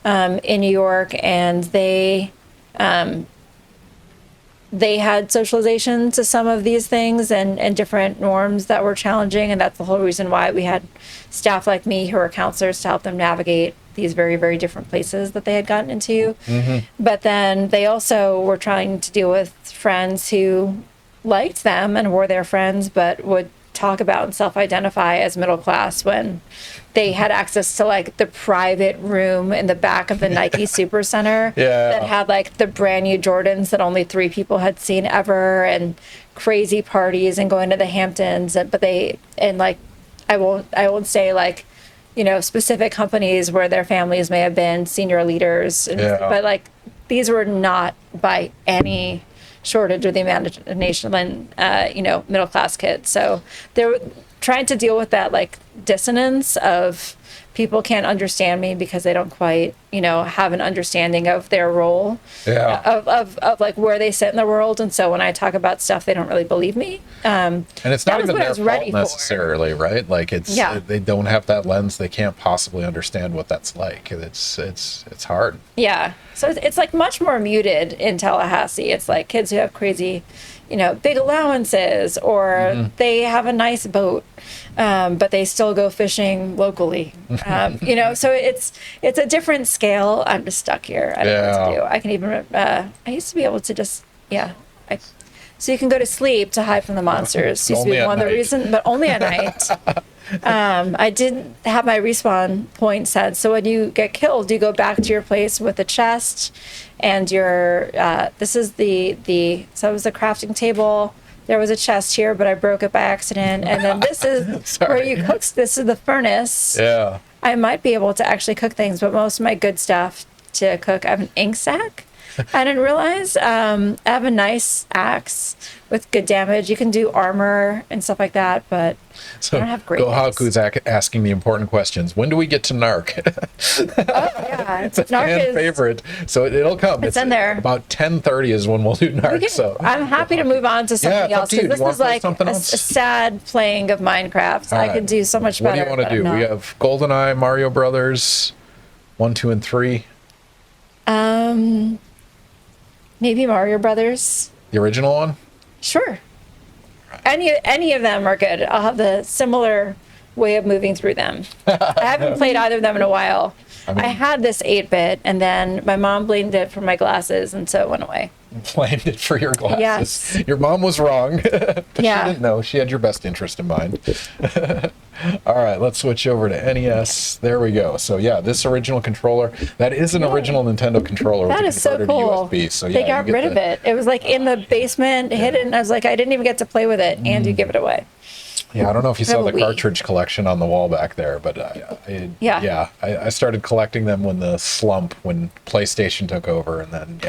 in New York. And they had socialization to some of these things and different norms that were challenging. And that's the whole reason why we had staff like me who are counselors to help them navigate these very, very different places that they had gotten into. But then they also were trying to deal with friends who liked them and were their friends, but would talk about and self-identify as middle class when they had access to like the private room in the back of the Nike Super Center that had like the brand new Jordans that only 3 people had seen ever, and crazy parties and going to the Hamptons. But I won't say like, specific companies where their families may have been senior leaders, but like these were not by any shortage or the imagination than, middle class kids. So they're trying to deal with that like dissonance of people can't understand me because they don't quite, have an understanding of their role, of like where they sit in the world. And so when I talk about stuff, they don't really believe me. And it's not even their fault necessarily, right? Like they don't have that lens. They can't possibly understand what that's like. It's hard. Yeah. So it's like much more muted in Tallahassee. It's like kids who have crazy, big allowances, or they have a nice boat, but they still go fishing locally. So it's a different scale. I'm just stuck here. I don't know what to do. I can even, I used to be able to just, so you can go to sleep to hide from the monsters. Used to be one of the reasons, but only at night. I did have my respawn point set. So when you get killed, you go back to your place with a chest and your, this is so it was the crafting table. There was a chest here, but I broke it by accident. And then this is where you cook. This is the furnace. Yeah. I might be able to actually cook things, but most of my good stuff to cook, I have an ink sack. I didn't realize. I have a nice axe with good damage. You can do armor and stuff like that, but I don't have great. Gohaku's asking the important questions. When do we get to NARC? It's a fan favorite, so it'll come. It's in there. About 10:30 is when we'll do NARC. So I'm happy to move on to something else, because this is like a sad playing of Minecraft. I could do so much better. What do you want to do? We have GoldenEye, Mario Brothers, 1, 2, and 3. Maybe Mario Brothers. The original one? Sure. Any of them are good. I'll have the similar way of moving through them. I haven't played either of them in a while. I had this 8-bit, and then my mom blamed it for my glasses, and so it went away. Blamed it for your glasses. Yes. Your mom was wrong. She didn't know. She had your best interest in mind. All right, let's switch over to NES. There we go. So yeah, this original controller, that is an original Nintendo controller. That is so cool. To USB. So they got rid of it. It was like in the basement, hidden. I was like, I didn't even get to play with it, and you give it away. Yeah, I don't know if you saw the cartridge collection on the wall back there, but I started collecting them when PlayStation took over, and then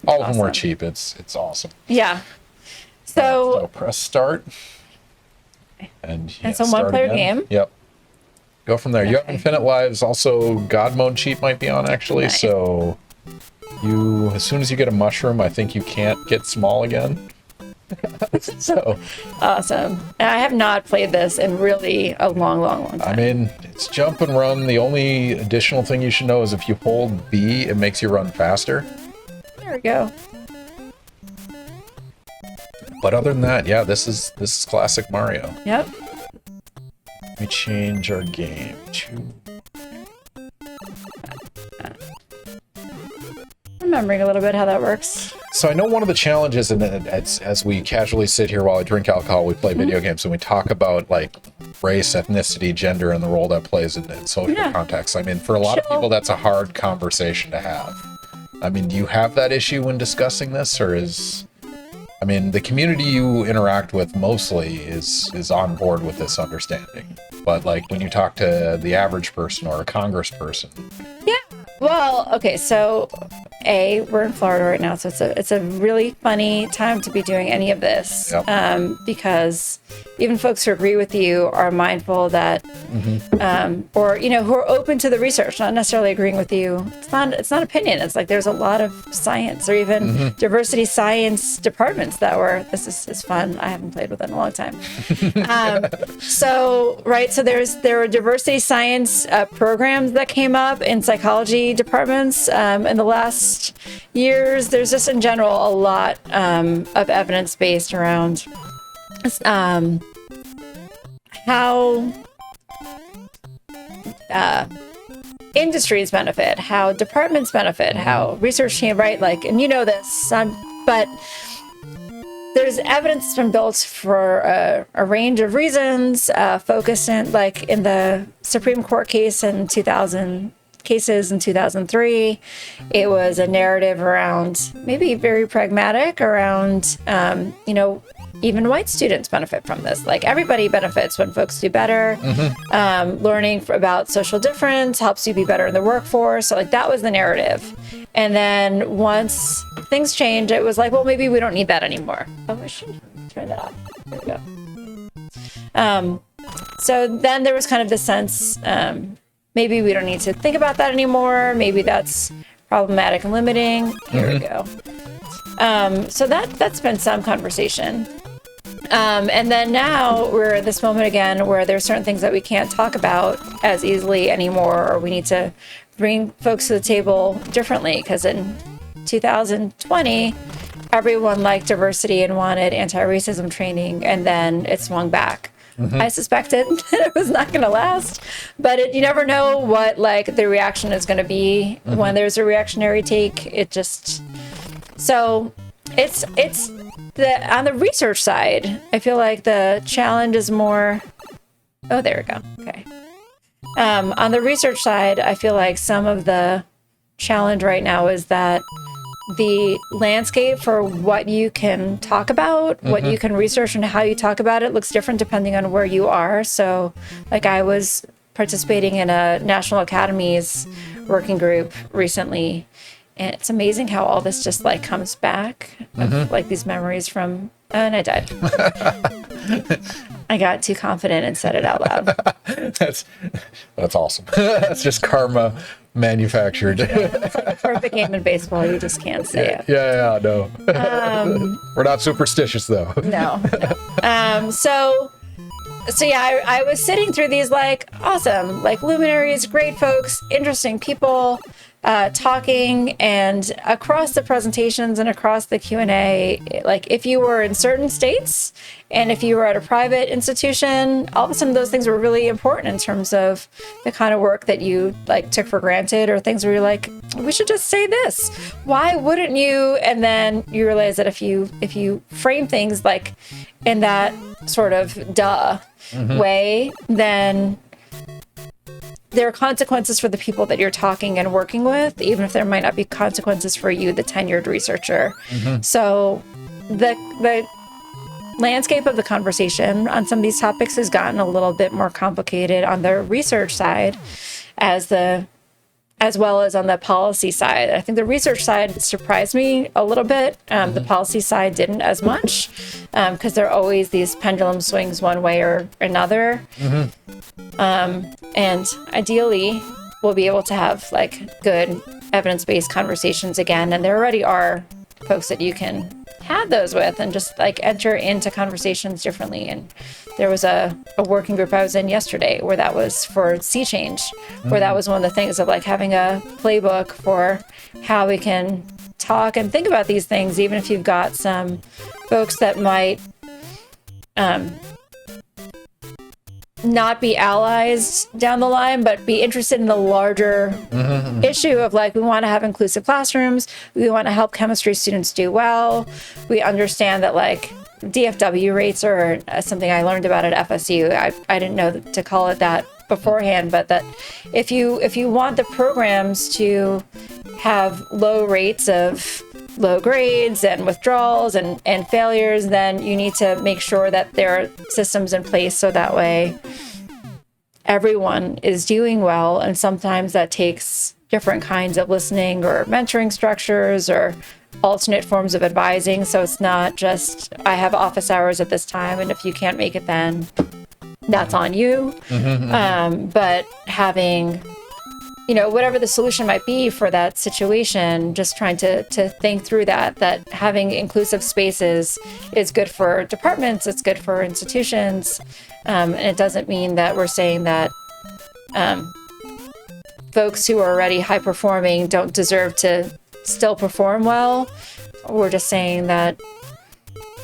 all of them were cheap. It's awesome. Yeah. So press start, and it's a one-player game. Yep. Go from there. You have infinite lives. Also, God mode cheat might be on actually. Nice. So as soon as you get a mushroom, I think you can't get small again. So awesome. I have not played this in really a long time. I mean, it's jump and run. The only additional thing you should know is if you hold B, it makes you run faster. There we go. But other than that, this is classic Mario. Yep. Let me change our game to... Remembering a little bit how that works. So I know one of the challenges, and as we casually sit here while I drink alcohol, we play video games, and we talk about like race, ethnicity, gender, and the role that plays in social contexts. I mean, for a lot of people, that's a hard conversation to have. I mean, do you have that issue when discussing this, or the community you interact with mostly is on board with this understanding? But like when you talk to the average person or a congressperson. Yeah. Well, okay, so we're in Florida right now, so it's a really funny time to be doing any of this, because even folks who agree with you are mindful that, or who are open to the research, not necessarily agreeing with you. It's not opinion. It's like there's a lot of science, or even diversity science departments that this is fun. I haven't played with it in a long time. So there were diversity science programs that came up in psychology departments in the last years. There's just in general a lot of evidence based around how industries benefit, how departments benefit, how research team, right? Like, and you know this, but there's evidence that's been built for a range of reasons, focused in the Supreme Court case in 2003. It was a narrative around maybe very pragmatic around, even white students benefit from this. Like everybody benefits when folks do better. Learning about social difference helps you be better in the workforce. So like that was the narrative. And then once things changed, it was like, well, maybe we don't need that anymore. Oh, I should turn that off. There we go. So then there was kind of the sense, maybe we don't need to think about that anymore. Maybe that's problematic and limiting. Here we go. So that's been some conversation. And then now we're at this moment again where there's certain things that we can't talk about as easily anymore, or we need to bring folks to the table differently, because in 2020, everyone liked diversity and wanted anti-racism training, and then it swung back. I suspected it was not going to last, but you never know what like the reaction is going to be when there's a reactionary take. So it's on the research side, I feel like the challenge is more, oh, there we go. Okay. On the research side, I feel like some of the challenge right now is that the landscape for what you can talk about, what you can research, and how you talk about it looks different depending on where you are. So like I was participating in a National Academies working group recently, and it's amazing how all this just like comes back, like these memories from, and I died. I got too confident and said it out loud. That's awesome. That's just karma manufactured. It's like a perfect game in baseball. You just can't say it. Yeah, no. We're not superstitious though. No. So yeah, I was sitting through these like awesome, like luminaries, great folks, interesting people, talking, and across the presentations and across the Q&A, like if you were in certain states and if you were at a private institution, all of a sudden those things were really important in terms of the kind of work that you like took for granted, or things where you're like, we should just say this. Why wouldn't you? And then you realize that if you frame things like in that sort of way, then there are consequences for the people that you're talking and working with, even if there might not be consequences for you, the tenured researcher. So the landscape of the conversation on some of these topics has gotten a little bit more complicated on the research side as well as on the policy side. I think the research side surprised me a little bit. The policy side didn't as much, because there are always these pendulum swings one way or another. And ideally, we'll be able to have like good evidence-based conversations again. And there already are folks that you can have those with and just like enter into conversations differently. And there was a working group I was in yesterday where that was for sea change, where that was one of the things of like having a playbook for how we can talk and think about these things, even if you've got some folks that might not be allies down the line, but be interested in the larger issue of like, we want to have inclusive classrooms. We want to help chemistry students do well. We understand that like DFW rates are something I learned about at FSU. I didn't know to call it that beforehand, but that if you want the programs to have low rates of low grades and withdrawals and failures, then you need to make sure that there are systems in place so that way everyone is doing well. And sometimes that takes different kinds of listening or mentoring structures or alternate forms of advising. So it's not just, I have office hours at this time, and if you can't make it, then that's on you. But having, whatever the solution might be for that situation, just trying to think through that having inclusive spaces is good for departments, it's good for institutions. And it doesn't mean that we're saying that folks who are already high performing don't deserve to still perform well. We're just saying that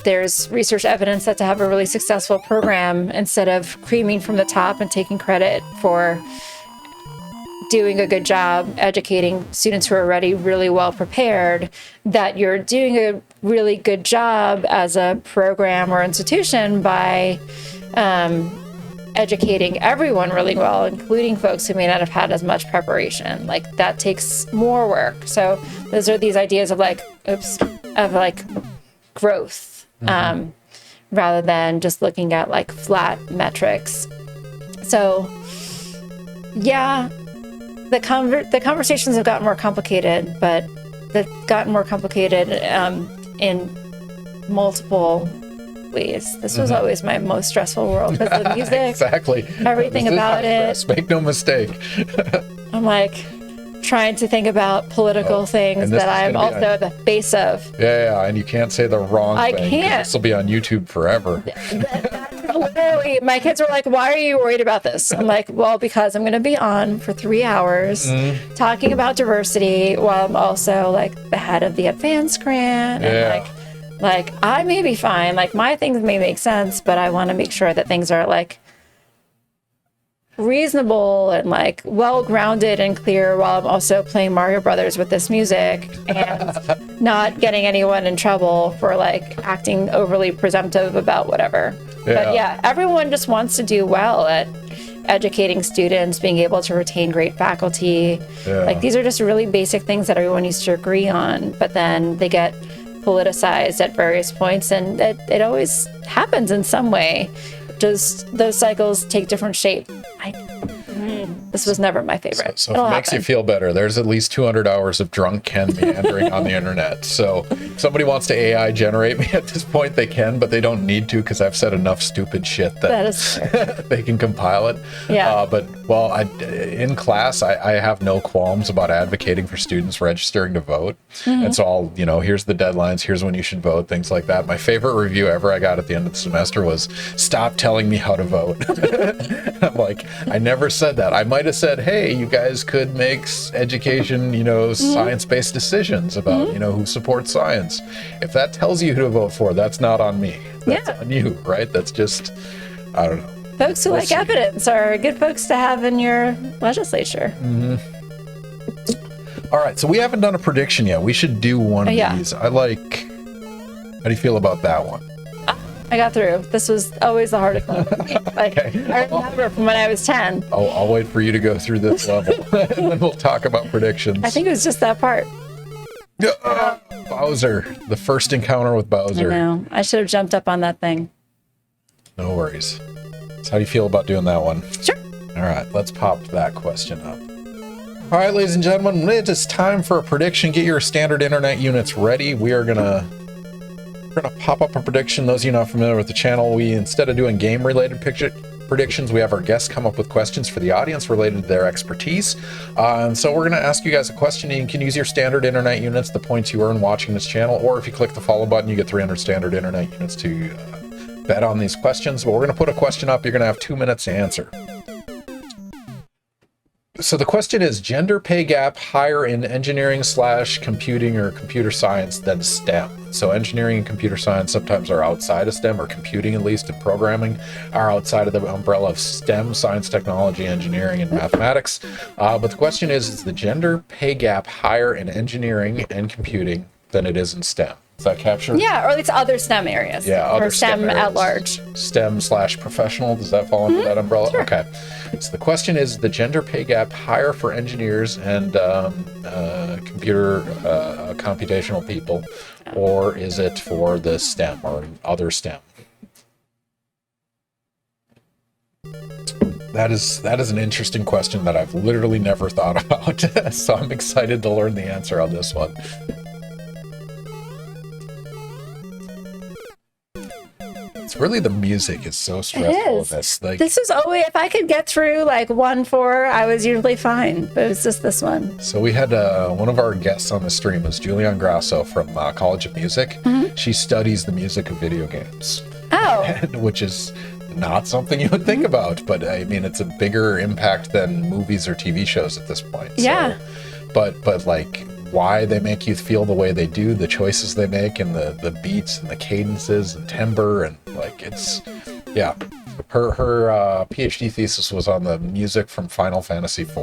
there's research evidence that to have a really successful program, instead of creaming from the top and taking credit for doing a good job educating students who are already really well prepared, that you're doing a really good job as a program or institution by educating everyone really well, including folks who may not have had as much preparation. Like that takes more work. So those are these ideas of growth, rather than just looking at like flat metrics. So yeah, the conversations have gotten more complicated, but they've gotten more complicated in multiple ways. This was always my most stressful world, because the music, exactly, everything about it. Make no mistake. I'm like trying to think about political things that I'm also the face of. Yeah, and you can't say the wrong thing. I can't. This will be on YouTube forever. Literally, my kids are like, "Why are you worried about this?" I'm like, "Well, because I'm going to be on for 3 hours talking about diversity while I'm also like the head of the advanced grant, and like I may be fine. Like my things may make sense, but I want to make sure that things are like reasonable and like well grounded and clear, while I'm also playing Mario Brothers with this music and not getting anyone in trouble for like acting overly presumptive about whatever." But yeah, everyone just wants to do well at educating students, being able to retain great faculty. Like these are just really basic things that everyone needs to agree on, but then they get politicized at various points, and it always happens in some way. Just those cycles take different shape. This was never my favorite. So if it makes you feel better, there's at least 200 hours of drunk Ken meandering on the internet. So if somebody wants to AI generate me at this point, they can, but they don't need to, because I've said enough stupid shit that they can compile it. Yeah. But in class, I have no qualms about advocating for students registering to vote. And so I'll, here's the deadlines, here's when you should vote, things like that. My favorite review ever I got at the end of the semester was, "Stop telling me how to vote." I'm like, I never said that. I might have said, hey, you guys could make education, science-based decisions about, who supports science. If that tells you who to vote for, that's not on me. That's on you, right? That's just, I don't know. Folks who like evidence are good folks to have in your legislature. All right, so we haven't done a prediction yet. We should do one of these. How do you feel about that one? I got through. This was always the hardest one for me. Like, I remember from when I was 10. I'll wait for you to go through this level, and then we'll talk about predictions. I think it was just that part. Bowser, the first encounter with Bowser. I know. I should have jumped up on that thing. No worries. So how do you feel about doing that one? Sure. All right, let's pop that question up. All right, ladies and gentlemen, it is time for a prediction. Get your standard internet units ready. We're gonna pop up a prediction. Those of you not familiar with the channel, we, instead of doing game-related predictions, we have our guests come up with questions for the audience related to their expertise. And so we're going to ask you guys a question. You can use your standard internet units, the points you earn watching this channel, or if you click the follow button, you get 300 standard internet units to bet on these questions. But we're going to put a question up. You're going to have 2 minutes to answer. So the question is, gender pay gap higher in engineering/computing or computer science than STEM? So engineering and computer science sometimes are outside of STEM, or computing, at least, and programming are outside of the umbrella of STEM, science, technology, engineering, and mathematics. But the question is the gender pay gap higher in engineering and computing than it is in STEM? Is that captured? Yeah, or at least other STEM areas. Yeah, other or STEM areas. at large. STEM/professional, does that fall under that umbrella? Sure. Okay. So the question is, the gender pay gap higher for engineers and computer computational people, or is it for the STEM or other STEM? That is an interesting question that I've literally never thought about. So I'm excited to learn the answer on this one. It's really the music is so stressful. This is always, if I could get through like 1-4, I was usually fine, but it was just this one. So we had one of our guests on the stream was Julian Grasso from College of Music. She studies the music of video games. Oh. Which is not something you would think about, but I mean, it's a bigger impact than movies or TV shows at this point. Yeah. So, but like, why they make you feel the way they do, the choices they make, and the beats and the cadences and timbre, and like, it's, yeah. Her PhD thesis was on the music from Final Fantasy IV.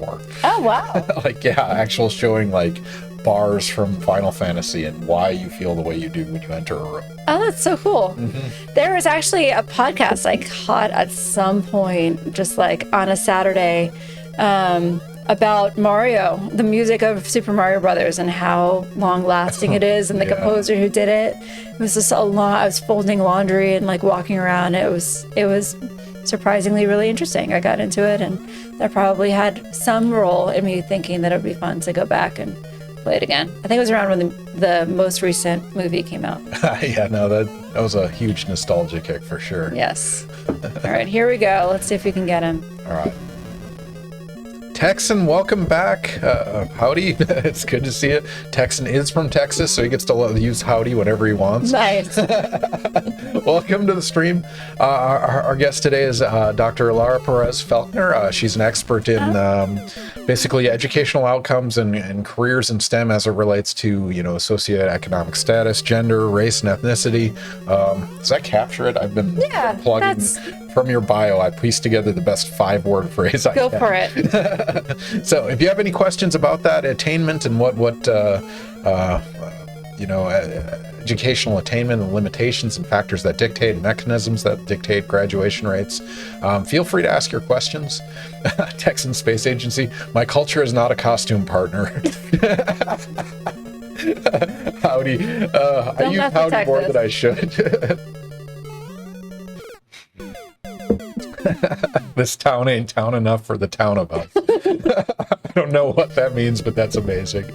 Oh, wow. Like, yeah, actual showing like bars from Final Fantasy and why you feel the way you do when you enter a room. Oh, that's so cool. There was actually a podcast I caught at some point, just like on a Saturday, about Mario, the music of Super Mario Brothers, and how long lasting it is, and the Yeah. composer who did it. It was just a lot. I was folding laundry and like walking around. It was surprisingly really interesting. I got into it, and that probably had some role in me thinking that it would be fun to go back and play it again. I think it was around when the most recent movie came out. Yeah, no, that was a huge nostalgia kick for sure. Yes. All right, here we go. Let's see if we can get him. All right. Texan, welcome back. Howdy. It's good to see you. Texan is from Texas, so he gets to use howdy whenever he wants. Nice. Welcome to the stream. Our guest today is Dr. Lara Perez-Felkner. She's an expert in basically educational outcomes and careers in STEM as it relates to, socioeconomic status, gender, race, and ethnicity. Does that capture it? I've been plugging from your bio. I pieced together the best 5-word phrase I can. Go for it. So if you have any questions about that attainment and what educational attainment and limitations and factors that dictate, mechanisms that dictate graduation rates, feel free to ask your questions. Texan Space Agency, my culture is not a costume partner. Howdy. I use howdy more than I should. This town ain't town enough for the town of us. I don't know what that means, but that's amazing.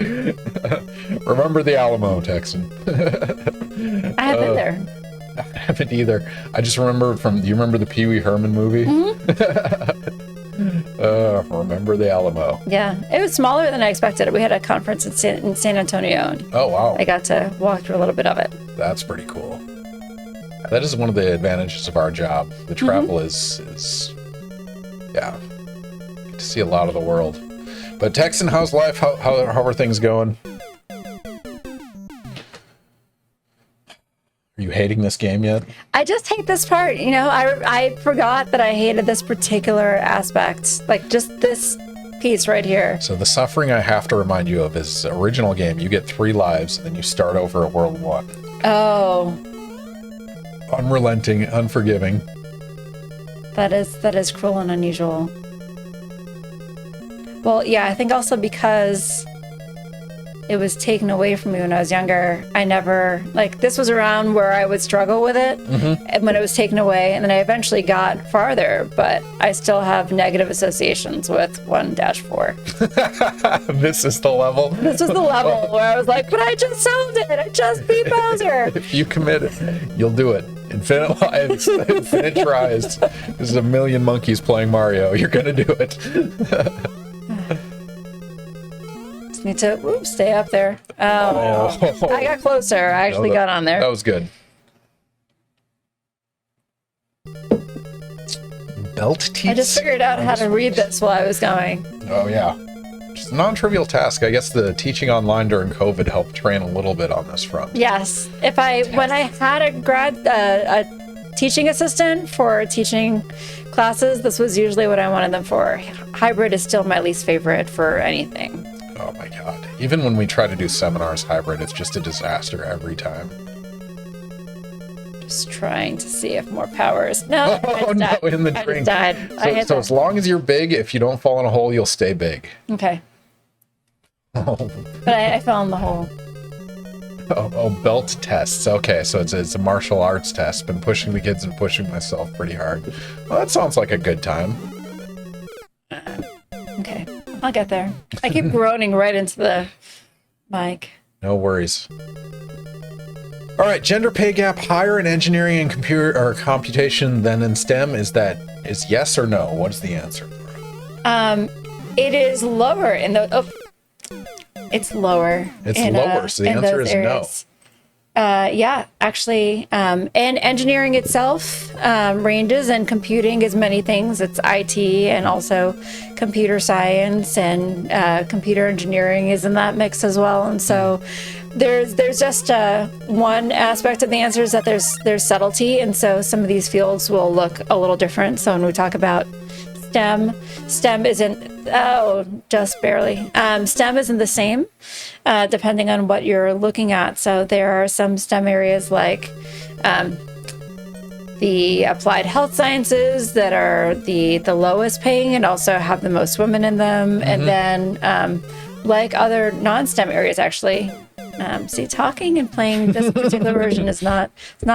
Remember the Alamo, Texan. I have been there. I haven't either. I just remember do you remember the Pee Wee Herman movie? Mm-hmm. Remember the Alamo. Yeah, it was smaller than I expected. We had a conference in San Antonio. And oh, wow. I got to walk through a little bit of it. That's pretty cool. That is one of the advantages of our job. The travel is get to see a lot of the world. But Texan, how's life? How are things going? Are you hating this game yet? I just hate this part. I forgot that I hated this particular aspect, like just this piece right here. So the suffering I have to remind you of is original game. You get 3 lives, and then you start over at World 1. Oh. Unrelenting, unforgiving. That is cruel and unusual. Well, yeah, I think also because it was taken away from me when I was younger. I never, this was around where I would struggle with it, and when it was taken away, and then I eventually got farther, but I still have negative associations with 1-4. This is the level? This was the level where I was like, but I just solved it. I just beat Bowser. If you commit it, you'll do it. Infinite lives, infinite tries. There's a million monkeys playing Mario. You're going to do it. Just need to stay up there. Oh. I got closer. I actually got on there. That was good. Belt teeth? I just figured out how to read this while I was going. Oh, yeah. Just a non-trivial task. I guess the teaching online during COVID helped train a little bit on this front. Yes. When I had a teaching assistant for teaching classes, this was usually what I wanted them for. Hybrid is still my least favorite for anything. Oh my God. Even when we try to do seminars hybrid, it's just a disaster every time. Just trying to see if more powers. No, oh no, in the drink. I just died. So as long as you're big, if you don't fall in a hole, you'll stay big. Okay. Oh. But I fell in the hole. Oh, belt tests. Okay, so it's a martial arts test. Been pushing the kids and pushing myself pretty hard. Well, that sounds like a good time. Okay, I'll get there. I keep groaning right into the mic. No worries. All right, gender pay gap higher in engineering and computer or computation than in STEM. Is yes or no? What is the answer? It is lower in the. Oh, it's lower. It's lower, so the answer is areas. No. Yeah, actually, and engineering itself ranges, and computing is many things. It's IT and also computer science, and computer engineering is in that mix as well. And so there's just one aspect of the answer is that there's subtlety, and so some of these fields will look a little different. So when we talk about STEM isn't, just barely. STEM isn't the same, depending on what you're looking at. So there are some STEM areas like the applied health sciences that are the lowest paying and also have the most women in them. And then like other non-STEM areas, actually, see, talking and playing this particular version is not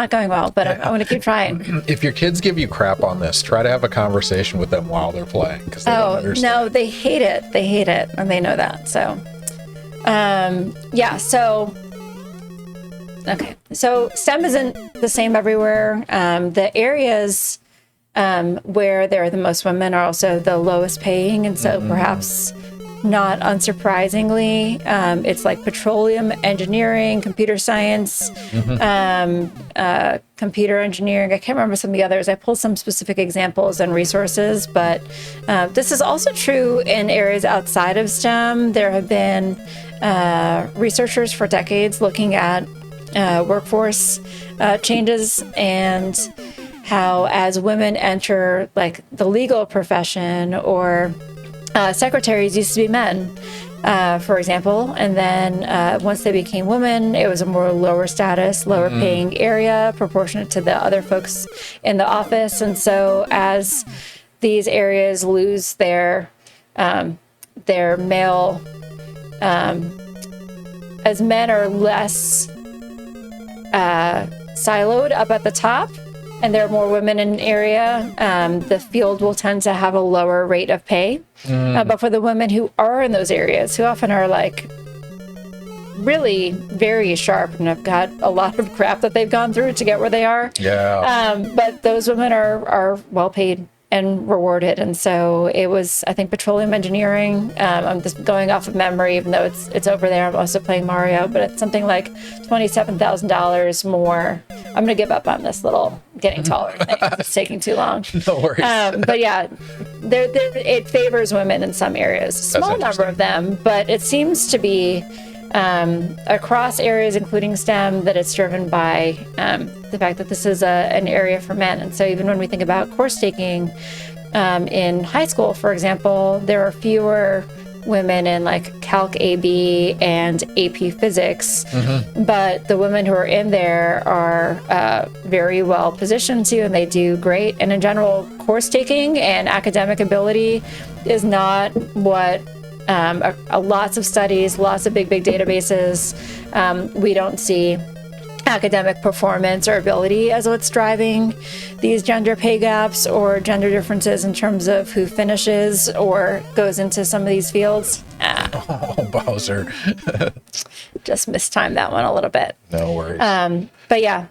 going well, but I'm going to keep trying. If your kids give you crap on this, try to have a conversation with them while they're playing, because they don't understand. No, they hate it, and they know that. So okay, so STEM isn't the same everywhere. The areas where there are the most women are also the lowest paying, and so perhaps not unsurprisingly, it's like petroleum engineering, computer science, computer engineering. I can't remember some of the others. I pulled some specific examples and resources, but this is also true in areas outside of STEM. There have been researchers for decades looking at workforce changes and how, as women enter like the legal profession, or secretaries used to be men, for example, and then once they became women, it was a more lower status, lower paying area proportionate to the other folks in the office. And so as these areas lose their male, as men are less siloed up at the top, and there are more women in an area, the field will tend to have a lower rate of pay. But for the women who are in those areas, who often are like really very sharp and have got a lot of crap that they've gone through to get where they are. But those women are well paid and rewarded. And so it was, I think, petroleum engineering. I'm just going off of memory, even though it's over there. I'm also playing Mario, but it's something like $27,000 more. I'm going to give up on this little getting taller thing. It's taking too long. No worries. But yeah, it favors women in some areas. A small number of them, but it seems to be across areas, including STEM, that it's driven by the fact that this is an area for men. And so even when we think about course taking in high school, for example, there are fewer women in like Calc AB and AP Physics, but the women who are in there are very well positioned to, and they do great. And in general, course taking and academic ability is not what lots of studies, lots of big databases, we don't see academic performance or ability as what's driving these gender pay gaps or gender differences in terms of who finishes or goes into some of these fields. Oh, Bowser. Just mistimed that one a little bit. No worries. But yeah,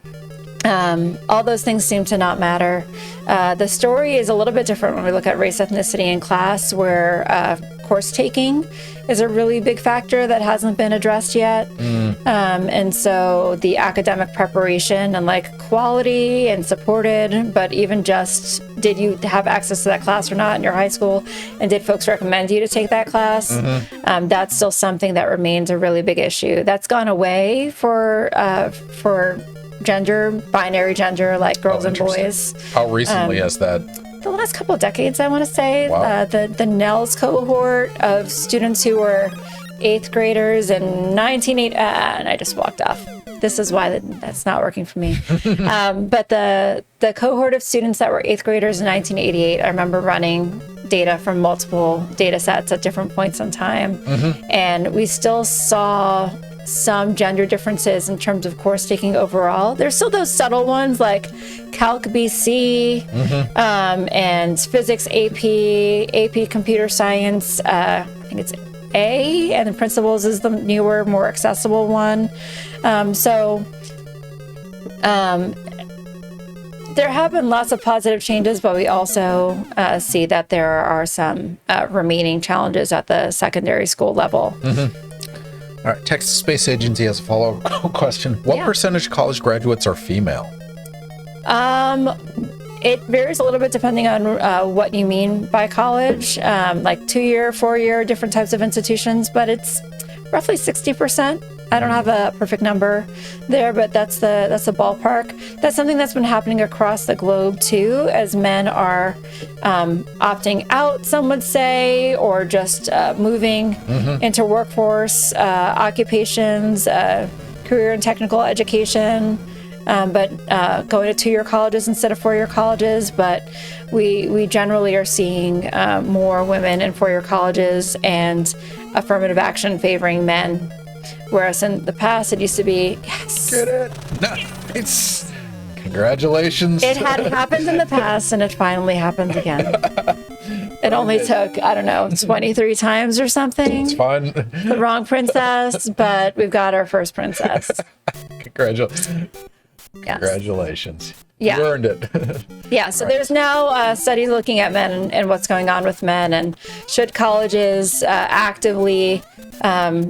all those things seem to not matter. The story is a little bit different when we look at race, ethnicity, and class, where course taking is a really big factor that hasn't been addressed yet. And so the academic preparation and like quality and supported, but even just, did you have access to that class or not in your high school? And did folks recommend you to take that class? That's still something that remains a really big issue. That's gone away for gender, binary gender, like girls and boys. How recently has that? The last couple of decades, I want to say. Wow. The NELS cohort of students who were 8th graders in 1980, and I just walked off. This is why that's not working for me. But the cohort of students that were 8th graders in 1988, I remember running data from multiple data sets at different points in time. And we still saw some gender differences in terms of course taking overall. There's still those subtle ones like Calc BC and Physics AP Computer Science. I think it's A, and the Principles is the newer, more accessible one. There have been lots of positive changes, but we also see that there are some remaining challenges at the secondary school level. All right, Texas Space Agency has a follow-up question. What percentage of college graduates are female? It varies a little bit depending on what you mean by college, like 2-year, 4-year, different types of institutions, but it's roughly 60%. I don't have a perfect number there, but that's the ballpark. That's something that's been happening across the globe too, as men are opting out, some would say, or just moving into workforce occupations, career and technical education. but going to 2-year colleges instead of 4-year colleges. But we generally are seeing more women in 4-year colleges and affirmative action favoring men. Whereas in the past, it used to be, yes. Get it? Nice. Congratulations. It had happened in the past, and it finally happened again. It only took, I don't know, 23 times or something. It's fine. The wrong princess, but we've got our first princess. Congratulations. Yes. Congratulations. Yeah. You earned it. Yeah, so there's now studies looking at men and what's going on with men, and should colleges actively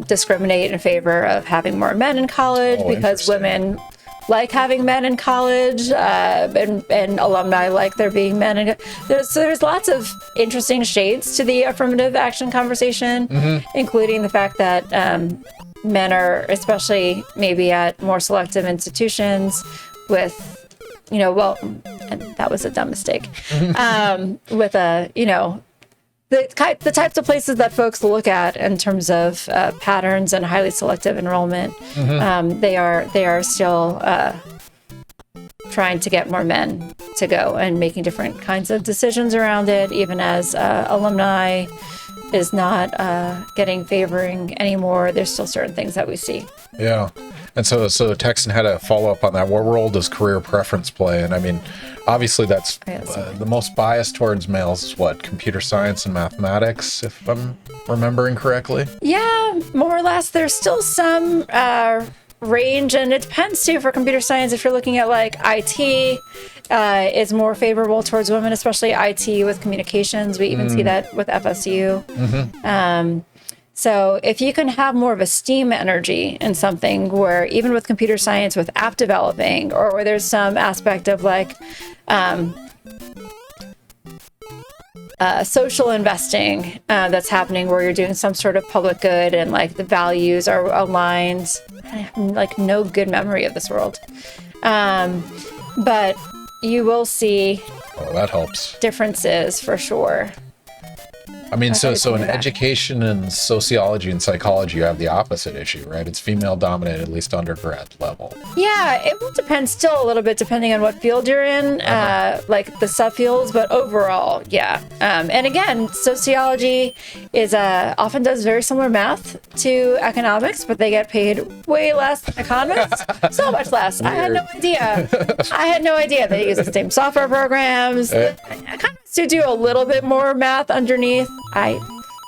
discriminate in favor of having more men in college because women like having men in college, and alumni like there being men in there's lots of interesting shades to the affirmative action conversation, including the fact that men are, especially maybe at more selective institutions with, and that was a dumb mistake, with the types of places that folks look at in terms of patterns and highly selective enrollment. They are still trying to get more men to go and making different kinds of decisions around it, even as alumni is not getting favoring anymore. There's still certain things that we see. Yeah. And so Texan had a follow up on that. What role does career preference play? And I mean, obviously that's the most biased towards males is what? Computer science and mathematics, if I'm remembering correctly? Yeah, more or less. There's still some range, and it depends too. For computer science, if you're looking at like IT, is more favorable towards women, especially IT with communications. We even see that with FSU. So if you can have more of a STEAM energy in something where even with computer science, with app developing, or where there's some aspect of like social investing that's happening where you're doing some sort of public good and like the values are aligned. I have like no good memory of this world. But you will see that helps. Differences for sure. I mean, so in education and sociology and psychology, you have the opposite issue, right? It's female dominated, at least undergrad level. Yeah, it will depend still a little bit depending on what field you're in, like the subfields, but overall, yeah. And again, sociology is often does very similar math to economics, but they get paid way less than economists, so much less. Weird. I had no idea they use the same software programs. Economists do a little bit more math underneath. I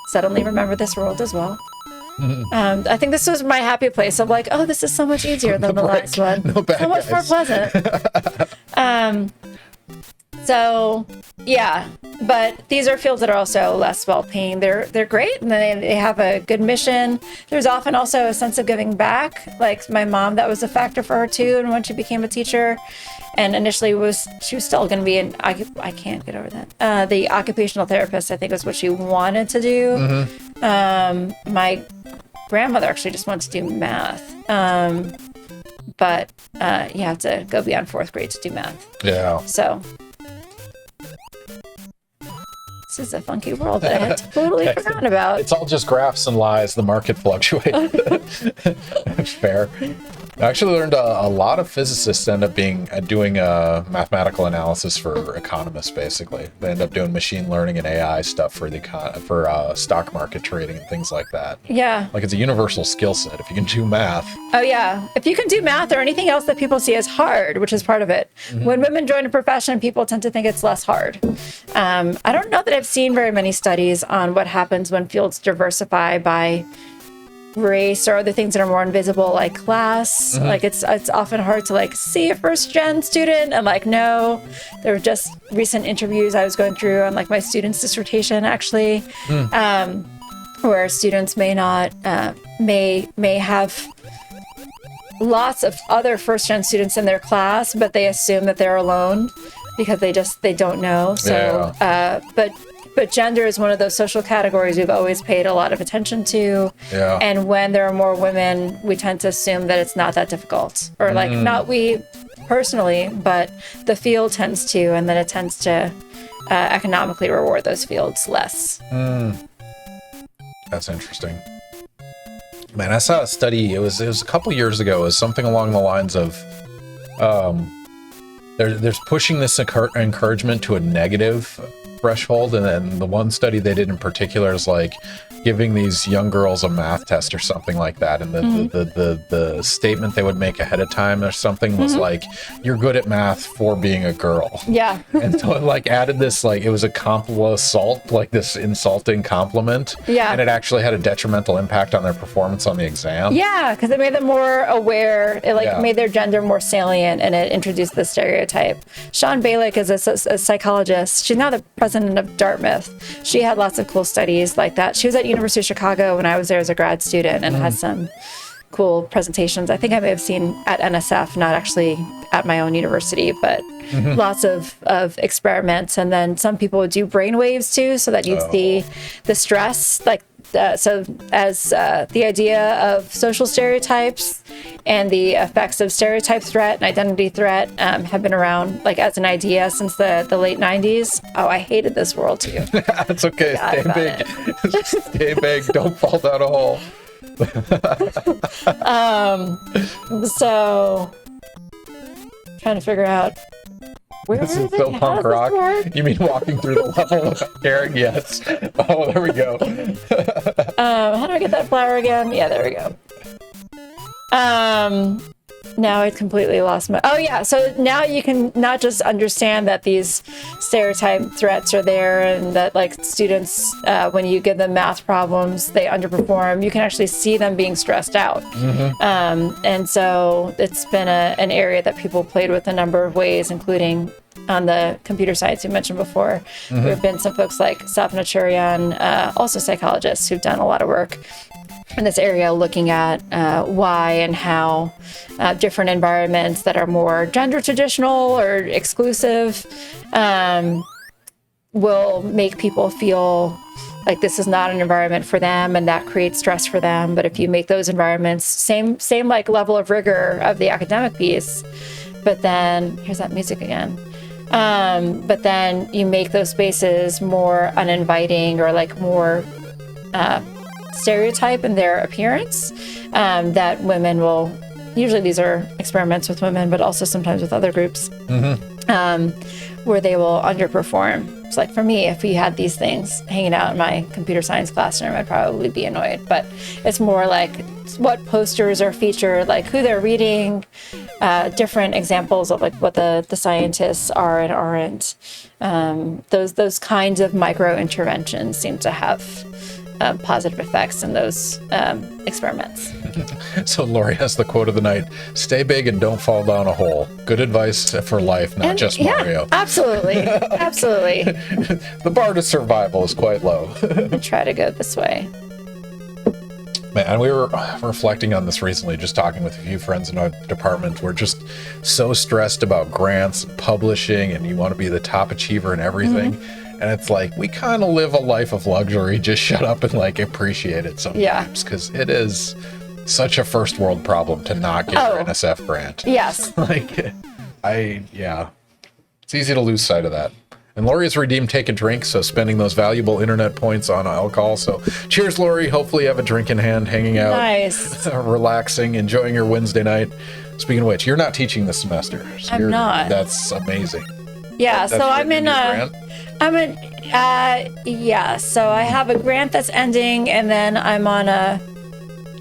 suddenly remember this world as well. I think this was my happy place of like, oh, this is so much easier than the last one. So much more pleasant. So yeah, but these are fields that are also less well-paying. They're great, and they have a good mission. There's often also a sense of giving back. Like my mom, that was a factor for her too, and when she became a teacher. And initially she was still going to be I can't get over that. The occupational therapist, I think, was what she wanted to do. My grandmother actually just wanted to do math. But you have to go beyond 4th grade to do math. Yeah. So this is a funky world that I had totally forgotten about. It's all just graphs and lies. The market fluctuates. Fair. I actually learned a lot of physicists end up doing mathematical analysis for economists. Basically, they end up doing machine learning and AI stuff for stock market trading and things like that. Yeah, like it's a universal skill set if you can do math. Oh yeah, if you can do math or anything else that people see as hard, which is part of it. When women join a profession, people tend to think it's less hard. I don't know that I've seen very many studies on what happens when fields diversify by race or other things that are more invisible, like class. Like it's often hard to like see a first-gen student and like no. There were just recent interviews I was going through on like my student's dissertation actually, where students may not may have lots of other first-gen students in their class, but they assume that they're alone because they don't know. So but gender is one of those social categories we've always paid a lot of attention to. Yeah. And when there are more women, we tend to assume that it's not that difficult. Or like, not we personally, but the field tends to, and then it tends to economically reward those fields less. That's interesting. Man, I saw a study, it was a couple years ago, it was something along the lines of there's pushing this encouragement to a negative threshold, and then the one study they did in particular is like giving these young girls a math test or something like that, and the statement they would make ahead of time or something was like, "You're good at math for being a girl." Yeah. And so it like added this, like, it was a assault, like this insulting compliment. Yeah. And it actually had a detrimental impact on their performance on the exam. Yeah, because it made them more aware. It made their gender more salient, and it introduced the stereotype. Sean Balick is a psychologist. She's now the president of Dartmouth. She had lots of cool studies like that. She was at University of Chicago when I was there as a grad student, and had some cool presentations. I think I may have seen at NSF, not actually at my own university, but lots of experiments. And then some people would do brain waves too, so that you'd see the stress, like the idea of social stereotypes and the effects of stereotype threat and identity threat have been around like as an idea since the late 90s. Oh, I hated this world too. It's okay. Stay big. Stay big. Don't fall down a hole. So trying to figure out where this is so punk rock. You mean walking through the level without caring? Yes. Oh, there we go. How do I get that flower again? Yeah, there we go. Now I completely lost my... Oh, yeah. So now you can not just understand that these stereotype threats are there and that, like, students, when you give them math problems, they underperform. You can actually see them being stressed out. And so it's been an area that people played with a number of ways, including on the computer science you mentioned before. There have been some folks like Sapna Cherian, also psychologists, who've done a lot of work in this area looking at why and how different environments that are more gender traditional or exclusive will make people feel like this is not an environment for them, and that creates stress for them. But if you make those environments same like level of rigor of the academic piece, but then here's that music again. But then you make those spaces more uninviting or like more stereotype in their appearance, that women will, usually these are experiments with women, but also sometimes with other groups, where they will underperform. It's like for me, if we had these things hanging out in my computer science classroom, I'd probably be annoyed. But it's more like what posters are featured, like who they're reading, different examples of like what the scientists are and aren't. Those kinds of micro interventions seem to have positive effects in those experiments. So Lori has the quote of the night: "Stay big and don't fall down a hole." Good advice for life, not just Mario. Absolutely. Absolutely. The bar to survival is quite low. I try to go this way. Man, we were reflecting on this recently, just talking with a few friends in our department. We're just so stressed about grants, publishing, and you want to be the top achiever in everything. And it's like, we kind of live a life of luxury. Just shut up and like appreciate it sometimes, because it is such a first world problem to not get your NSF grant. Yes. It's easy to lose sight of that. And Lori has redeemed Take a Drink, so spending those valuable internet points on alcohol. So cheers, Lori. Hopefully you have a drink in hand, hanging out. Nice. Relaxing, enjoying your Wednesday night. Speaking of which, you're not teaching this semester. So I'm not. That's amazing. Yeah, so I'm in so I have a grant that's ending, and then I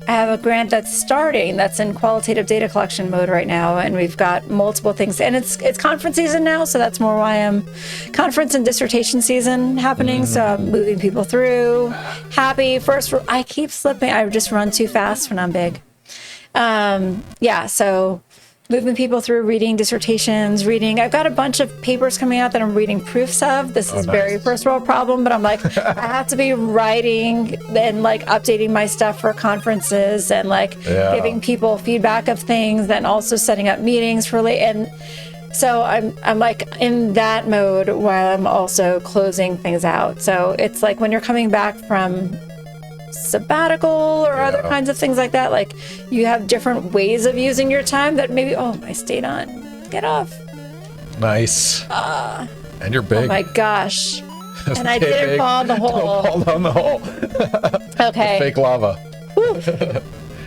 have a grant that's starting that's in qualitative data collection mode right now, and we've got multiple things, and it's conference season now, so that's more why I'm conference and dissertation season happening. So I'm moving people through. Happy first. I keep slipping. I just run too fast when I'm big. So moving people through reading dissertations, I've got a bunch of papers coming out that I'm reading proofs of. This is very first world problem, but I'm like, I have to be writing and like updating my stuff for conferences and like giving people feedback of things, and also setting up meetings for and so I'm like in that mode while I'm also closing things out. So it's like when you're coming back from sabbatical or other kinds of things like that, like you have different ways of using your time that maybe I stayed on. Get off. Nice. And you're big. Oh my gosh. And I didn't fall in the hole. Don't fall down the hole. Okay. Fake lava.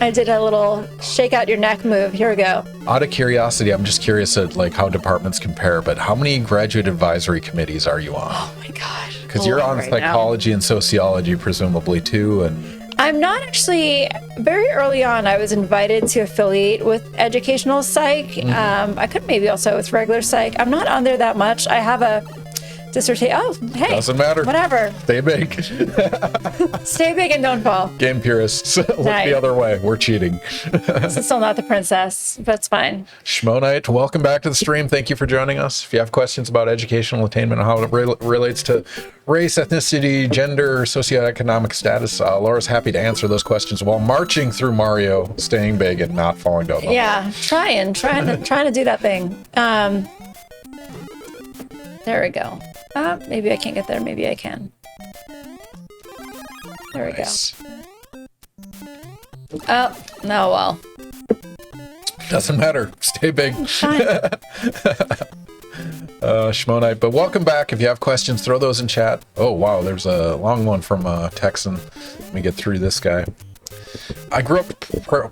I did a little shake out your neck move. Here we go. Out of curiosity, I'm just curious at like how departments compare, but how many graduate advisory committees are you on? Oh my gosh. Because you're on right psychology and sociology, presumably too, and I'm not actually, very early on, I was invited to affiliate with educational psych. I could maybe also with regular psych. I'm not on there that much. I have a dissertation. Oh, hey. Doesn't matter. Whatever. Stay big. Stay big and don't fall. Game purists, look Nice. the other way. We're cheating. This is still not the princess, but it's fine. Schmonite, welcome back to the stream. Thank you for joining us. If you have questions about educational attainment and how it relates to race, ethnicity, gender, socioeconomic status, Laura's happy to answer those questions while marching through Mario, staying big and not falling down. Yeah, trying to do that thing. There we go. Maybe I can't get there. Maybe I can. There we Nice. go. Oh, no, well. Doesn't matter. Stay big. Fine. Schmonite, but welcome back. If you have questions, throw those in chat. Oh, wow. There's a long one from Texan. Let me get through this guy. I grew up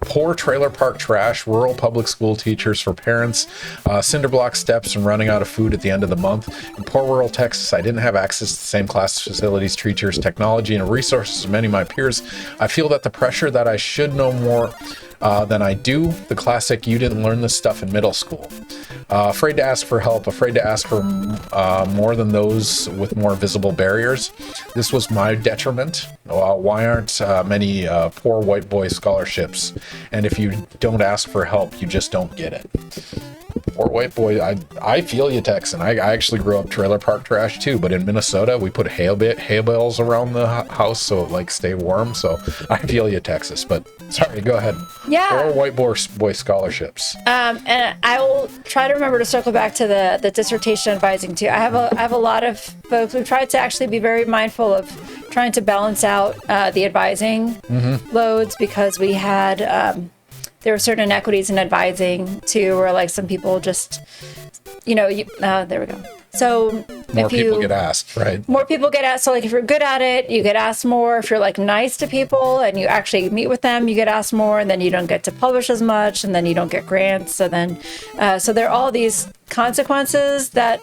poor trailer park trash, rural public school teachers for parents, cinder block steps, and running out of food at the end of the month. In poor rural Texas, I didn't have access to the same class facilities, teachers, technology, and resources as many of my peers. I feel that the pressure that I should know more than I do, the classic "you didn't learn this stuff in middle school." Afraid to ask for help, afraid to ask for more than those with more visible barriers. This was my detriment. Why aren't many poor white boy scholarships? And if you don't ask for help, you just don't get it. Poor white boy, I feel you, Texan. I actually grew up trailer park trash too, but in Minnesota, we put hay bales around the house so it like stay warm. So I feel you, Texas. But sorry, go ahead. Yeah. Poor white boy scholarships. And I will try to remember to circle back to the dissertation advising too. I have a lot of folks who tried to actually be very mindful of trying to balance out the advising loads, because we had there were certain inequities in advising too, where like some people just, there we go. So More people get asked, right? more people get asked. So like if you're good at it, you get asked more. If you're like nice to people and you actually meet with them, you get asked more, and then you don't get to publish as much, and then you don't get grants. So then, so there are all these consequences that,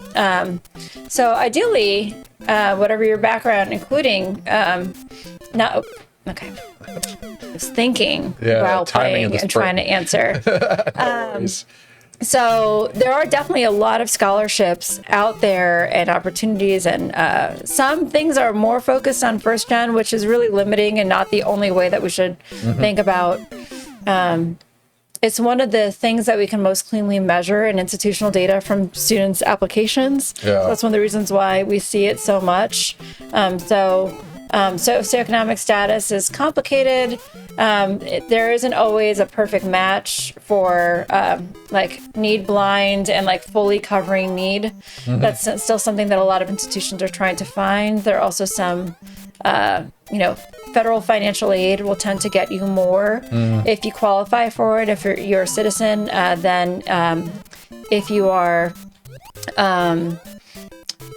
so ideally, whatever your background, including, okay. I was thinking while playing and trying to answer. So there are definitely a lot of scholarships out there and opportunities, and some things are more focused on first gen, which is really limiting and not the only way that we should think about. It's one of the things that we can most cleanly measure in institutional data from students' applications. Yeah. So that's one of the reasons why we see it so much. Socioeconomic status is complicated. There isn't always a perfect match for like need blind and like fully covering need. That's still something that a lot of institutions are trying to find. There are also some, federal financial aid will tend to get you more if you qualify for it. If you're a citizen, then if you are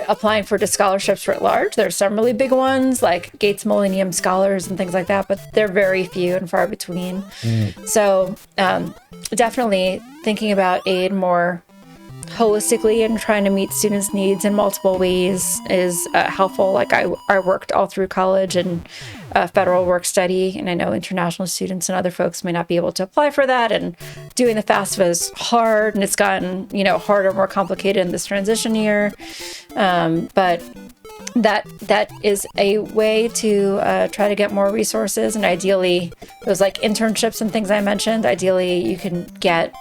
applying for scholarships writ large, there's some really big ones like Gates Millennium Scholars and things like that, but they're very few and far between. So definitely thinking about aid more holistically and trying to meet students' needs in multiple ways is helpful. Like I worked all through college and federal work study, and I know international students and other folks may not be able to apply for that, and doing the FAFSA is hard, and it's gotten harder, more complicated in this transition year. But that is a way to try to get more resources, and ideally those like internships and things I mentioned, ideally you can get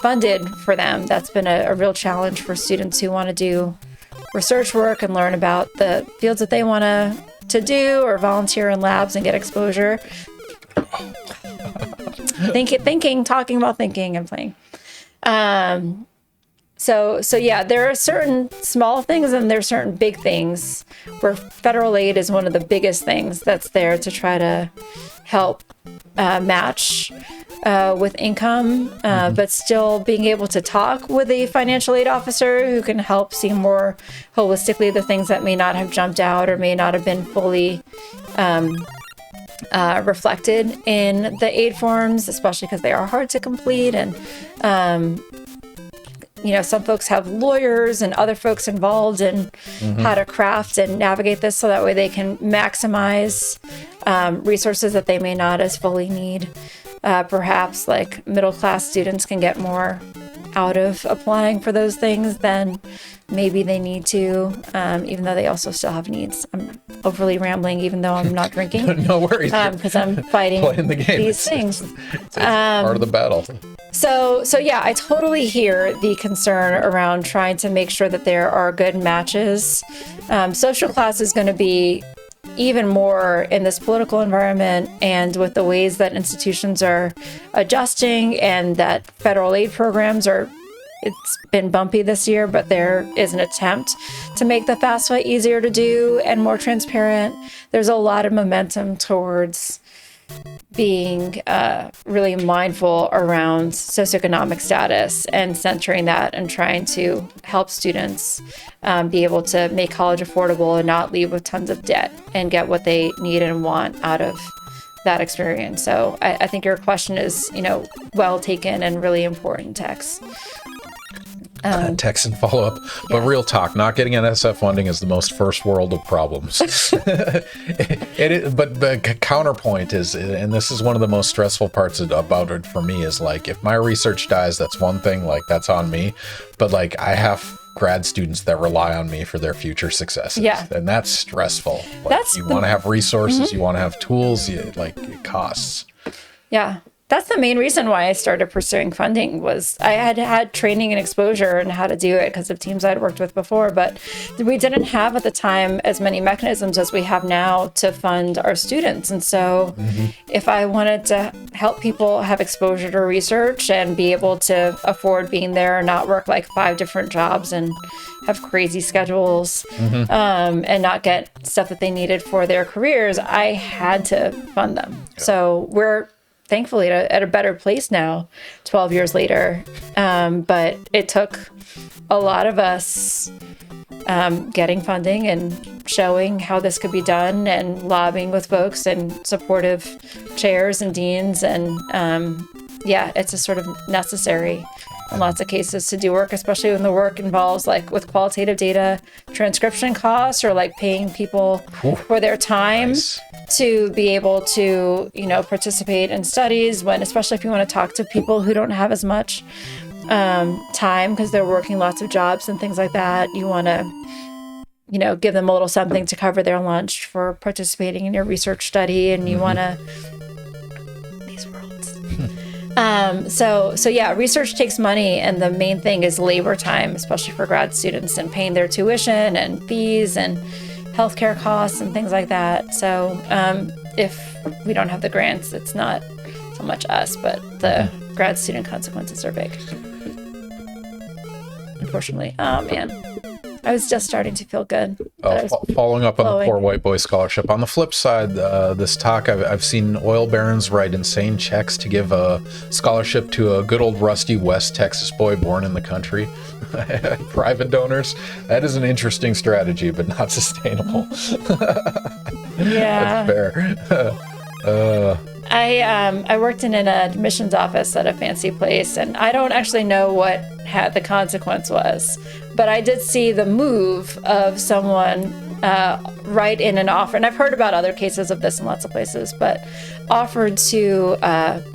funded for them. That's been a real challenge for students who want to do research work and learn about the fields that they want to do, or volunteer in labs and get exposure. Talking about thinking and playing. So yeah, there are certain small things and there are certain big things where federal aid is one of the biggest things that's there to try to help match with income, but still being able to talk with a financial aid officer who can help see more holistically the things that may not have jumped out or may not have been fully reflected in the aid forms, especially because they are hard to complete. And, some folks have lawyers and other folks involved in how to craft and navigate this so that way they can maximize resources that they may not as fully need. Perhaps like middle-class students can get more out of applying for those things than maybe they need to, even though they also still have needs. I'm overly rambling, even though I'm not drinking. No worries. Because I'm fighting Playing the game. these things. It's part of the battle. So yeah, I totally hear the concern around trying to make sure that there are good matches. Social class is going to be even more in this political environment, and with the ways that institutions are adjusting and that federal aid programs it's been bumpy this year, but there is an attempt to make the FAFSA easier to do and more transparent. There's a lot of momentum towards being really mindful around socioeconomic status and centering that and trying to help students be able to make college affordable and not leave with tons of debt and get what they need and want out of that experience. So I think your question is, well taken and really important, Tex. Text and follow up, but real talk, not getting NSF funding is the most first world of problems. But the counterpoint is, and this is one of the most stressful parts about it for me, is like, if my research dies, that's one thing, like that's on me, but like I have grad students that rely on me for their future successes, and that's stressful. Like, you want to have resources, you want to have tools, it costs. Yeah. That's the main reason why I started pursuing funding. Was I had training and exposure in how to do it because of teams I'd worked with before, but we didn't have at the time as many mechanisms as we have now to fund our students. And so if I wanted to help people have exposure to research and be able to afford being there and not work like 5 different jobs and have crazy schedules and not get stuff that they needed for their careers, I had to fund them. Yeah. So we're thankfully at a better place now 12 years later, but it took a lot of us getting funding and showing how this could be done and lobbying with folks and supportive chairs and deans, and it's a sort of necessary in lots of cases to do work, especially when the work involves, like with qualitative data, transcription costs, or like paying people for their time to be able to, participate in studies, when, especially if you want to talk to people who don't have as much time because they're working lots of jobs and things like that. You want to, give them a little something to cover their lunch for participating in your research study, and you want to these worlds. So yeah, research takes money, and the main thing is labor time, especially for grad students, and paying their tuition and fees and healthcare costs and things like that. So if we don't have the grants, it's not so much us, but the grad student consequences are big. Unfortunately. Oh man, I was just starting to feel good. Following up on the Poor White Boy Scholarship. On the flip side, this talk, I've seen oil barons write insane checks to give a scholarship to a good old rusty West Texas boy born in the country. Private donors. That is an interesting strategy, but not sustainable. Yeah. That's fair. I worked in an admissions office at a fancy place, and I don't actually know what the consequence was, but I did see the move of someone write in an offer, and I've heard about other cases of this in lots of places, but offered to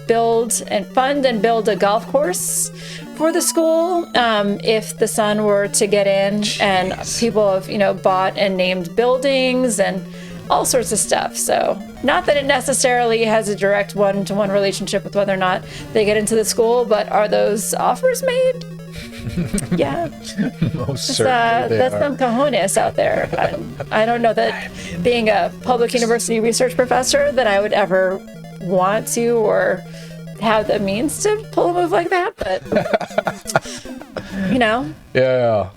build and fund and build a golf course for the school if the son were to get in. Jeez. And people have bought and named buildings and all sorts of stuff. So not that it necessarily has a direct one-to-one relationship with whether or not they get into the school, but are those offers made? Yeah. Most certainly that's some cojones out there. I don't know that being a public university research professor that I would ever want to or have the means to pull a move like that, but Yeah.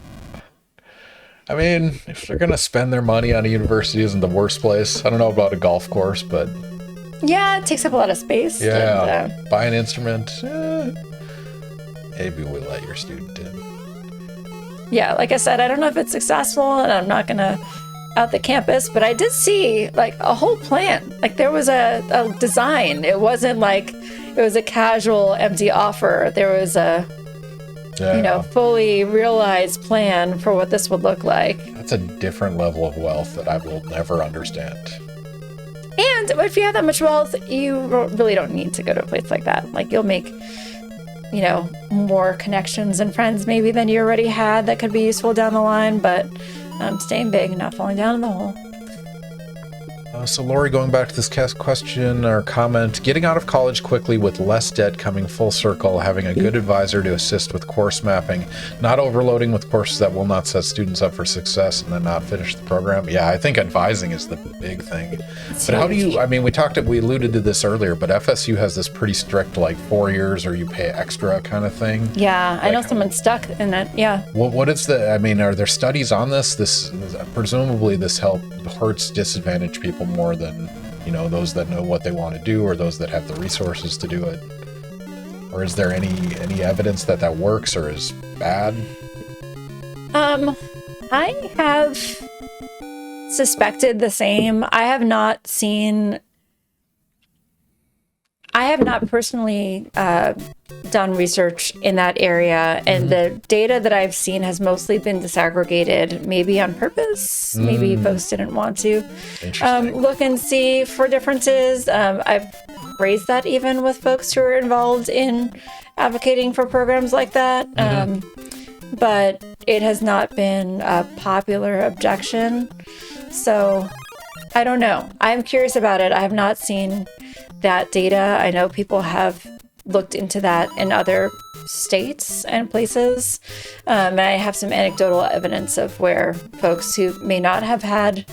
I mean, if they're going to spend their money on a university, isn't the worst place. I don't know about a golf course, but... Yeah, it takes up a lot of space. Yeah, buy an instrument. Maybe we'll let your student in. Yeah, like I said, I don't know if it's successful, and I'm not going to out the campus, but I did see like a whole plan. Like there was a design. It wasn't like it was a casual empty offer. There was a fully realized plan for what this would look like. That's a different level of wealth that I will never understand. And if you have that much wealth, you really don't need to go to a place like that. Like you'll make, more connections and friends maybe than you already had that could be useful down the line, but staying big, not falling down in the hole. So Lori, going back to this question or comment, getting out of college quickly with less debt, coming full circle, having a good advisor to assist with course mapping, not overloading with courses that will not set students up for success and then not finish the program. Yeah, I think advising is the big thing. But how do you, we alluded to this earlier, but FSU has this pretty strict, like 4 years or you pay extra kind of thing. Yeah, I know someone stuck in that, yeah. What is are there studies on this? Presumably this hurts disadvantaged people more than those that know what they want to do or those that have the resources to do it, or is there any evidence that works or is bad? I have suspected the same. I have not personally done research in that area, and the data that I've seen has mostly been disaggregated, maybe on purpose. Maybe folks didn't want to look and see for differences. I've raised that even with folks who are involved in advocating for programs like that, but it has not been a popular objection. So I don't know. I'm curious about it. I have not seen that data. I know people have looked into that in other states and places. And I have some anecdotal evidence of where folks who may not have had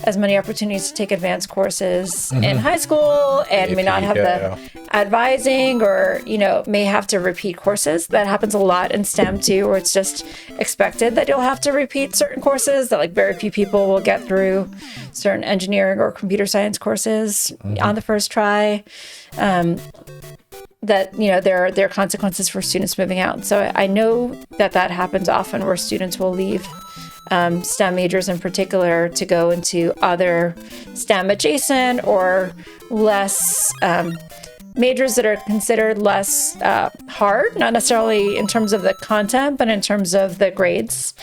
as many opportunities to take advanced courses in high school and may not have the advising or, may have to repeat courses. That happens a lot in STEM too, where it's just expected that you'll have to repeat certain courses, that like very few people will get through certain engineering or computer science courses on the first try. That there are consequences for students moving out. So I know that happens often, where students will leave STEM majors in particular to go into other STEM adjacent or less majors that are considered less hard, not necessarily in terms of the content, but in terms of the grades.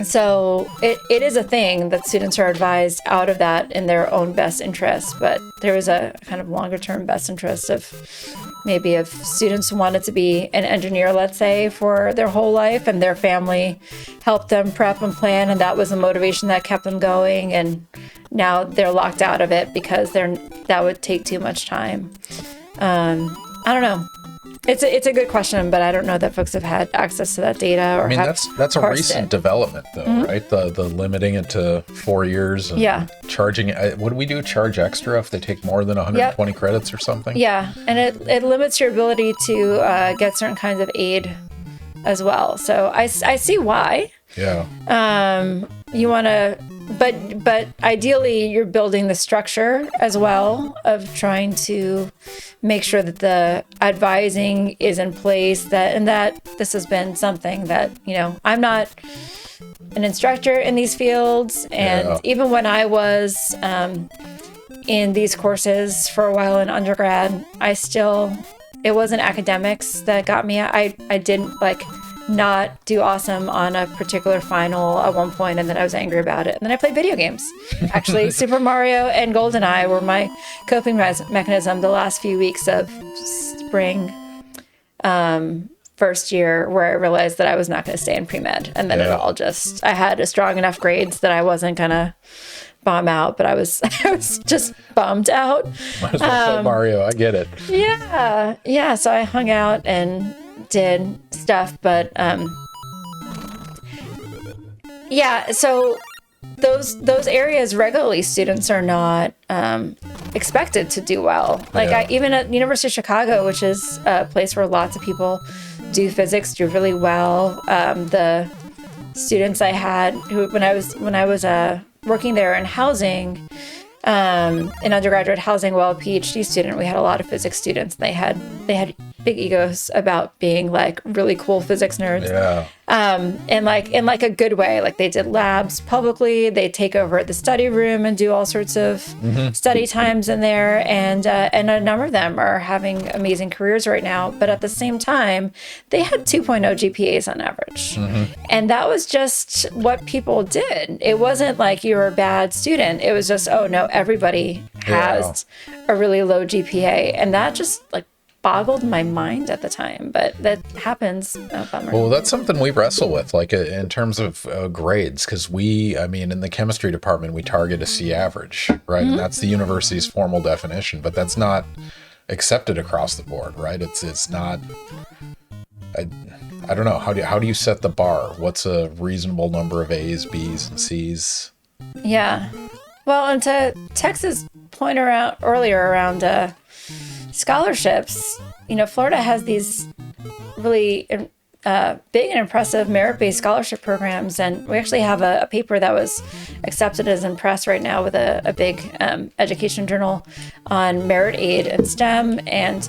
So it is a thing that students are advised out of that in their own best interest, but there is a kind of longer term best interest of maybe if students wanted to be an engineer, let's say, for their whole life, and their family helped them prep and plan, and that was the motivation that kept them going, and now they're locked out of it because that would take too much time. I don't know. It's a good question, but I don't know that folks have had access to that data or that's a recent development though, right? The limiting it to 4 years and charging. What do we do? Charge extra if they take more than 120 credits or something? Yeah, and it limits your ability to get certain kinds of aid as well. So I see why. Yeah. You want to, but ideally you're building the structure as well of trying to make sure that the advising is in place, that this has been something that, I'm not an instructor in these fields. And even when I was in these courses for a while in undergrad, it wasn't academics that got me. I didn't not do awesome on a particular final at one point, and then I was angry about it. And then I played video games. Actually, Super Mario and GoldenEye were my coping mechanism the last few weeks of spring first year, where I realized that I was not going to stay in pre-med. And then I had a strong enough grades that I wasn't going to bomb out, but I was just bummed out. Might as well play Mario. I get it. Yeah. So I hung out and did stuff, but so those areas regularly students are not expected to do well. Even at University of Chicago, which is a place where lots of people do physics, do really well. The students I had who when I was working there in housing, in undergraduate housing, a PhD student, we had a lot of physics students. They had big egos about being like really cool physics nerds. Yeah. And like in like a good way. Like they did labs publicly, they take over the study room and do all sorts of study times in there. And a number of them are having amazing careers right now. But at the same time, they had 2.0 GPAs on average. And that was just what people did. It wasn't like you were a bad student. It was just, oh no, everybody has a really low GPA. And that just like boggled my mind at the time, but that happens. Oh, bummer. Well, that's something we wrestle with, like in terms of grades, because in the chemistry department, we target a C average, right? And that's the university's formal definition, but that's not accepted across the board, right? It's not. I don't know. How do you set the bar? What's a reasonable number of A's, B's, and C's? Yeah. Well, and to Tex's point earlier around scholarships, Florida has these really big and impressive merit-based scholarship programs, and we actually have a paper that was accepted as in press right now with a big education journal on merit aid in STEM, and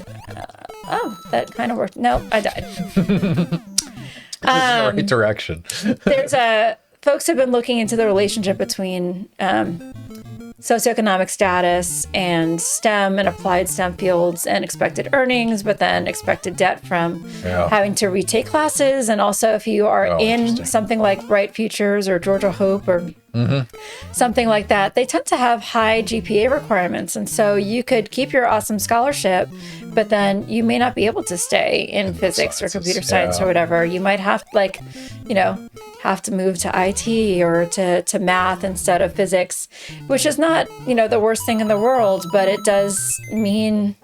that kind of worked. No, I died. The right direction. There's folks have been looking into the relationship between socioeconomic status and STEM and applied STEM fields and expected earnings, but then expected debt from having to retake classes. And also if you are in something like Bright Futures or Georgia Hope or something like that, they tend to have high GPA requirements. And so you could keep your awesome scholarship, but then you may not be able to stay in physics or computer science or whatever. You might have have to move to IT or to math instead of physics, which is not, the worst thing in the world, but it does mean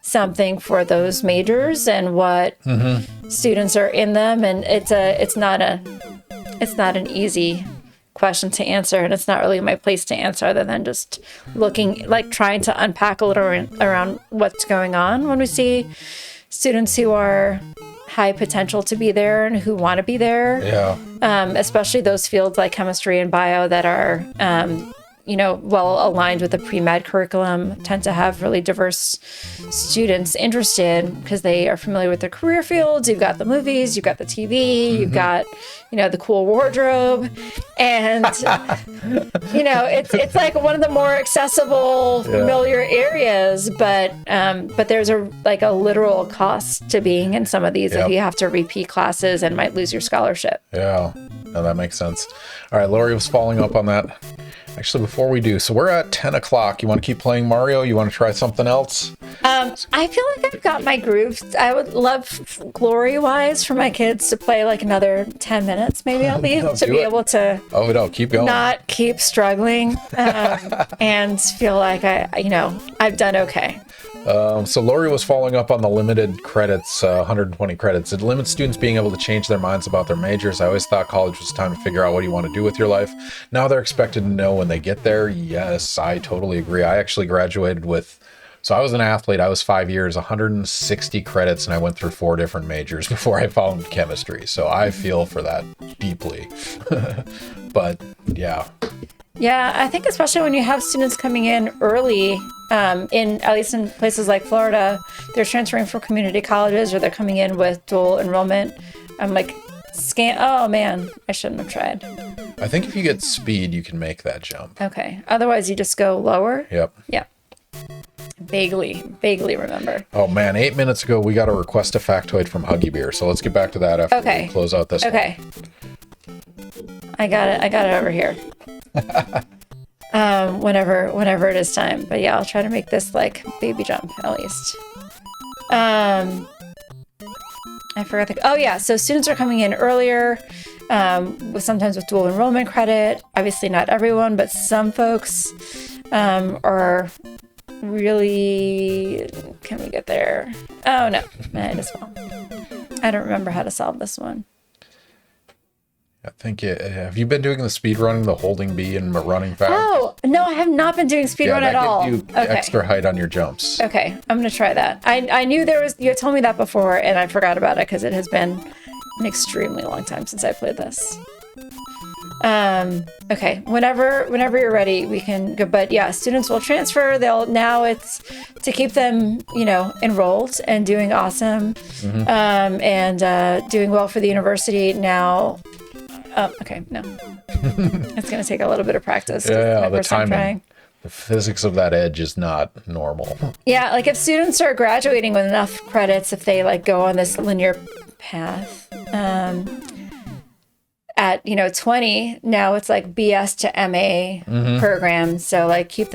something for those majors and what students are in them. And it's not an easy question to answer, and it's not really my place to answer other than just trying to unpack a little around what's going on when we see students who are high potential to be there and who want to be there. Especially those fields like chemistry and bio that are well aligned with the pre-med curriculum, tend to have really diverse students interested because they are familiar with their career fields. You've got the movies, you've got the TV, you've got, the cool wardrobe. And, it's like one of the more accessible, familiar areas, but there's a literal cost to being in some of these if you have to repeat classes and might lose your scholarship. Yeah, no, that makes sense. All right, Lori was following up on that. Actually, before we do, so we're at 10 o'clock. You want to keep playing Mario? You want to try something else? I feel like I've got my groove. I would love, glory-wise, for my kids to play like another 10 minutes, maybe at least, to be able to keep going. Not keep struggling and feel like I've done okay. So Lori was following up on the limited credits, 120 credits. It limits students being able to change their minds about their majors. I always thought college was time to figure out what you want to do with your life. Now they're expected to know when they get there. Yes, I totally agree. I actually graduated so I was an athlete. I was 5 years, 160 credits, and I went through 4 different majors before I found chemistry. So I feel for that deeply. But yeah. Yeah, I think especially when you have students coming in early, at least in places like Florida, they're transferring from community colleges or they're coming in with dual enrollment. I'm like, oh man, I shouldn't have tried. I think if you get speed, you can make that jump. Okay. Otherwise, you just go lower. Yep. Vaguely remember. Oh man, 8 minutes ago, we got a request a factoid from Huggy Beer. So let's get back to that after we close out this one. I got it over here. Whenever it is time. But yeah, I'll try to make this like baby jump at least. I forgot so students are coming in earlier, sometimes with dual enrollment credit. Obviously not everyone, but some folks are really, can we get there? Oh no, I just won't. I don't remember how to solve this one. I think have you been doing the speed running, the holding B and running fast? Oh, no, I have not been doing speed run at all. That gives you extra height on your jumps. Okay, I'm going to try that. I knew you had told me that before and I forgot about it because it has been an extremely long time since I played this. Okay, whenever you're ready, we can go. But yeah, students will transfer. Now it's to keep them, enrolled and doing awesome, and doing well for the university. Now, okay, no, it's going to take a little bit of practice. Yeah, the timing. The physics of that edge is not normal. Yeah, like if students are graduating with enough credits, if they go on this linear path, at 20, now it's like BS to MA programs. So keep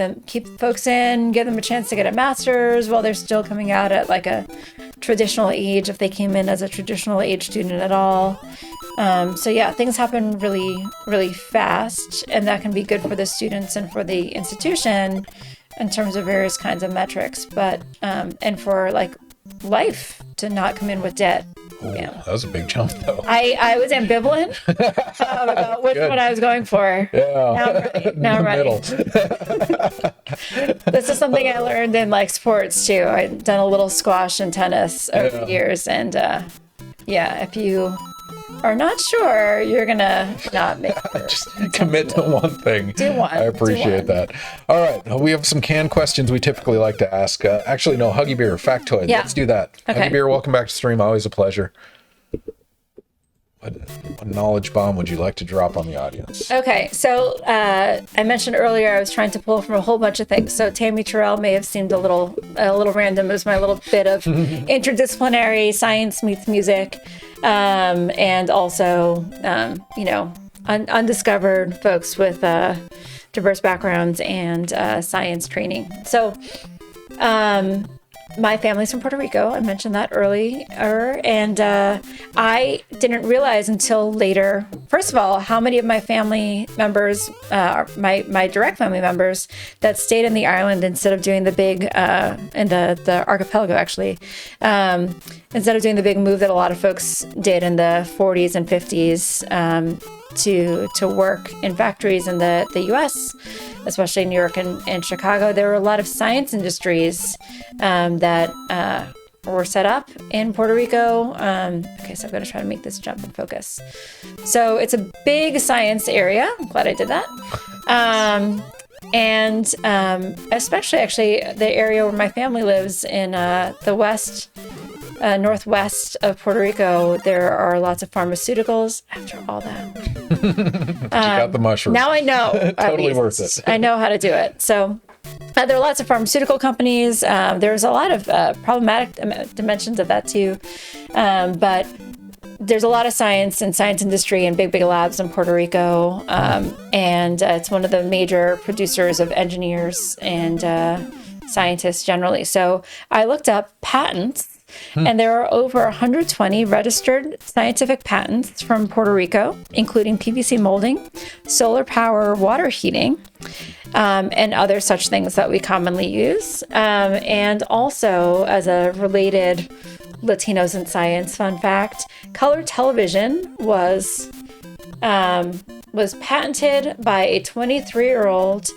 folks in, give them a chance to get a master's while they're still coming out at like a traditional age, if they came in as a traditional age student at all. So yeah, things happen really, really fast, and that can be good for the students and for the institution in terms of various kinds of metrics, but and for life to not come in with debt. Ooh, yeah. That was a big jump, though. I was ambivalent about which one I was going for. Yeah. Now I'm ready. This is something I learned in sports too. I've done a little squash and tennis over the years, and if you are not sure, you're gonna not make it. Just commit to one thing. Do one. I appreciate that. All right, we have some canned questions we typically like to ask. Actually, no, Huggy Beer, factoid. Yeah. Let's do that. Okay. Huggy Beer, welcome back to stream. Always a pleasure. What knowledge bomb would you like to drop on the audience? Okay, so I mentioned earlier I was trying to pull from a whole bunch of things. So Tammy Terrell may have seemed a little random. It was my little bit of interdisciplinary science meets music, and also undiscovered folks with diverse backgrounds and science training. So. My family's from Puerto Rico. I mentioned that earlier. And I didn't realize until later, first of all, how many of my family members, my direct family members, that stayed in the island instead of doing the big, in the archipelago, actually, instead of doing the big move that a lot of folks did in the 40s and 50s to work in factories in the U.S., especially New York and Chicago. There were a lot of science industries that were set up in Puerto Rico. Okay, so I'm going to try to make this jump and focus. So it's a big science area. I'm glad I did that. And especially actually the area where my family lives in the west, northwest of Puerto Rico, there are lots of pharmaceuticals. After all that, you got the mushrooms. Now I know. Totally worth it. I know how to do it. So there are lots of pharmaceutical companies. There's a lot of problematic dimensions of that too, but there's a lot of science and science industry and big labs in Puerto Rico, and it's one of the major producers of engineers and scientists generally. So I looked up patents. And there are over 120 registered scientific patents from Puerto Rico, including PVC molding, solar power water heating, and other such things that we commonly use. And also, as a related Latinos in Science fun fact, color television was patented by a 23-year-old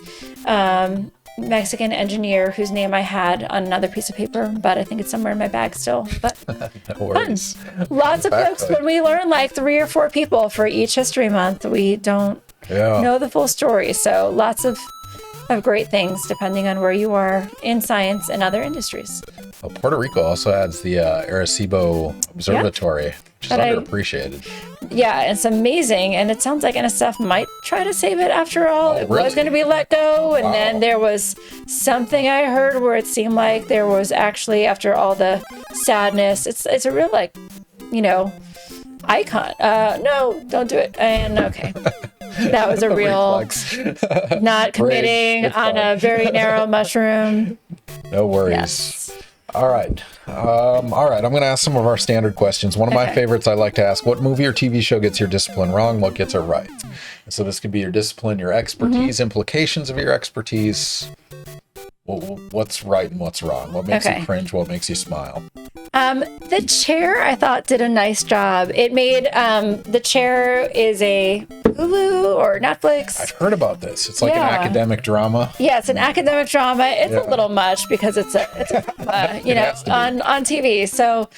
Mexican engineer whose name I had on another piece of paper, but I think it's somewhere in my bag still. But no worries. Fun. Lots of folks, when we learn 3 or 4 people for each history month, we don't know the full story. So lots of great things depending on where you are in science and other industries. Well, Puerto Rico also has the Arecibo Observatory, which is underappreciated. It's amazing. And it sounds like NSF might try to save it after all. It was going to be let go. And then there was something I heard where it seemed like there was actually, after all the sadness, it's a real icon. No, don't do it. And okay. That was a real not committing on a very narrow mushroom. No worries. Yes. All right. I'm going to ask some of our standard questions. One of my favorites I like to ask, what movie or TV show gets your discipline wrong? What gets it right? And so this could be your discipline, your expertise, implications of your expertise. What's right and what's wrong? What makes you cringe? What makes you smile? The chair, I thought, did a nice job. It made the chair is a Hulu or Netflix. I've heard about this. It's like an academic drama. Yeah, it's an academic drama. It's a little much because it's a drama, you know, on TV. So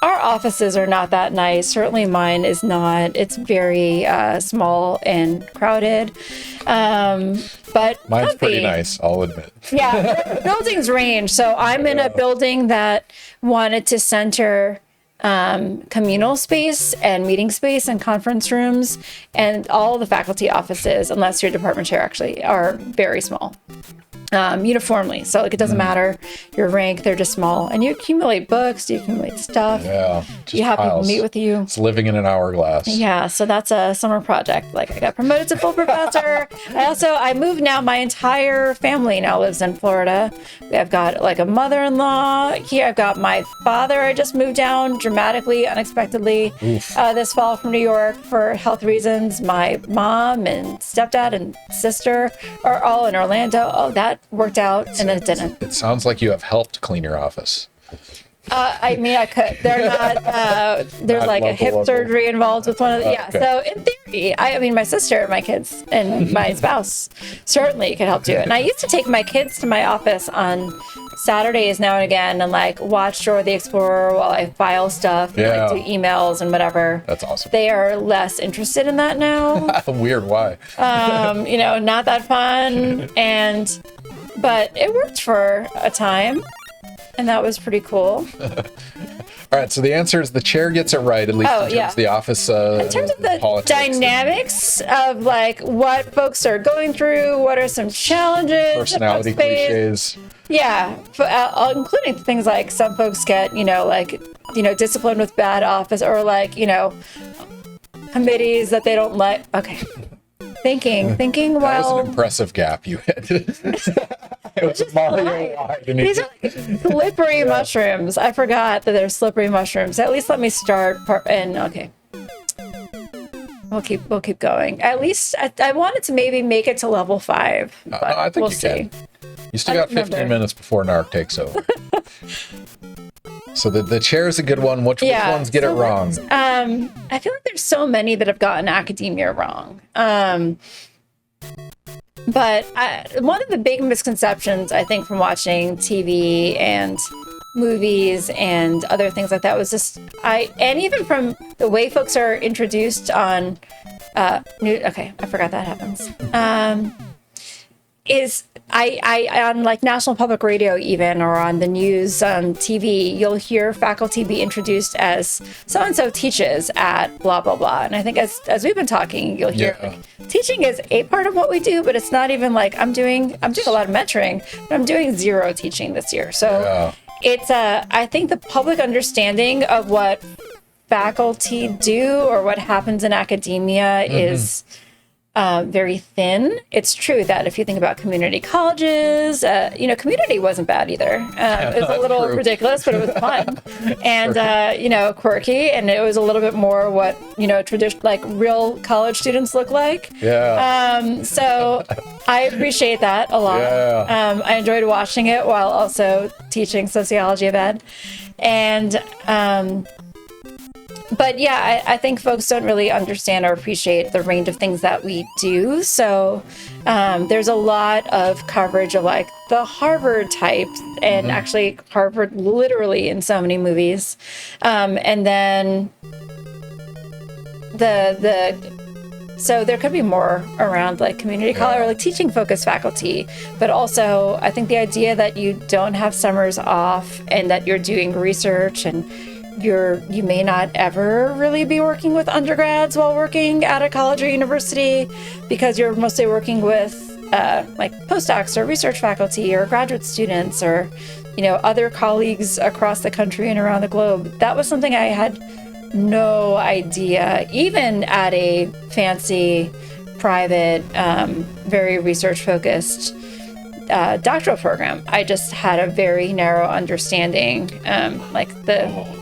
our offices are not that nice. Certainly mine is not. It's very small and crowded. But mine's comfy. pretty nice, I'll admit. Yeah, buildings range. So I'm in a building that wanted to center communal space and meeting space and conference rooms, and all the faculty offices, unless you're department chair, actually are very small. Uniformly. So like it doesn't matter your rank, they're just small. And you accumulate books, you accumulate stuff. Yeah. You have people meet with you. It's living in an hourglass. Yeah, so that's a summer project. Like I got promoted to full professor. I moved now. My entire family now lives in Florida. I've got like a mother-in-law here. I've got my father. I just moved down dramatically, unexpectedly this fall from New York for health reasons. My mom and stepdad and sister are all in Orlando. Oh, that worked out, and then it didn't. It sounds like you have helped clean your office. I mean, I could. They're not. There's not like a hip surgery involved with one of the. Yeah. Okay. So in theory, I mean, my sister, my kids, and my spouse certainly could help do it. And I used to take my kids to my office on Saturdays now and again, and like watch Dora the Explorer while I file stuff, and, like, do emails and whatever. That's awesome. They are less interested in that now. Weird. Why? You know, not that fun, but it worked for a time. And that was pretty cool. All right, so the answer is the chair gets it right, at least in terms of the office in terms of the dynamics of like what folks are going through, what are some challenges, personality cliches. Yeah, including things like some folks get, disciplined with bad office, or like, committees that they don't like. Okay. Thinking That while... was an impressive gap you hit. It was Mario wide. These are like slippery mushrooms. I forgot that they're slippery mushrooms. At least let me start. Okay. We'll keep going. At least I wanted to maybe make it to level 5. But I think we'll you see. can. You still got 15 minutes before NARC takes over. So the chair is a good one. Which ones get it wrong? I feel like there's so many that have gotten academia wrong. But one of the big misconceptions, I think, from watching TV and movies and other things like that was just, and even from the way folks are introduced on, I forgot that happens, is on like National Public Radio even, or on the news on TV, you'll hear faculty be introduced as so-and-so teaches at blah, blah, blah. And I think as we've been talking, you'll hear like, teaching is a part of what we do, but it's not even like I'm doing a lot of mentoring, but I'm doing 0 teaching this year. So it's I think the public understanding of what faculty do or what happens in academia is very thin. It's true that if you think about community colleges, community wasn't bad either. It was a little ridiculous, but it was fun and, quirky. And it was a little bit more what, like real college students look like. Yeah. So I appreciate that a lot. Yeah. I enjoyed watching it while also teaching sociology of ed. And, but yeah, I think folks don't really understand or appreciate the range of things that we do. So there's a lot of coverage of like the Harvard type, and actually Harvard literally in so many movies. And then so there could be more around like community college or like teaching focused faculty, but also I think the idea that you don't have summers off and that you're doing research and you may not ever really be working with undergrads while working at a college or university, because you're mostly working with like postdocs or research faculty or graduate students or other colleagues across the country and around the globe. That was something I had no idea, even at a fancy private very research focused doctoral program. I just had a very narrow understanding.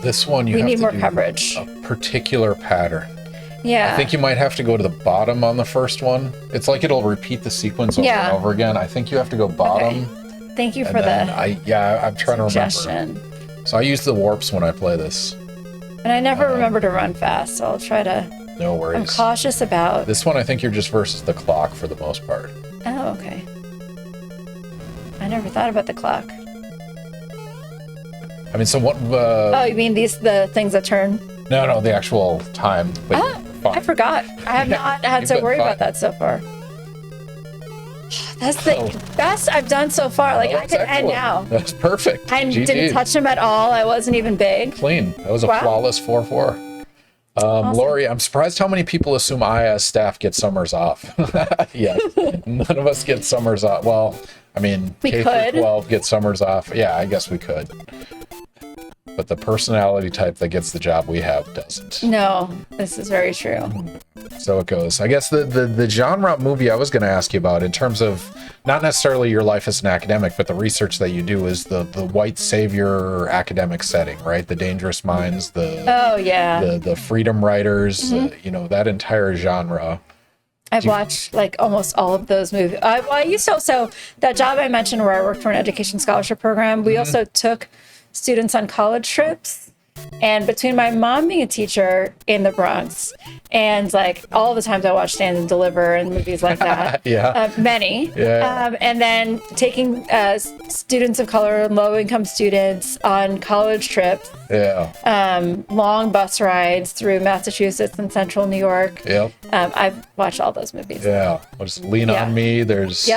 This one we need more coverage. A particular pattern. Yeah. I think you might have to go to the bottom on the first one. It's like it'll repeat the sequence over and over again. I think you have to go bottom Thank you And for then the I'm trying to suggestion. remember. So I use the warps when I play this. And I never remember to run fast, so I'll try to. No worries. I'm cautious about. This one, I think you're just versus the clock for the most part. Oh, okay. I never thought about the clock. I mean, so what? Oh, you mean the things that turn? No, the actual time. But I forgot. I have not had to worry about that so far. That's the best I've done so far. Like, I could end now. That's perfect. I GG. didn't touch him at all. I wasn't even big. Clean. That was a flawless 4-4. Awesome. Lori, I'm surprised how many people assume I, as staff, get summers off. Yes, none of us get summers off. Well, I mean, we K-12 get summers off. Yeah, I guess we could. But the personality type that gets the job we have doesn't. No, this is very true. So it goes. I guess the genre movie I was going to ask you about, in terms of not necessarily your life as an academic, but the research that you do, is the white savior academic setting, right? The Dangerous Minds, the Freedom Writers, that entire genre. I've watched like almost all of those movies. I used to also, that job I mentioned where I worked for an education scholarship program, we also took students on college trips. And between my mom being a teacher in the Bronx and like all the times I watched Stand and Deliver and movies like that, many, and then taking students of color and low-income students on college trips, long bus rides through Massachusetts and central New York. I've watched all those movies. Just Lean on Me. There's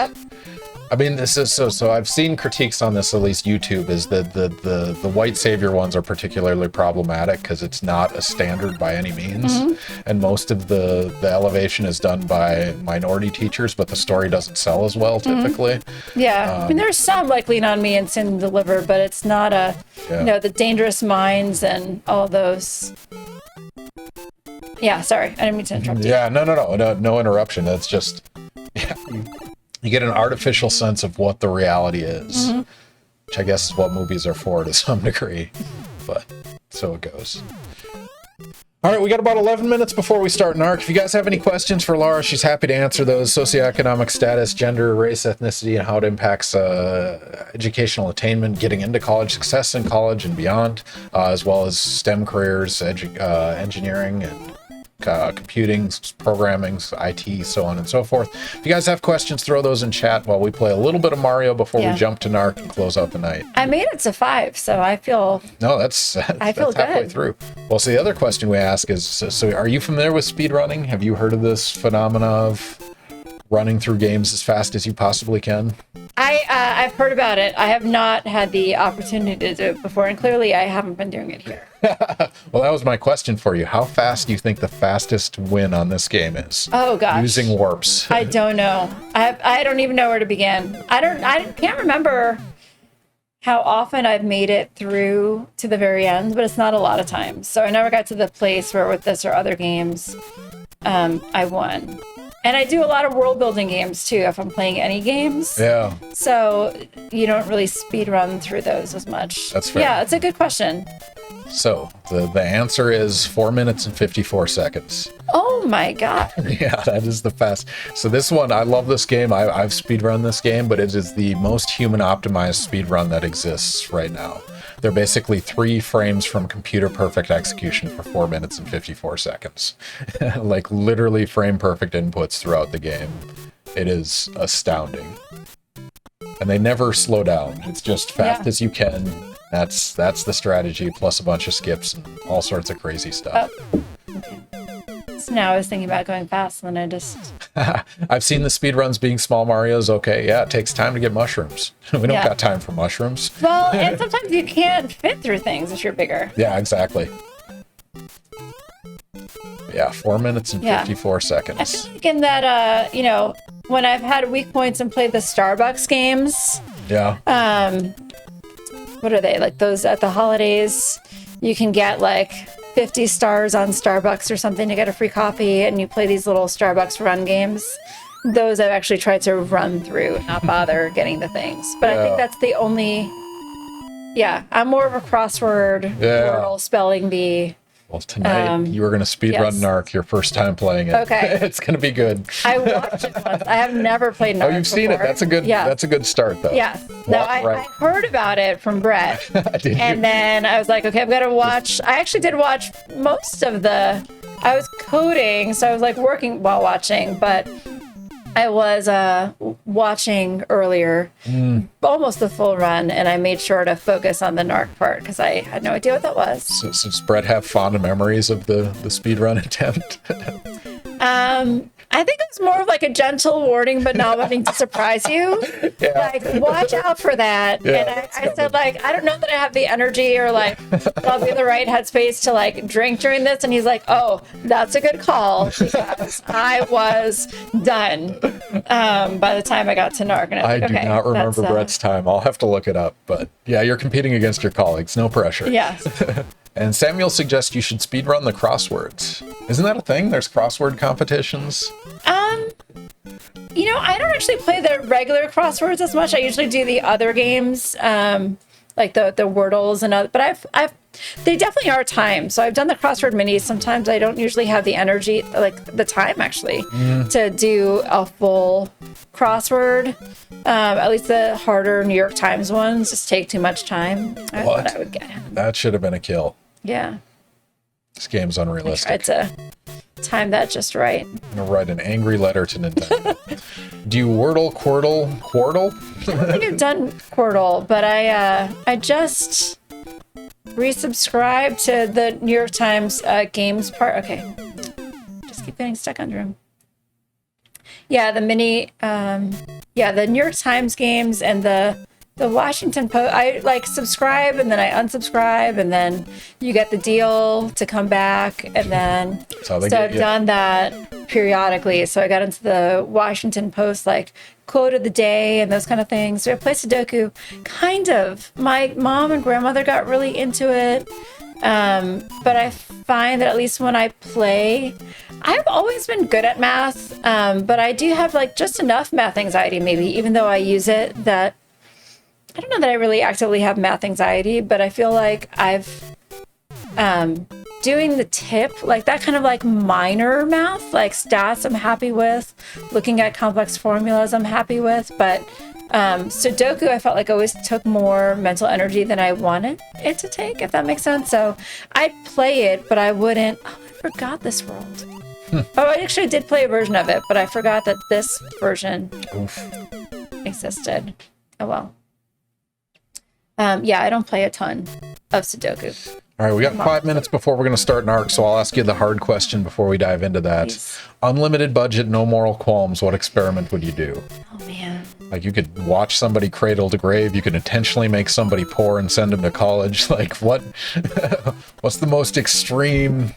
I mean, this is so I've seen critiques on this, at least YouTube, is that the white savior ones are particularly problematic because it's not a standard by any means. And most of the elevation is done by minority teachers, but the story doesn't sell as well typically. I mean, there's some like Lean on Me and Sin and Deliver, but it's not the Dangerous Minds and all those. Sorry, I didn't mean to interrupt you. No interruption. That's just you get an artificial sense of what the reality is, which I guess is what movies are for to some degree, but so it goes. All right, we got about 11 minutes before we start NARC. If you guys have any questions for Lara, she's happy to answer those. Socioeconomic status, gender, race, ethnicity, and how it impacts educational attainment, getting into college, success in college and beyond, as well as STEM careers, engineering, and computing, programming, IT, so on and so forth. If you guys have questions, throw those in chat while we play a little bit of Mario before we jump to NARC and close out the night. I made it to 5, so I feel... No, that's halfway good. through. Well, so the other question we ask is, so are you familiar with speedrunning? Have you heard of this phenomena of running through games as fast as you possibly can? I've heard about it. I have not had the opportunity to do it before, and clearly I haven't been doing it here. Well, that was my question for you. How fast do you think the fastest win on this game is? Oh gosh, using warps. I don't know. I don't even know where to begin. I can't remember how often I've made it through to the very end, but it's not a lot of times. So I never got to the place where with this or other games, I won. And I do a lot of world building games too, if I'm playing any games. Yeah. So you don't really speed run through those as much. That's fair. Yeah, it's a good question. So the answer is 4 minutes and 54 seconds. Oh my God. Yeah, that is the fast. So this one, I love this game. I've speedrun this game, but it is the most human optimized speedrun that exists right now. They're basically 3 frames from computer perfect execution for 4 minutes and 54 seconds. Like literally frame perfect inputs throughout the game. It is astounding. And they never slow down. It's just fast as you can. That's the strategy, plus a bunch of skips and all sorts of crazy stuff. Oh. Okay. So now I was thinking about going fast, and then I just... I've seen the speedruns being small Marios. Okay, yeah, it takes time to get mushrooms. We don't got time for mushrooms. Well, and sometimes you can't fit through things if you're bigger. Yeah, exactly. Yeah, 4 minutes and 54 seconds. I feel like in that, when I've had weak points and played the Starbucks games... Yeah. What are they? Like those at the holidays, you can get like 50 stars on Starbucks or something to get a free coffee, and you play these little Starbucks run games. Those I've actually tried to run through and not bother getting the things. But I think that's the only... Yeah, I'm more of a crossword, wordle, spelling bee. Well, tonight you are going to speedrun yes. NARC your first time playing it. Okay. It's going to be good. I watched it once. I have never played NARC. Oh, you've seen it. That's a good start, though. Yeah. No, I heard about it from Brett. And then I was like, okay, I've got to watch. I actually did watch most of I was coding, so I was like working while watching, but I was watching earlier, almost the full run, and I made sure to focus on the NARC part because I had no idea what that was. So does Brett have fond memories of the speedrun attempt? I think it was more of like a gentle warning, but not wanting to surprise you. Yeah. Like, watch out for that. Yeah, and I said, like, I don't know that I have the energy or like I'll be in the right headspace to like drink during this. And he's like, oh, that's a good call because I was done by the time I got to NARC. And I do not remember Brett's time. I'll have to look it up. But yeah, you're competing against your colleagues. No pressure. Yes. And Samuel suggests you should speedrun the crosswords. Isn't that a thing? There's crossword competitions? I don't actually play the regular crosswords as much. I usually do the other games, like the Wordles and other, but they definitely are timed. So I've done the crossword minis. Sometimes I don't usually have the energy, like the time actually, to do a full crossword. At least the harder New York Times ones just take too much time. I thought I would get him. That should have been a kill. Yeah. This game's unrealistic. I tried to time that just right. I'm going to write an angry letter to Nintendo. Do you Quordle? I don't think I've done Quordle, but I just resubscribed to the New York Times games part. Okay. Just keep getting stuck under him. Yeah, the mini, the New York Times games and the Washington Post. I like subscribe and then I unsubscribe and then you get the deal to come back and then so I've done that periodically. So I got into the Washington Post like quote of the day and those kind of things. So I play Sudoku. Kind of. My mom and grandmother got really into it. But I find that at least when I play, I've always been good at math, but I do have like just enough math anxiety maybe, even though I use it, that I don't know that I really actively have math anxiety, but I feel like I've doing the tip, like that kind of like minor math, like stats I'm happy with, looking at complex formulas I'm happy with, but Sudoku I felt like always took more mental energy than I wanted it to take, if that makes sense. So I'd play it, but I wouldn't. Oh, I forgot this world. Oh, I actually did play a version of it, but I forgot that this version existed. Oh well. I don't play a ton of Sudoku. All right, we got 5 minutes before we're going to start NARC, so I'll ask you the hard question before we dive into that. Please. Unlimited budget, no moral qualms. What experiment would you do? Oh, man. Like, you could watch somebody cradle to grave. You could intentionally make somebody poor and send them to college. Like, what's the most extreme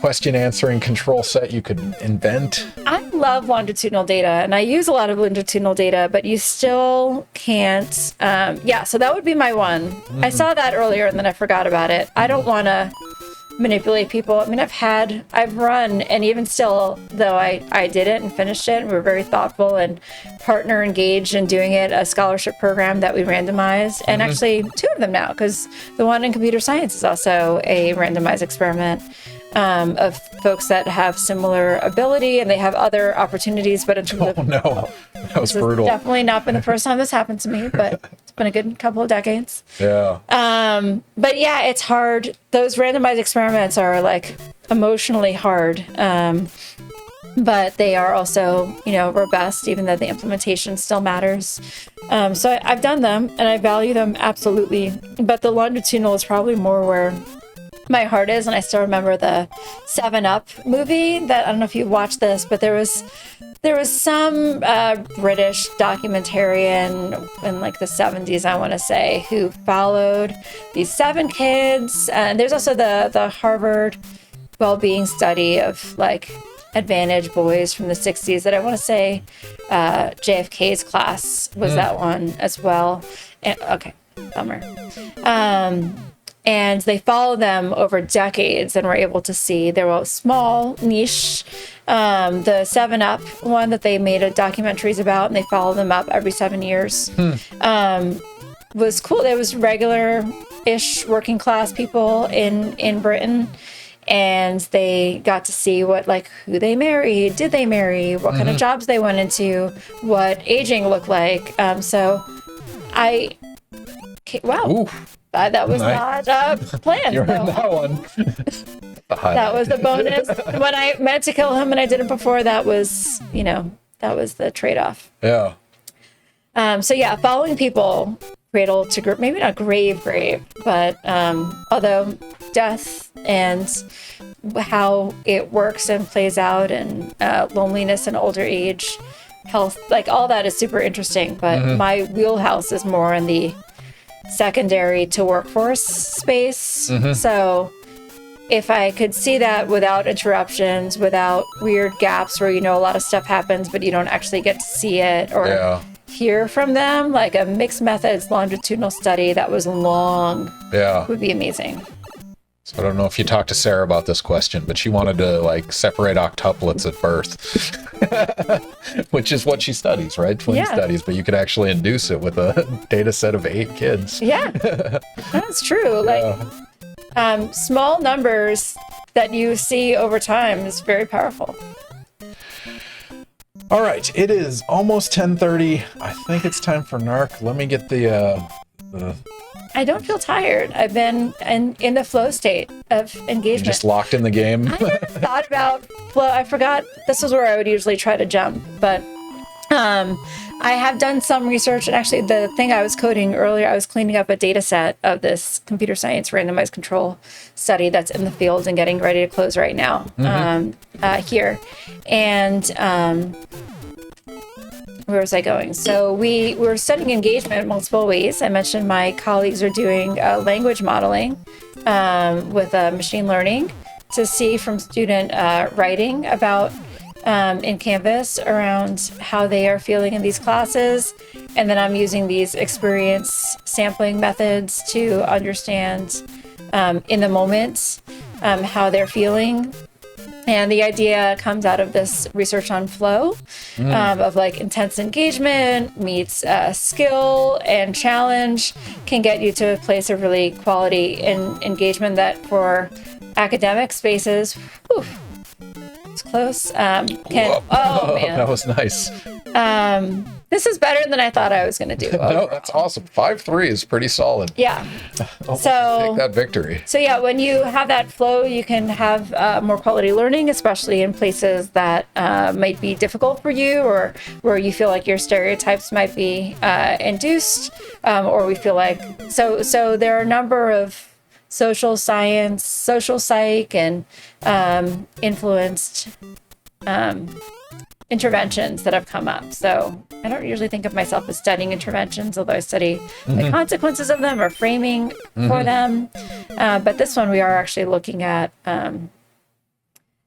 question answering control set you could invent? I love longitudinal data, and I use a lot of longitudinal data, but you still can't. So that would be my one. I saw that earlier, and then I forgot about it. I don't want to manipulate people. I mean, I've run, and even still, though I did it and finished it, and we were very thoughtful and partner engaged in doing it, a scholarship program that we randomized, and actually 2 of them now, because the one in computer science is also a randomized experiment. Of folks that have similar ability and they have other opportunities, but in terms of that was brutal. Definitely not been the first time this happened to me, but it's been a good couple of decades. Yeah. But yeah, it's hard. Those randomized experiments are like emotionally hard, but they are also, robust, even though the implementation still matters. So I've done them and I value them absolutely, but the longitudinal is probably more where my heart is. And I still remember the 7-Up movie that, I don't know if you watched this, but there was some British documentarian in like the 70s, I want to say, who followed these 7 kids. And there's also the Harvard well-being study of like advantaged boys from the 60s that I want to say JFK's class was that one as well. And, okay, bummer. And they follow them over decades and were able to see there was a small niche, the 7-Up one that they made documentaries about, and they follow them up every 7 years. Was cool. There was regular middle-ish working class people in Britain, and they got to see what, like, who they married, did they marry, what kind of jobs they went into, what aging looked like. So I, wow, Ooh, that was nice. not planned. You're So in that one. that was a bonus. When I meant to kill him and I didn't before, that was, that was the trade-off. Yeah. So yeah, following people cradle to maybe not grave, but although death and how it works and plays out, and loneliness in older age, health, like all that is super interesting. But my wheelhouse is more in the secondary to workforce space. So if I could see that without interruptions, without weird gaps where, a lot of stuff happens, but you don't actually get to see it or hear from them, like a mixed methods longitudinal study that was long would be amazing. So I don't know if you talked to Sarah about this question, but she wanted to like separate octuplets at birth, which is what she studies, right? Twin studies, but you could actually induce it with a data set of 8 kids. Yeah, that's true. Like small numbers that you see over time is very powerful. All right, it is almost 10:30. I think it's time for NARC. Let me get the I don't feel tired. I've been in the flow state of engagement. just locked in the game. I never thought about flow. I forgot this was where I would usually try to jump, but I have done some research, and actually the thing I was coding earlier, I was cleaning up a data set of this computer science randomized control study that's in the field and getting ready to close right now here. And where was I going? So we were studying engagement in multiple ways. I mentioned my colleagues are doing language modeling with machine learning to see from student writing about in Canvas around how they are feeling in these classes. And then I'm using these experience sampling methods to understand in the moment how they're feeling. And the idea comes out of this research on flow of like intense engagement meets skill and challenge can get you to a place of really quality in engagement that for academic spaces, it's close. Oh man, that was nice. This is better than I thought I was going to do. No, that's awesome. 5.3 is pretty solid. Yeah. So take that victory. So yeah, when you have that flow, you can have more quality learning, especially in places that might be difficult for you, or where you feel like your stereotypes might be induced, or we feel like so there are a number of social science, social psych, and influenced interventions that have come up. So I don't usually think of myself as studying interventions, although I study the consequences of them or framing for them. But this one, we are actually looking at an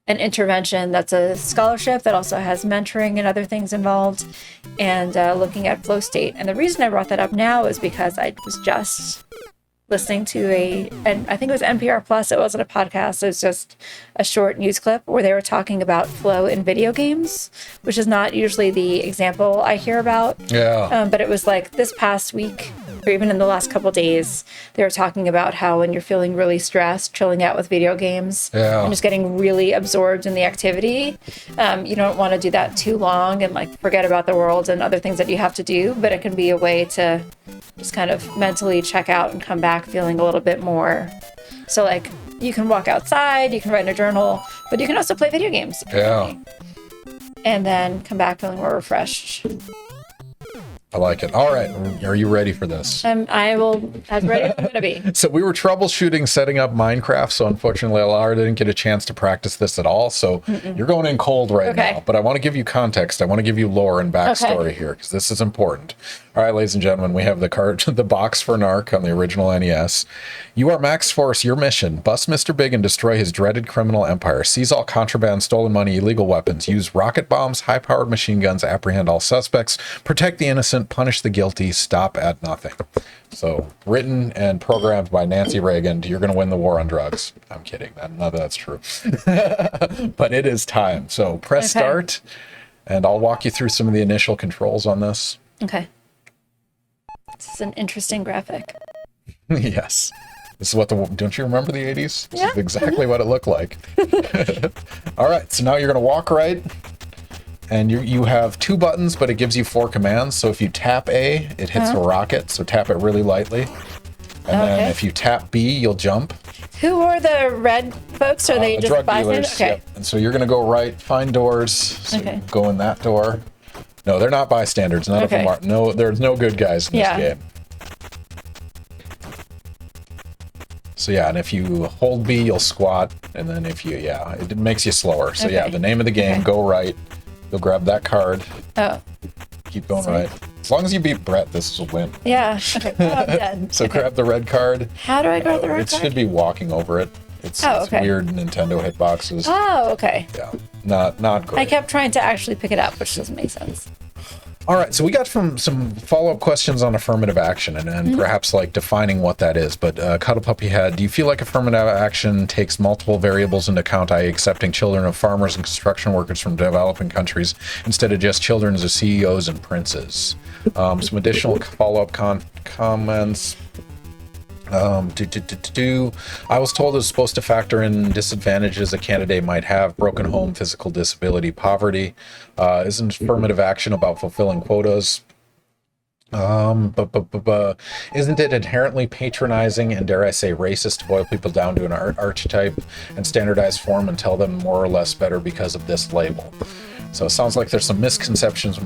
intervention that's a scholarship that also has mentoring and other things involved, and looking at flow state. And the reason I brought that up now is because I was just listening to and I think it was NPR Plus. It wasn't a podcast. It was just a short news clip where they were talking about flow in video games, which is not usually the example I hear about. Yeah. But it was like this past week, or even in the last couple of days, they were talking about how when you're feeling really stressed, chilling out with video games and just getting really absorbed in the activity, you don't want to do that too long and like forget about the world and other things that you have to do. But it can be a way to just kind of mentally check out and come back feeling a little bit more. So like you can walk outside, you can write in a journal, but you can also play video games. Yeah. And then come back feeling more refreshed. I like it. All right. Are you ready for this? I will, as ready as I'm going to be. So we were troubleshooting setting up Minecraft. So unfortunately, Lara didn't get a chance to practice this at all. So you're going in cold right now. But I want to give you context. I want to give you lore and backstory here, because this is important. All right, ladies and gentlemen, we have the box for NARC on the original NES. You are Max Force. Your mission: bust Mr. Big and destroy his dreaded criminal empire. Seize all contraband, stolen money, illegal weapons. Use rocket bombs, high-powered machine guns. Apprehend all suspects. Protect the innocent. Punish the guilty. Stop at nothing. So, written and programmed by Nancy Reagan. You're going to win the war on drugs. I'm kidding. None of that's true. But it is time. So press start, and I'll walk you through some of the initial controls on this. Okay. This is an interesting graphic. Yes. This is what don't you remember the 80s? This Yeah. is exactly what it looked like. All right, so now you're going to walk right. And you have 2 buttons, but it gives you 4 commands. So if you tap A, it hits the rocket. So tap it really lightly. And then if you tap B, you'll jump. Who are the red folks? Are they The just drug bystanders? dealers. Okay. Yep. And so you're going to go right, find doors. So Okay. go in that door. No, they're not bystanders. None of them are. No, there's no good guys in this game. So yeah, and if you hold B, you'll squat. And then if you, it makes you slower. So yeah, the name of the game, go right. You'll grab that card. Oh. Keep going right. As long as you beat Brett, this is a win. Yeah. Okay. Oh, I'm dead. So grab the red card. How do I grab the red It card? should be walking over it. It's weird Nintendo hitboxes. Oh, okay. Yeah, not great. I kept trying to actually pick it up, which doesn't make sense. All right, so we got some follow-up questions on affirmative action and perhaps like defining what that is. But Cuddle Puppy Head, do you feel like affirmative action takes multiple variables into account, i.e. accepting children of farmers and construction workers from developing countries instead of just children of CEOs and princes? Some additional follow-up comments. I was told it was supposed to factor in disadvantages a candidate might have: broken home, physical disability, poverty. Isn't affirmative action about fulfilling quotas? Isn't it inherently patronizing and, dare I say, racist to boil people down to an archetype and standardized form and tell them more or less better because of this label? So it sounds like there's some misconceptions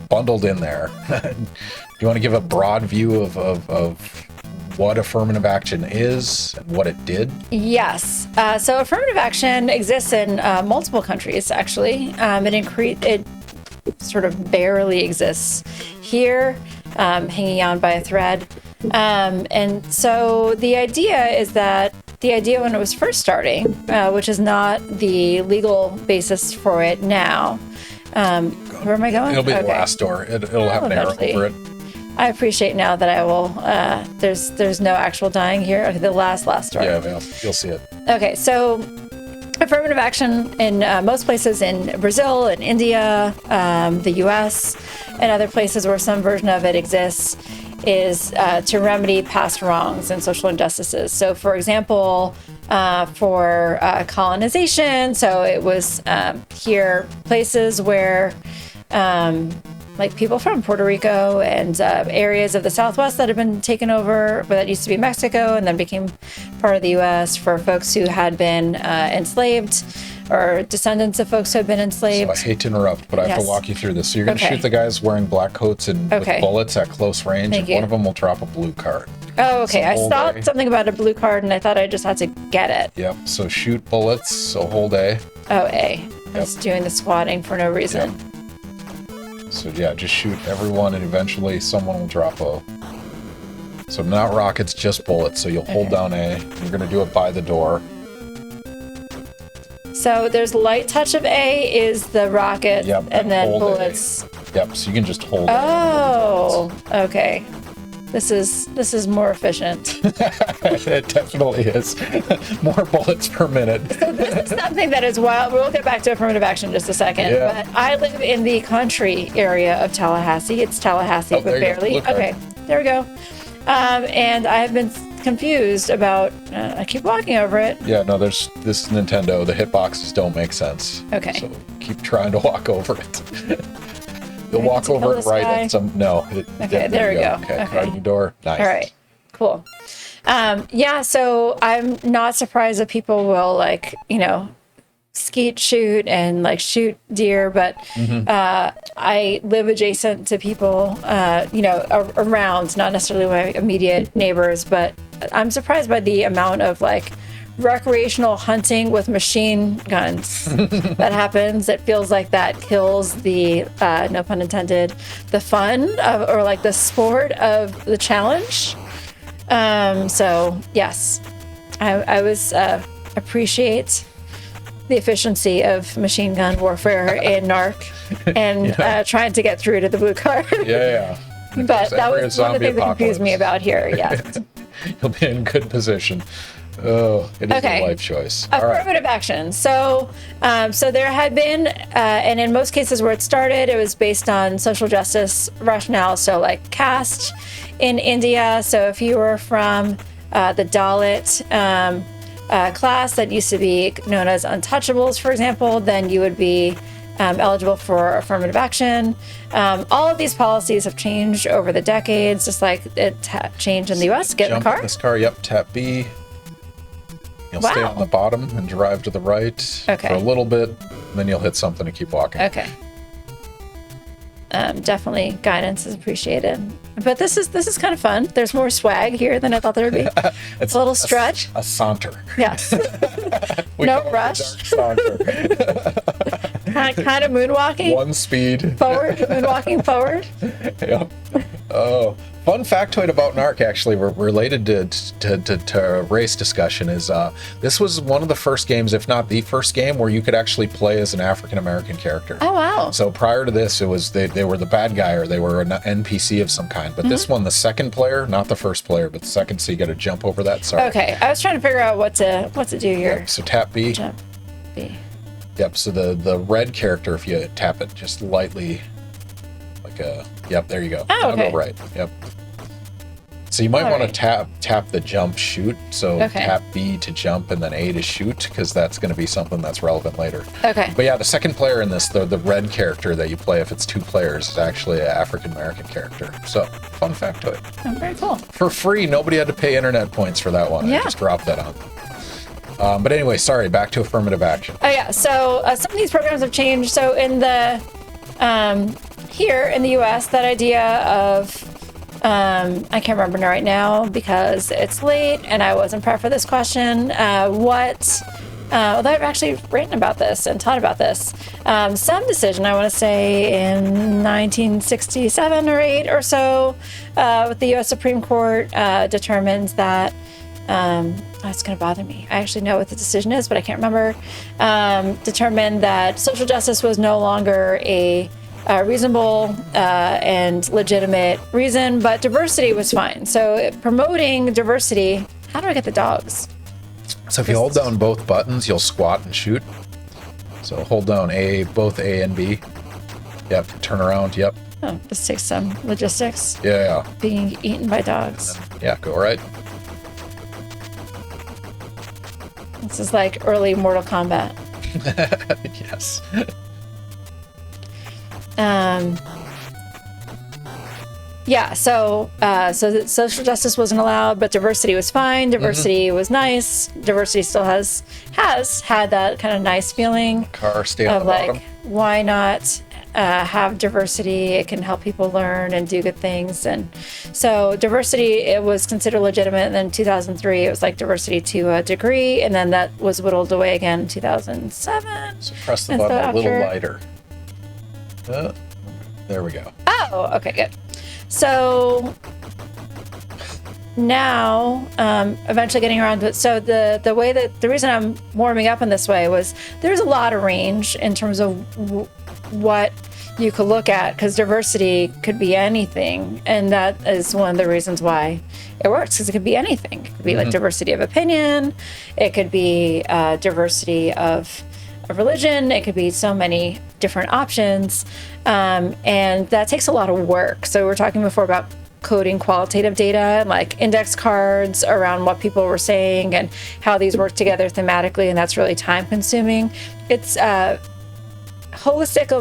bundled in there. Do you want to give a broad view of what affirmative action is and what it did? Yes. So affirmative action exists in multiple countries, actually. It sort of barely exists here, hanging on by a thread. And so the idea when it was first starting, which is not the legal basis for it now. Where am I going? It'll be the last door. It'll have an arrow over it. I appreciate now that I will, there's no actual dying here. Okay, the last door. Yeah, you'll see it. Okay, so affirmative action in most places in Brazil and India, the US, and other places where some version of it exists is to remedy past wrongs and social injustices. So, for example, for colonization, so it was here places where like people from Puerto Rico and areas of the Southwest that have been taken over, but that used to be Mexico and then became part of the U.S. for folks who had been enslaved or descendants of folks who had been enslaved. So I hate to interrupt, but I have to walk you through this. So you're going to shoot the guys wearing black coats and with bullets at close range, and one of them will drop a blue card. Oh, okay. So I saw something about a blue card, and I thought I just had to get it. Yep. So shoot bullets. So hold A. Oh, A. I was doing the squatting for no reason. Yep. So yeah, just shoot everyone, and eventually someone will drop a. So not rockets, just bullets. So you'll hold down A. You're going to do it by the door. So there's light touch of A is the rocket, and then bullets. Yep. So you can just hold. Oh, okay. This is more efficient. It definitely is. More bullets per minute. So this is something that is wild. We'll get back to affirmative action in just a second. Yeah. But I live in the country area of Tallahassee. It's Tallahassee, but barely. Okay, there we go. And I have been confused about. I keep walking over it. Yeah, no. This is Nintendo. The hitboxes don't make sense. Okay. So keep trying to walk over it. You'll walk over it right at some. No. Okay, there we go. Okay. Right in the door. Nice. All right. Cool. Yeah. So I'm not surprised that people will skeet shoot and shoot deer, but I live adjacent to people, around, not necessarily my immediate neighbors, but I'm surprised by the amount of recreational hunting with machine guns that happens. It feels like that kills the, no pun intended, the fun of, or the sport of the challenge. So yes, I was appreciate the efficiency of machine gun warfare in NARC and trying to get through to the blue card. Yeah. But that was one of the things that confused me about here. Yes. You'll be in good position. Oh, it is a life choice. Affirmative action. So there had been, and in most cases where it started, it was based on social justice rationale. So caste in India. So if you were from the Dalit class that used to be known as untouchables, for example, then you would be eligible for affirmative action. All of these policies have changed over the decades, just like it changed in the U.S. Get in the car. In this car, yep, tap B. You'll stay on the bottom and drive to the right for a little bit, and then you'll hit something to keep walking. Okay. Definitely guidance is appreciated. But this is kind of fun. There's more swag here than I thought there would be. It's a little stretch. A saunter. Yes. No rush. Saunter. kind of moonwalking. One speed. Forward, moonwalking forward. Yep. Oh, fun factoid about NARC, actually, related to race discussion, is this was one of the first games, if not the first game, where you could actually play as an African American character. Oh, wow. So prior to this, it was they were the bad guy, or they were an NPC of some kind. But this one, the second player, not the first player, but the second, so you got to jump over that. Sorry. Okay, I was trying to figure out what to do here. Yep, so tap B. Jump B. Yep, so the red character, if you tap it just lightly, like yep, there you go. Oh, okay. Now go right. Yep. So you might want to tap the jump shoot. So tap B to jump and then A to shoot, because that's going to be something that's relevant later. Okay. But yeah, the second player in this, the red character that you play, if it's 2 players, is actually an African American character. So fun factoid. Oh, very cool. For free, nobody had to pay internet points for that one. Yeah. I just dropped that on them. But anyway, sorry, back to affirmative action. Oh yeah, so some of these programs have changed. So in the here in the U.S., that idea of I can't remember right now because it's late and I wasn't prepped for this question. Although I've actually written about this and taught about this. Some decision, I want to say in 1967 or 8 or so, with the U.S. Supreme Court determines that. It's going to bother me. I actually know what the decision is, but I can't remember. Determined that social justice was no longer a reasonable and legitimate reason, but diversity was fine. So promoting diversity. How do I get the dogs? So if you hold down both buttons, you'll squat and shoot. So hold down both A and B. Yep. Turn around. Yep. Oh, this takes some logistics. Yeah. Being eaten by dogs. Yeah. Go right. This is like early Mortal Kombat. Yes. Yeah, so social justice wasn't allowed, but diversity was fine. Diversity was nice. Diversity still has had that kind of nice feeling. Car, stay on the like, bottom. Why not have diversity? It can help people learn and do good things. And so diversity, it was considered legitimate. And then in 2003, it was like diversity to a degree. And then that was whittled away again in 2007. So press the button a little lighter. There we go. Oh, okay, good. So now, eventually getting around to it. So the way that the reason I'm warming up in this way was there's a lot of range in terms of what you could look at, because diversity could be anything, and that is one of the reasons why it works, because it could be anything. It could be like diversity of opinion. It could be diversity of religion. It could be so many different options, and that takes a lot of work. So we were talking before about coding qualitative data and like index cards around what people were saying and how these work together thematically, and that's really time consuming. It's holistic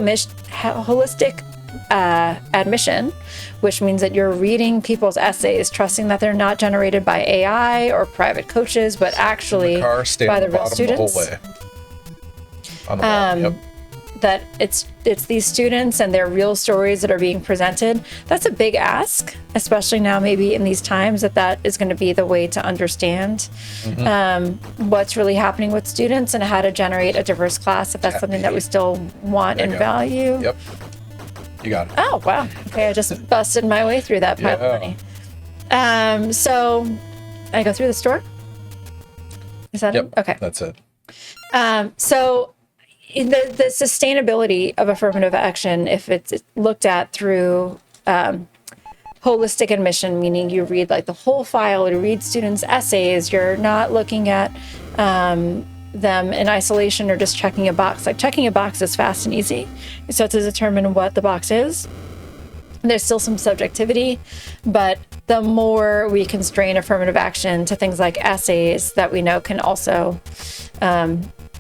admission, which means that you're reading people's essays, trusting that they're not generated by AI or private coaches, but actually by the real students. The whole way. On the bottom, yep. That it's these students and their real stories that are being presented. That's a big ask, especially now maybe in these times that is going to be the way to understand what's really happening with students and how to generate a diverse class, if that's something that we still want and value. Yep. You got it. Oh, wow. Okay, I just busted my way through that pile of money. So I go through the store? Is that it? Okay. That's it. So the sustainability of affirmative action, if it's looked at through holistic admission, meaning you read like the whole file, you read students' essays, you're not looking at them in isolation or just checking a box. Like checking a box is fast and easy. So to determine what the box is, there's still some subjectivity, but the more we constrain affirmative action to things like essays that we know can also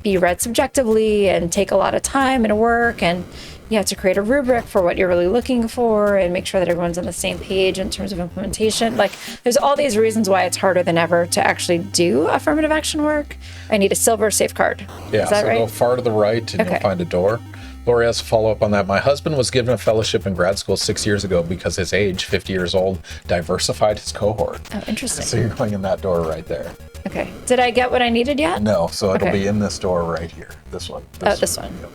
be read subjectively and take a lot of time and work, and you have to create a rubric for what you're really looking for and make sure that everyone's on the same page in terms of implementation. Like, there's all these reasons why it's harder than ever to actually do affirmative action work. I need a silver safeguard. Yeah, Is that so right? go far to the right and you'll find a door. Lori has a follow-up on that. My husband was given a fellowship in grad school 6 years ago because his age, 50 years old, diversified his cohort. Oh, interesting. So you're going in that door right there. Okay. Did I get what I needed yet? No, so it'll Okay. be in this door right here. This one. This one. Yep.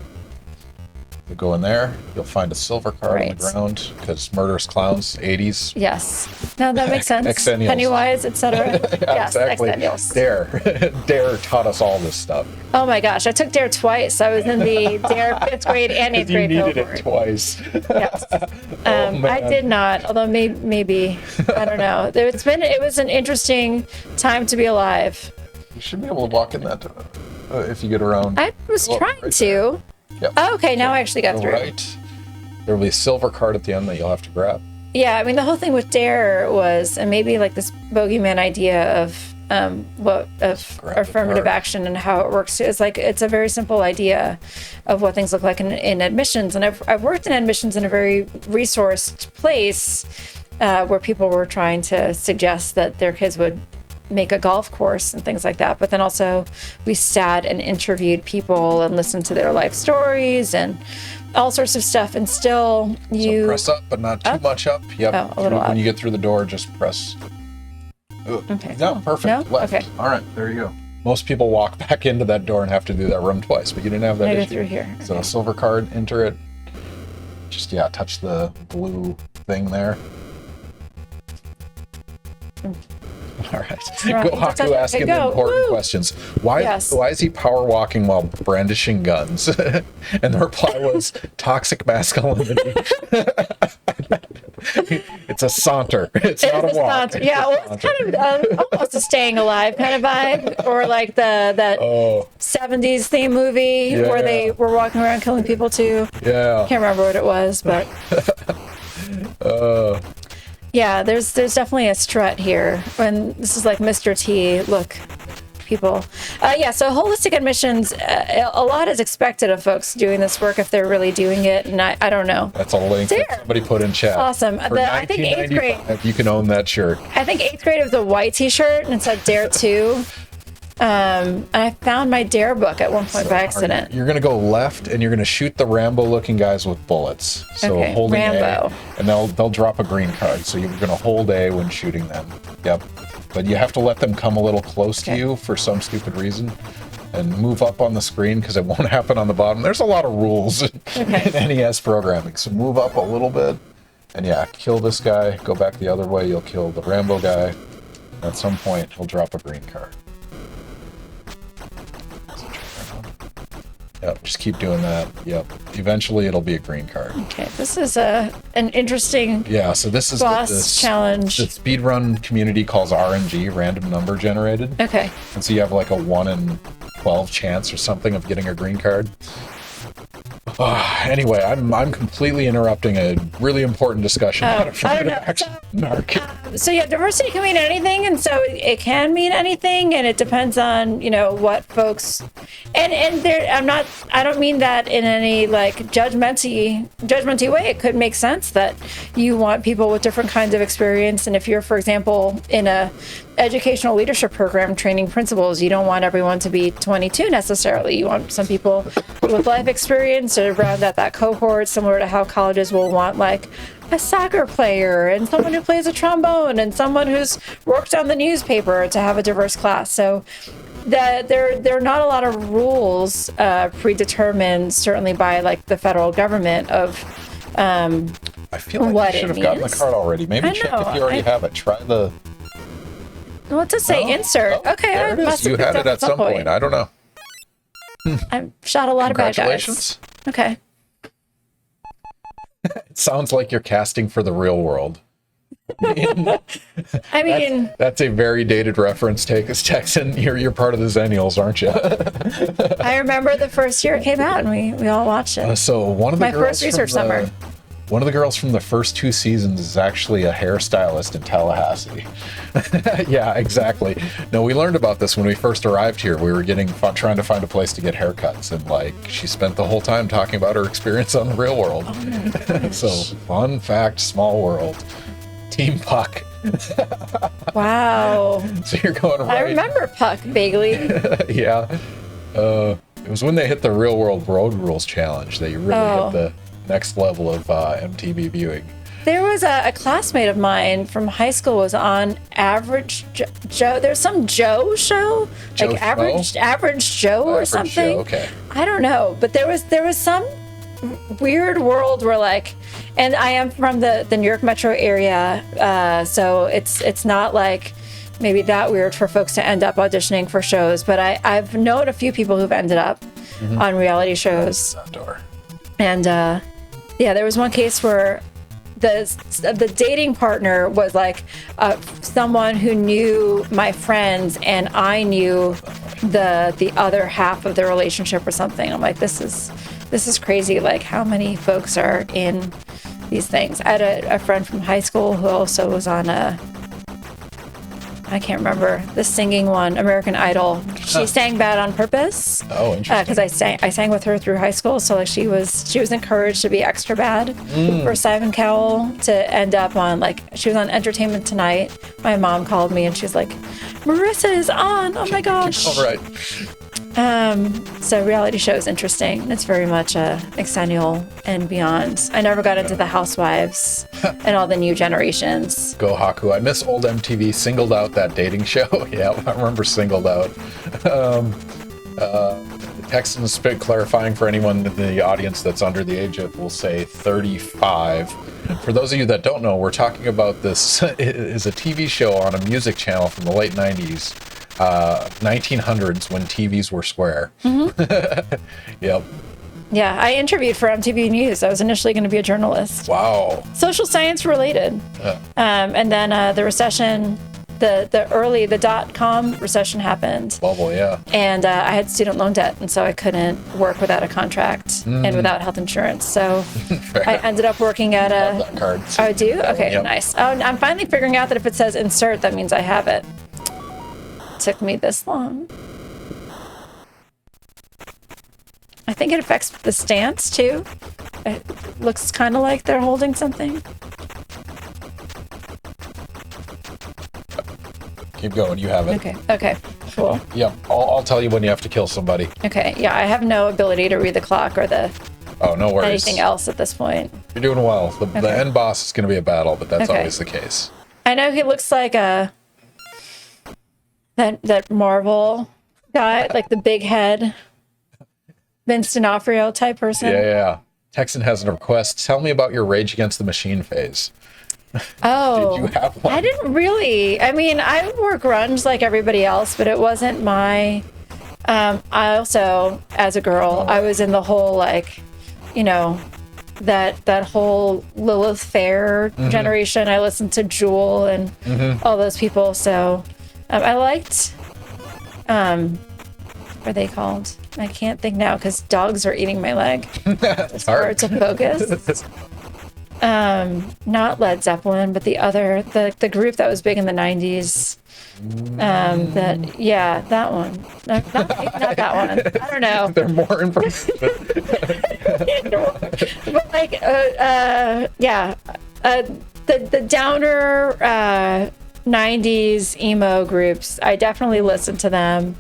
You go in there, you'll find a silver card on Right. the ground because murderous clowns, 80s. Yes. No, that makes sense. Exennials. Pennywise, etc. Yes, exactly. exennials. Dare taught us all this stuff. Oh my gosh, I took Dare twice. I was in the Dare 5th grade and 8th You grade needed cohort. it twice. Yes. I man. did not, although maybe I don't know. It was an interesting time to be alive. You should be able to walk in that door if you get around. I was Go up trying right to. there. Yep. Oh, okay, now I actually got Go through. right. There will be a silver card at the end that you'll have to grab. Yeah, I mean, the whole thing with Dare was, and maybe like this bogeyman idea of Grab the affirmative card. action and how it works is like, it's a very simple idea of what things look like in admissions. And I've worked in admissions in a very resourced place where people were trying to suggest that their kids would make a golf course and things like that. But then also we sat and interviewed people and listened to their life stories and all sorts of stuff. And still So press up, but not too much up. Yep. Oh, a little When up. you get through the door, just press. Ooh. Okay. No, perfect. No? Left. Okay. All right, there you go. Most people walk back into that door and have to do that room twice, but you didn't have that I go issue. through here. So Okay. silver card, enter it. Just, touch the blue thing there. All right. Right. Go Haku asking Go. the important Woo. questions. Why Yes. is he power walking while brandishing guns? And the reply was toxic masculinity. It's a saunter. It's not a It's walk. not- yeah, well, it's kind of almost a staying alive kind of vibe, or like that Oh, 70s theme movie where Yeah. they were walking around killing people too. yeah. Can't remember what it was, but yeah, there's definitely a strut here. When this is like Mr. T, look, people. So holistic admissions, a lot is expected of folks doing this work if they're really doing it, and I don't know. That's a link that There. somebody put in chat. Awesome. For I think 8th grade. $19.95, you can own that shirt. I think 8th grade was a white T-shirt and it said Dare 2. And I found my Dare book at one point by accident. You're gonna go left, and you're gonna shoot the Rambo-looking guys with bullets. So Okay, holding Rambo. A, and they'll drop a green card. So you're gonna hold A when shooting them. Yep. But you have to let them come a little close to Okay. you for some stupid reason, and move up on the screen because it won't happen on the bottom. There's a lot of rules in NES programming. So move up a little bit, and kill this guy. Go back the other way. You'll kill the Rambo guy. At some point, he'll drop a green card. Yep, just keep doing that. Yep. Eventually, it'll be a green card. Okay, this is an interesting Yeah, so this is what boss challenge. the speedrun community calls RNG, random number generated. Okay. And so you have like a 1 in 12 chance or something of getting a green card. Anyway, I'm completely interrupting a really important discussion about I don't affirmative know. action. NARC. So diversity can mean anything, and so it can mean anything, and it depends on what folks. And there, I don't mean that in any like judgmenty way. It could make sense that you want people with different kinds of experience, and if you're, for example, in a educational leadership program training principals, you don't want everyone to be 22 necessarily. You want some people with life experience to round out that cohort, similar to how colleges will want like a soccer player and someone who plays a trombone and someone who's worked on the newspaper to have a diverse class. So there are not a lot of rules predetermined, certainly by like the federal government of I feel like what you should it have gotten the means. card already. Maybe I check know, if you already have it. Try the. what to say, Oh, insert. oh, Okay, there I it is. must have You picked had up it at some point. I don't know. I shot a lot of bad guys. Congratulations. Okay. It sounds like you're casting for the real world. I mean, That's a very dated reference. Take us, Texan. You're part of the Zennials, aren't you? I remember the first year it came out and we all watched it. So one of the My girls first research from summer. One of the girls from the first 2 seasons is actually a hairstylist in Tallahassee. Yeah, exactly. No, we learned about this when we first arrived here. We were trying to find a place to get haircuts, and like she spent the whole time talking about her experience on the real world. Oh my gosh. So, fun fact, small world. Team Puck. Wow. So you're going right. I remember Puck vaguely. Yeah. It was when they hit the real world road rules challenge that you really hit the next level of MTV viewing. There was a classmate of mine from high school was on Average Joe. There's some Joe show, Joe like Schmo? Average Joe or Average something. Joe, okay. I don't know, but there was some weird world where like, and I am from the New York metro area, so it's not like maybe that weird for folks to end up auditioning for shows, but I've known a few people who've ended up on reality shows. And yeah, there was one case where the dating partner was like someone who knew my friends, and I knew the other half of the relationship or something. I'm like, this is crazy. Like, how many folks are in these things? I had a friend from high school who also was on I can't remember the singing one, American Idol. She sang bad on purpose. Oh, interesting. Because I sang with her through high school, so like she was encouraged to be extra bad for Simon Cowell to end up on, like, she was on Entertainment Tonight. My mom called me and she's like, Marissa is on. Oh my gosh. All right. So reality show is interesting. It's very much exennial and beyond. I never got into the Housewives and all the new generations. Go Haku. I miss old MTV. Singled Out, that dating show. Yeah, I remember Singled Out. Text and spit clarifying for anyone in the audience that's under the age of, we'll say, 35. For those of you that don't know, we're talking about this is a TV show on a music channel from the late 90s. 1900s when TVs were square. Yep. Yeah, I interviewed for MTV News. I was initially going to be a journalist. Wow. Social science related. And then the recession, the .com recession happened. Bubble, yeah. And I had student loan debt, and so I couldn't work without a contract and without health insurance. So I ended up working at a... Love that card. Oh, I do? Okay, Yep. nice. Oh, I'm finally figuring out that if it says insert, that means I have it. Took me this long. I think it affects the stance too. It looks kind of like they're holding something. Keep going, you have it. Okay, cool. Yep, I'll tell you when you have to kill somebody. Okay, yeah, I have no ability to read the clock or Oh, no worries. anything else at this point. You're doing well. The end boss is going to be a battle, but that's Okay. always the case. I know he looks like that Marvel guy, like the big head, Vince D'Onofrio type person. Yeah. Texan has a request. Tell me about your Rage Against the Machine phase. Oh, Did you have one? I didn't really. I mean, I wore grunge like everybody else, but it wasn't my. I also, as a girl, I was in the whole like, you know, that whole Lilith Fair generation. I listened to Jewel and all those people. So I liked. What are they called? I can't think now because dogs are eating my leg. It's hard to focus. Not Led Zeppelin, but the other, the group that was big in the 90s. That one. Not that one. I don't know. They're more information. But like, the downer 90s emo groups, I definitely listened to them.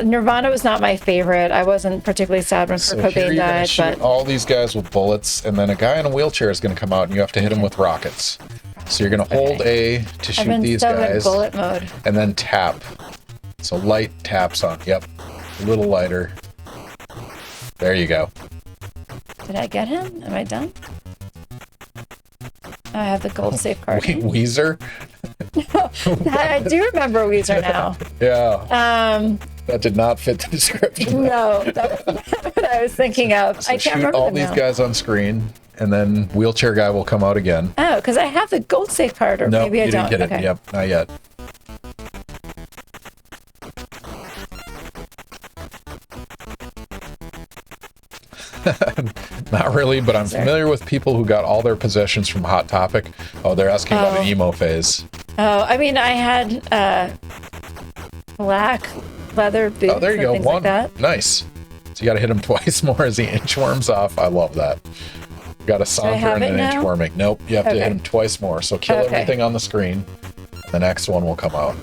Nirvana was not my favorite. I wasn't particularly sad when Kurt Here Cobain you're gonna died, shoot but all these guys with bullets, and then a guy in a wheelchair is going to come out, and you have to hit him with rockets. So you're going to hold A to I've shoot been these so in guys, bullet mode. and then tap. So light taps on. Yep, a little lighter. There you go. Did I get him? Am I done? I have the gold safeguard. Weezer. I do remember Weezer now. Yeah. That did not fit the description. No, that was not what I was thinking of. So I can't shoot remember all them these now. guys on screen, and then wheelchair guy will come out again. Oh, because I have the gold safe card, or No, maybe I you don't. didn't get it. Okay. Yep, not yet. Not really, but I'm familiar with people who got all their possessions from Hot Topic. Oh, they're asking about an emo phase. Oh, I mean, I had black leather boots. Oh, there you and go. things One. like that. Nice. So you got to hit him twice more as he inchworms off. I love that. You got to saunter and then inchworming. Nope, you have to hit him twice more. So kill everything on the screen. The next one will come out.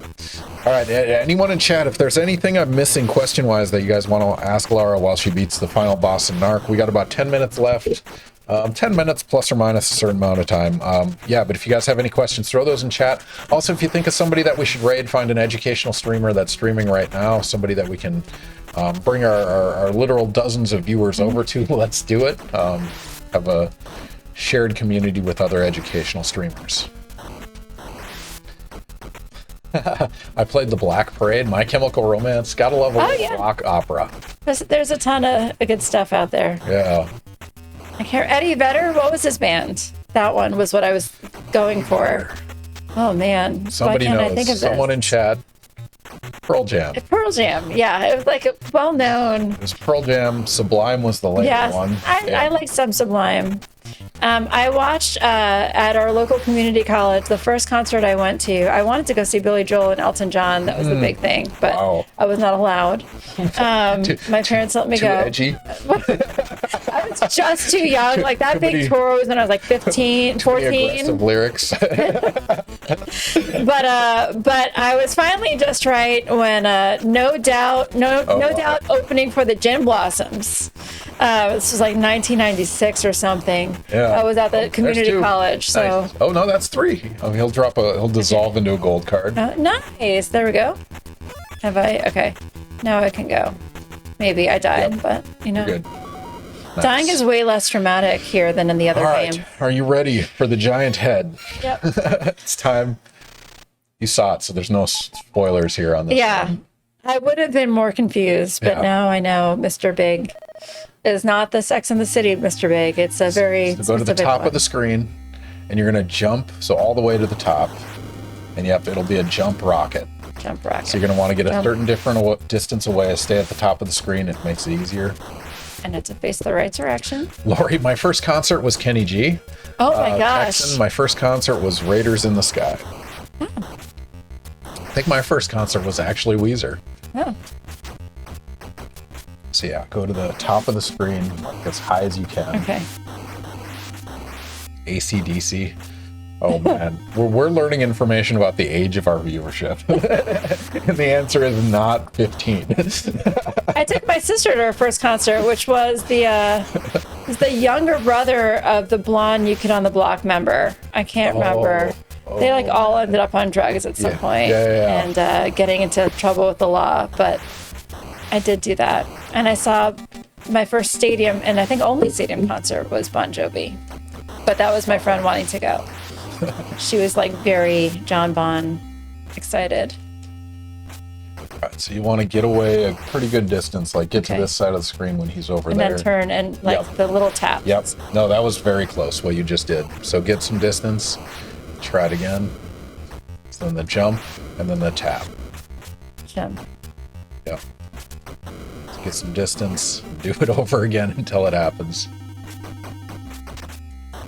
All right, anyone in chat, if there's anything I'm missing question-wise that you guys want to ask Lara while she beats the final boss in NARC, we got about 10 minutes left. 10 minutes plus or minus a certain amount of time. Yeah, but if you guys have any questions, throw those in chat. Also, if you think of somebody that we should raid, find an educational streamer that's streaming right now, somebody that we can bring our literal dozens of viewers over to, let's do it. Have a shared community with other educational streamers. I played the Black Parade, My Chemical Romance. Gotta love a rock opera. There's a ton of good stuff out there. Yeah. I can't. Eddie Vedder, what was his band? That one was what I was going for. Oh man. Somebody knows. I think of someone in chat. Pearl Jam. Pearl Jam, yeah. It was like a well-known. It was Pearl Jam. Sublime was the later one. I like some Sublime. I watched at our local community college the first concert I went to. I wanted to go see Billy Joel and Elton John. That was the big thing, but I was not allowed. My parents let me go. Edgy. I was just too young. Like that big tour was when I was like 15, 14. Aggressive lyrics. But I was finally just right when No Doubt opening for the Gin Blossoms. This was like 1996 or something. Yeah. I was at the community college. So. Nice. Oh no, that's 3. Oh, he'll dissolve into a gold card. Nice. There we go. Have I? Okay. Now I can go. Maybe I died, but you know. You're good. Nice. Dying is way less traumatic here than in the other game. Are you ready for the giant head? Yep. It's time. You saw it, so there's no spoilers here on this. Yeah. one. I would have been more confused, but now I know Mr. Big is not the Sex and the City Mr. Big. It's a very so go to the top of the screen, and you're going to jump, so all the way to the top, and it'll be a jump rocket. Jump rocket. So you're going to want to get a certain different distance away, stay at the top of the screen. It makes it easier. And it's to face the right direction. Lori, my first concert was Kenny G. Oh my gosh. Texan, my first concert was Raiders in the Sky. Oh. I think my first concert was actually Weezer. Oh. So yeah, go to the top of the screen, like as high as you can. Okay. AC/DC. Oh man, we're learning information about the age of our viewership, and the answer is not 15. I took my sister to her first concert, which was the younger brother of the blonde New Kid on the Block member. I can't remember. They like all ended up on drugs at some point and getting into trouble with the law. But I did do that, and I saw my first stadium and I think only stadium concert was Bon Jovi. But that was my friend wanting to go. She was like very John Bon excited. All right, so you want to get away a pretty good distance, like get to this side of the screen when he's over there. And then turn and like the little tap. Yep. No, that was very close what you just did. So get some distance, try it again. So then the jump and then the tap. Jump. Yep. So get some distance, do it over again until it happens.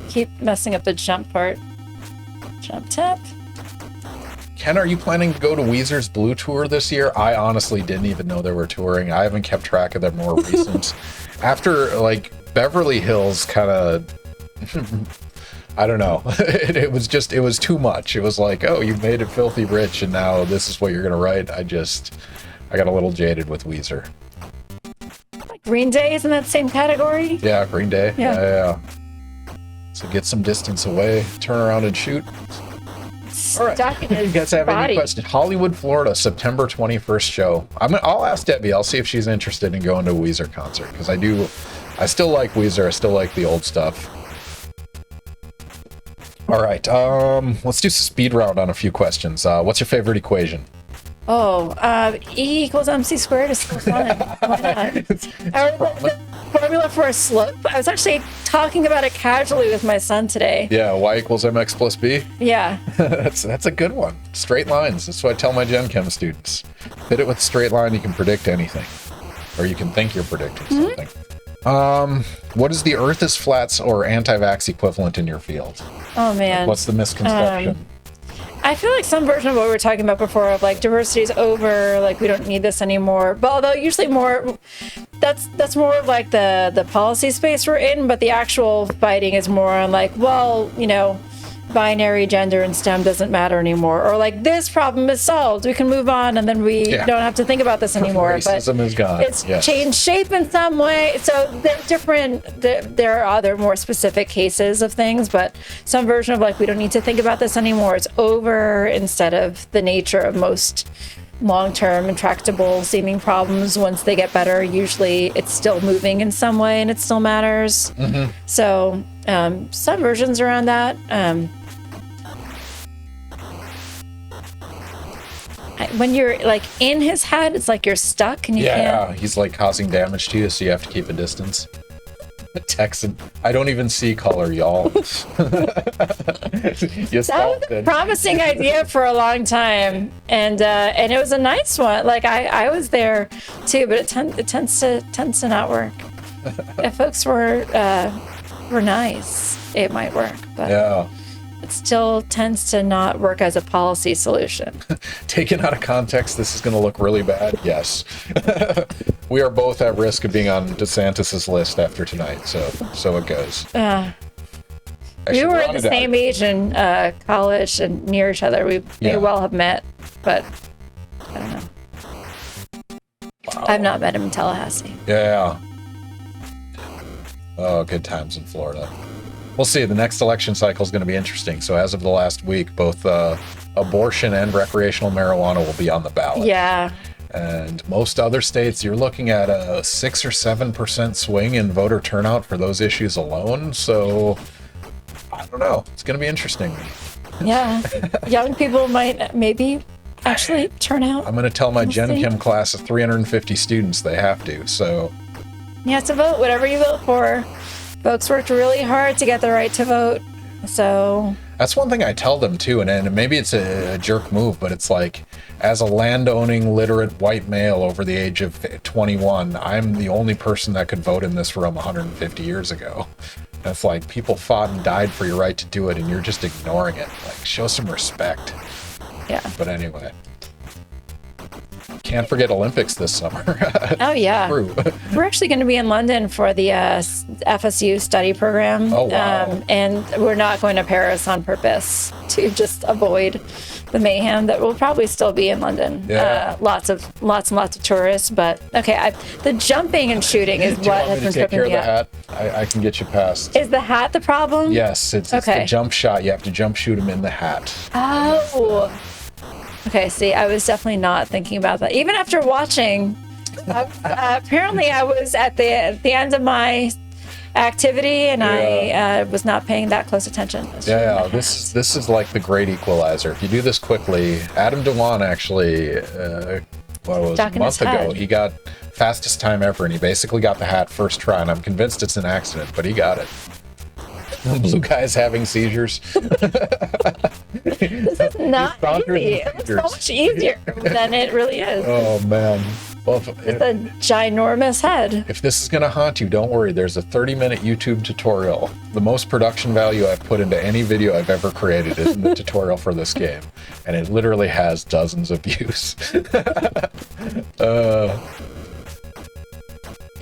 Keep messing up the jump part. Jump tap. Ken, are you planning to go to Weezer's Blue Tour this year? I honestly didn't even know they were touring. I haven't kept track of their more recent. After like Beverly Hills kind of, I don't know. It was too much. It was like, oh, you made it filthy rich and now this is what you're going to write. I got a little jaded with Weezer. Green Day is in that same category? Yeah, Green Day. Yeah. So get some distance away, turn around and shoot. All right. Stuck in his You guys have body. any questions? Hollywood, Florida, September 21st show. I'll ask Debbie. I'll see if she's interested in going to a Weezer concert because I still like Weezer. I still like the old stuff. All right. Let's do speed round on a few questions. What's your favorite equation? E equals MC squared is so fun. Why not? The formula for a slope. I was actually talking about it casually with my son today. Yeah, y equals mx plus b. Yeah. That's a good one. Straight lines. That's what I tell my Gen Chem students. Hit it with a straight line, you can predict anything. Or you can think you're predicting something. What is the Earth is flat or anti-vax equivalent in your field? Oh man. What's the misconception? I feel like some version of what we were talking about before of like diversity is over, like we don't need this anymore. But although usually more, that's more of like the policy space we're in, but the actual fighting is more on like, well, you know, binary gender and STEM doesn't matter anymore, or like this problem is solved, we can move on, and then we don't have to think about this anymore. Racism is gone. It's changed shape in some way. So they're different. There are other more specific cases of things, but some version of like we don't need to think about this anymore. It's over, instead of the nature of most long-term intractable seeming problems. Once they get better, usually it's still moving in some way and it still matters. So some versions around that. When you're like in his head, it's like you're stuck and you can't. He's like causing damage to you, so you have to keep a distance. Texan, I don't even see color, y'all. That was a promising idea for a long time, and it was a nice one. Like I was there too, but it tends to not work. If folks were nice, it might work, but it still tends to not work as a policy solution. Taken out of context, this is going to look really bad. Yes. We are both at risk of being on DeSantis's list after tonight, so it goes. We were at the same age in college and near each other. We may well have met, but I don't know. Wow. I've not met him in Tallahassee. Yeah. Oh, good times in Florida. We'll see. The next election cycle is going to be interesting. So as of the last week, both abortion and recreational marijuana will be on the ballot. Yeah. And most other states, you're looking at a 6 or 7% swing in voter turnout for those issues alone. So I don't know. It's going to be interesting. Yeah. Young people might maybe actually turn out. I'm going to tell my Gen Chem class of 350 students they have to. So you have to vote whatever you vote for. Folks worked really hard to get the right to vote, so... That's one thing I tell them, too, and maybe it's a jerk move, but it's like, as a land-owning, literate white male over the age of 21, I'm the only person that could vote in this room 150 years ago. And it's like, people fought and died for your right to do it, and you're just ignoring it. Like, show some respect. Yeah. But anyway. Can't forget Olympics this summer. Oh, yeah. We're actually going to be in London for the FSU study program. Oh, wow. And we're not going to Paris on purpose to just avoid the mayhem that will probably still be in London. Yeah. Lots and lots of tourists. But, okay, the jumping and shooting is what has been tripping me up. I can get you past. Is the hat the problem? Yes, it's the jump shot. You have to jump shoot him in the hat. Oh. Okay, see, I was definitely not thinking about that. Even after watching, apparently I was at the end of my activity and I was not paying that close attention. This is like the great equalizer. If you do this quickly, Adam DeWan actually, a month ago, he got fastest time ever, and he basically got the hat first try, and I'm convinced it's an accident, but he got it. Blue guy's having seizures. This is not easy. It's so much easier than it really is. Oh, man. Well, it's a ginormous head. If this is going to haunt you, don't worry. There's a 30-minute YouTube tutorial. The most production value I've put into any video I've ever created is in the tutorial for this game. And it literally has dozens of views.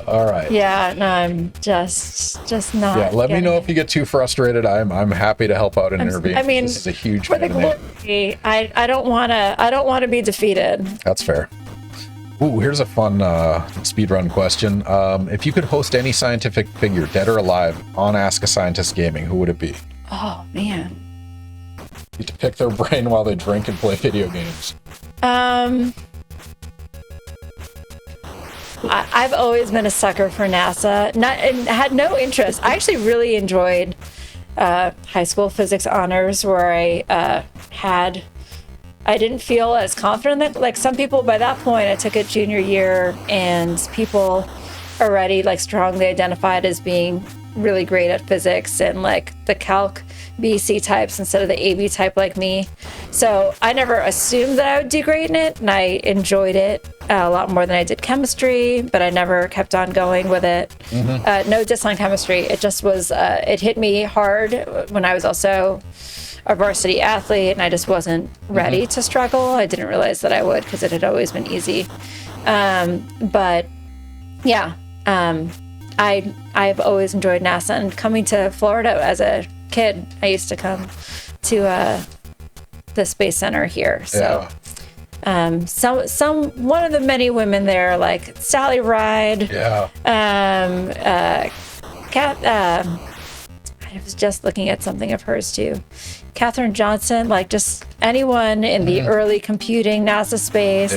All right. Yeah, no, I'm just not. Yeah, let me know if you get too frustrated. I'm happy to help out and intervene. I mean, this is a huge for the glory, I don't want to be defeated. That's fair. Ooh, here's a fun speedrun question. If you could host any scientific figure, dead or alive, on Ask a Scientist Gaming, who would it be? Oh man. You get to pick their brain while they drink and play video games. I've always been a sucker for NASA, and had no interest. I actually really enjoyed high school physics honors, where I didn't feel as confident that, like some people by that point, I took it junior year, and people already like strongly identified as being really great at physics and like the calc BC types instead of the AB type like me. So I never assumed that I would do great in it, and I enjoyed it a lot more than I did chemistry, but I never kept on going with it. No diss on chemistry. It just was, it hit me hard when I was also a varsity athlete, and I just wasn't ready to struggle. I didn't realize that I would because it had always been easy. But yeah, I've always enjoyed NASA, and coming to Florida as a kid, I used to come to the Space Center here. So one of the many women there, like Sally Ride, I was just looking at something of hers too, Katherine Johnson, like just anyone in the early computing NASA space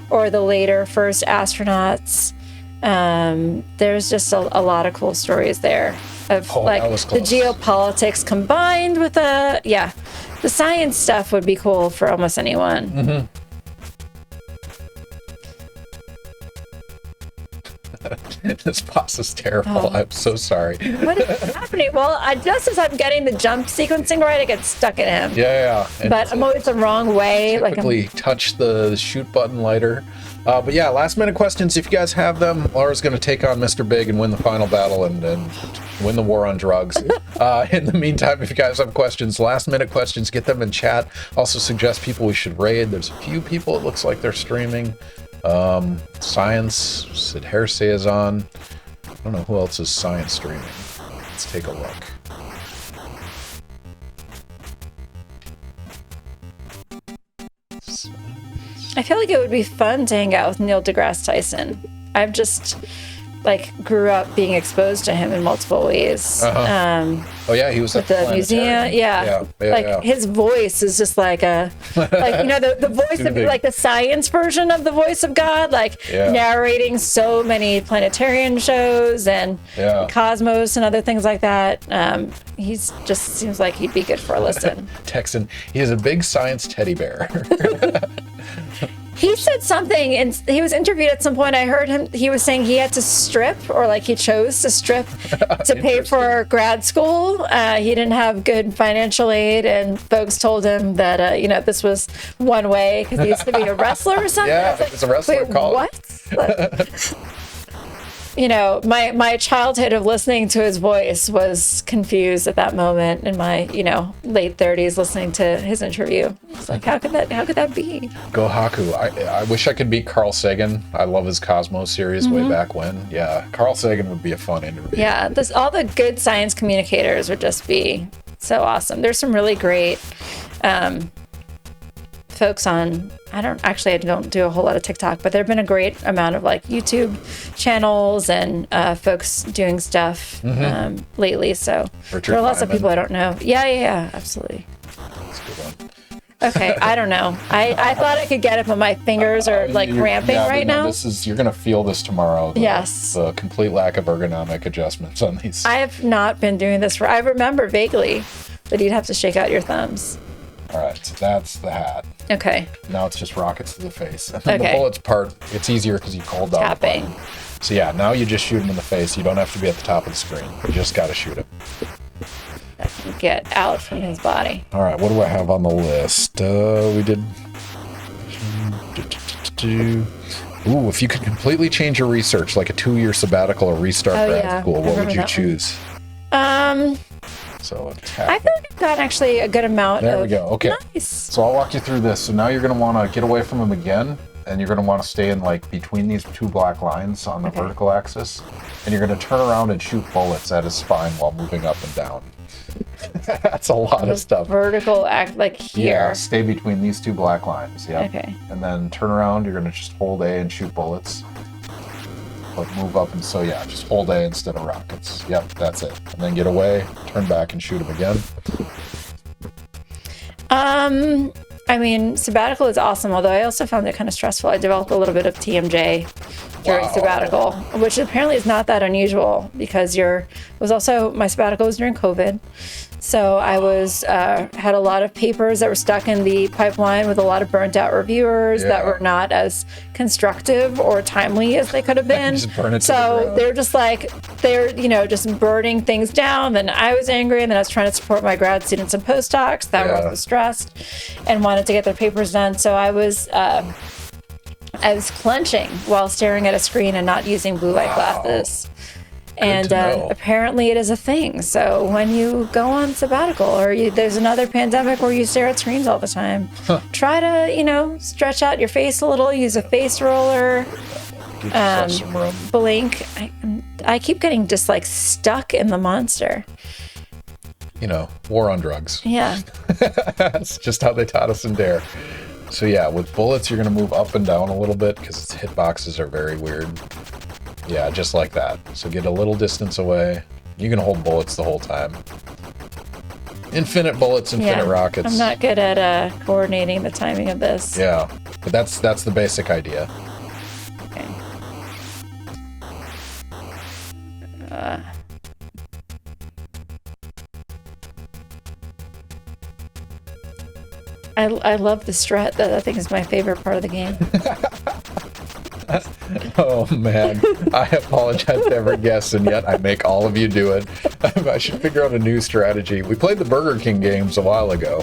or the later first astronauts. There's just a lot of cool stories there of like the geopolitics combined with the science stuff would be cool for almost anyone. This boss is terrible. I'm so sorry. What is happening? Well, just as I'm getting the jump sequencing right, I get stuck in him. But I'm always the wrong way. Typically touch the shoot button lighter. But yeah, last minute questions. If you guys have them, Lara's going to take on Mr. Big and win the final battle and win the war on drugs. In the meantime, if you guys have questions, last minute questions, get them in chat. Also suggest people we should raid. There's a few people it looks like they're streaming. Science, Sid Hersey is on. I don't know who else is science streaming. Let's take a look. I feel like it would be fun to hang out with Neil deGrasse Tyson. I've just like grew up being exposed to him in multiple ways. He was at the museum. His voice is just like the voice of like the science version of the voice of God, narrating so many planetarian shows and Cosmos and other things like that. He's just seems like he'd be good for a listen. Texan, he is a big science teddy bear. He said something, and he was interviewed at some point. I heard him, he was saying he had to strip, or like he chose to strip to pay for grad school. He didn't have good financial aid, and folks told him that, this was one way because he used to be a wrestler or something. Yeah, it's a wrestler called. What? My childhood of listening to his voice was confused at that moment in my, late 30s listening to his interview. It's like, how could that be? Go Haku. I wish I could beat Carl Sagan. I love his Cosmos series way back when. Yeah, Carl Sagan would be a fun interview. Yeah, all the good science communicators would just be so awesome. There's some really great folks on, I don't do a whole lot of TikTok, but there have been a great amount of like YouTube channels and folks doing stuff lately. So there are lots of people I don't know. Yeah, absolutely. That's a good one. Okay, I don't know. I thought I could get it, but my fingers are like cramping right now. You're gonna feel this tomorrow. Yes. The complete lack of ergonomic adjustments on these. I have not been doing this I remember vaguely that you'd have to shake out your thumbs. All right, so that's the hat. Okay. Now it's just rockets to the face. And then the bullets part, it's easier because you hold down tapping. the button. So yeah, now you just shoot him in the face. You don't have to be at the top of the screen. You just got to shoot him. Get out from his body. All right, what do I have on the list? We did... Ooh, if you could completely change your research, like a 2-year sabbatical or restart grad school, what would you choose? So attack. I feel like I've got actually a good amount There we go. Okay. Nice. So I'll walk you through this. So now you're going to want to get away from him again, and you're going to want to stay in like between these two black lines on the vertical axis, and you're going to turn around and shoot bullets at his spine while moving up and down. That's a lot of stuff. Vertical act like here. Yeah, stay between these two black lines. Yeah. Okay. And then turn around. You're going to just hold A and shoot bullets. But move up, and so yeah, just hold A instead of rockets. Yep, that's it. And then get away, turn back, and shoot him again. I mean, sabbatical is awesome, although I also found it kind of stressful. I developed a little bit of TMJ during sabbatical, which apparently is not that unusual because my sabbatical was during COVID. So I was had a lot of papers that were stuck in the pipeline with a lot of burnt out reviewers that were not as constructive or timely as they could have been. Just burn it to the So ground. they're just like, just burning things down. Then I was angry, and then I was trying to support my grad students and postdocs that were also stressed and wanted to get their papers done. So I was clenching while staring at a screen and not using blue light glasses. And apparently it is a thing. So when you go on sabbatical or there's another pandemic where you stare at screens all the time, try to, stretch out your face a little, use a face roller, Give yourself some room. blink. I keep getting just like stuck in the monster. War on drugs. Yeah. That's just how they taught us in DARE. So yeah, with bullets, you're going to move up and down a little bit because its hitboxes are very weird. Yeah, just like that. So get a little distance away. You can hold bullets the whole time. Infinite bullets, infinite rockets. I'm not good at coordinating the timing of this. Yeah, but that's the basic idea. Okay. I love the strut. That I think is my favorite part of the game. Oh man, I apologize to every guest, and yet I make all of you do it. I should figure out a new strategy. We played the Burger King games a while ago.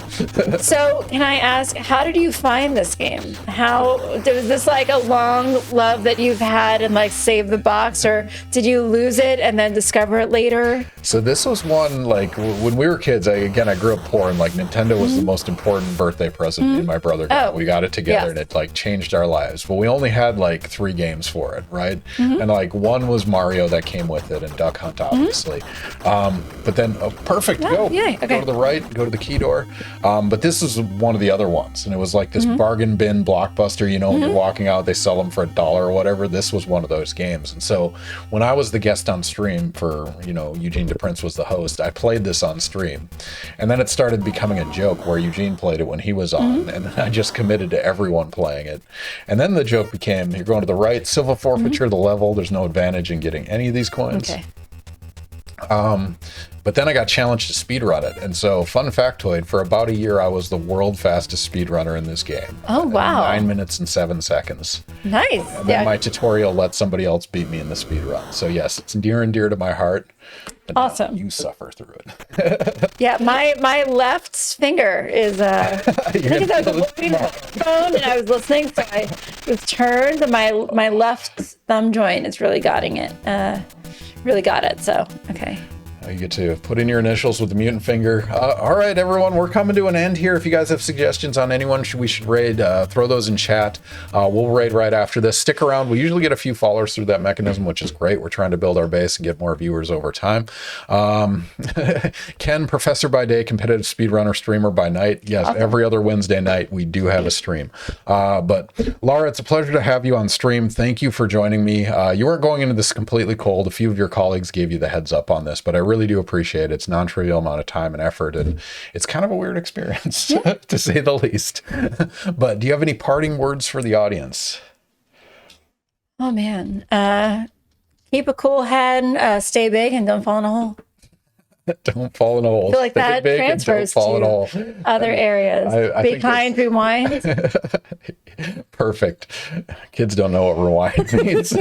So, can I ask, how did you find this game? How was this like a long love that you've had and like save the box, or did you lose it and then discover it later? So this was one, like, when we were kids, I grew up poor, and like Nintendo was the most important birthday present me and my brother got. We got it together and it like changed our lives. But we only had like 3 games for it, right? And like one was Mario that came with it, and Duck Hunt, obviously. But then, perfect, go. Yay, okay. Go to the right, go to the key door. But this is one of the other ones, and it was like this bargain bin blockbuster, when you're walking out, they sell them for $1 or whatever. This was one of those games. And so when I was the guest on stream for, Eugene DePrince was the host, I played this on stream. And then it started becoming a joke where Eugene played it when he was on, and then I just committed to everyone playing it. And then the joke became, you're going to the right, civil forfeiture, the level, there's no advantage in getting any of these coins. Okay. But then I got challenged to speedrun it. And so, fun factoid, for about a year, I was the world fastest speedrunner in this game. Oh, wow. 9 minutes and 7 seconds. Nice. And then my tutorial let somebody else beat me in the speedrun. So yes, it's near and dear to my heart. But awesome. You suffer through it. Yeah, my left finger is I think I was avoiding the phone and I was listening, so I was turned, and my left thumb joint is really getting it. Really got it. So okay. You get to put in your initials with the mutant finger. All right, everyone, we're coming to an end here. If you guys have suggestions on anyone we should raid, throw those in chat. We'll raid right after this. Stick around. We usually get a few followers through that mechanism, which is great. We're trying to build our base and get more viewers over time. Ken, professor by day, competitive speedrunner, streamer by night. Yes, awesome. Every other Wednesday night, we do have a stream. But Lara, it's a pleasure to have you on stream. Thank you for joining me. You weren't going into this completely cold. A few of your colleagues gave you the heads up on this, but I really do appreciate it. It's non-trivial amount of time and effort, and it's kind of a weird experience to say the least. But do you have any parting words for the audience? Oh man, keep a cool head, stay big, and don't fall in a hole. Don't fall in a hole. I feel like that transfers to other areas. Be kind, rewind. Perfect. Kids don't know what rewind means.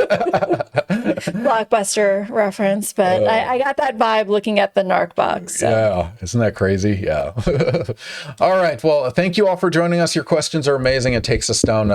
Blockbuster reference, but I got that vibe looking at the NARC box. So. Yeah, isn't that crazy? Yeah. All right. Well, thank you all for joining us. Your questions are amazing. It takes us down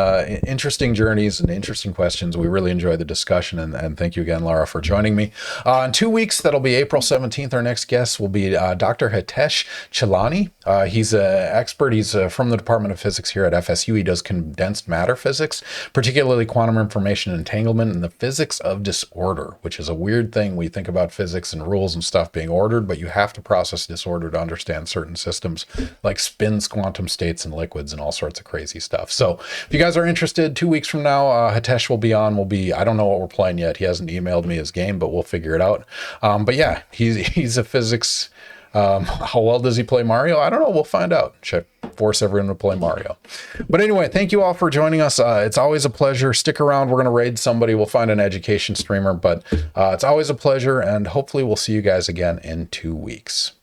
interesting journeys and interesting questions. We really enjoy the discussion, and thank you again, Lara, for joining me. In 2 weeks, that'll be April 17th. Our next guest will be Dr. Hitesh Chilani. He's an expert. He's from the Department of Physics here at FSU. He does condensed matter physics, particularly quantum information entanglement and the physics of disorder, which is a weird thing. We think about physics and rules and stuff being ordered, but you have to process disorder to understand certain systems like spins, quantum states, and liquids, and all sorts of crazy stuff. So if you guys are interested, 2 weeks from now, Hitesh will be on. I don't know what we're playing yet. He hasn't emailed me his game, but we'll figure it out. But yeah, he's a physics. How well does he play Mario? I don't know. We'll find out. Should I force everyone to play Mario? But anyway, thank you all for joining us. It's always a pleasure. Stick around. We're going to raid somebody. We'll find an education streamer, but it's always a pleasure, and hopefully we'll see you guys again in 2 weeks.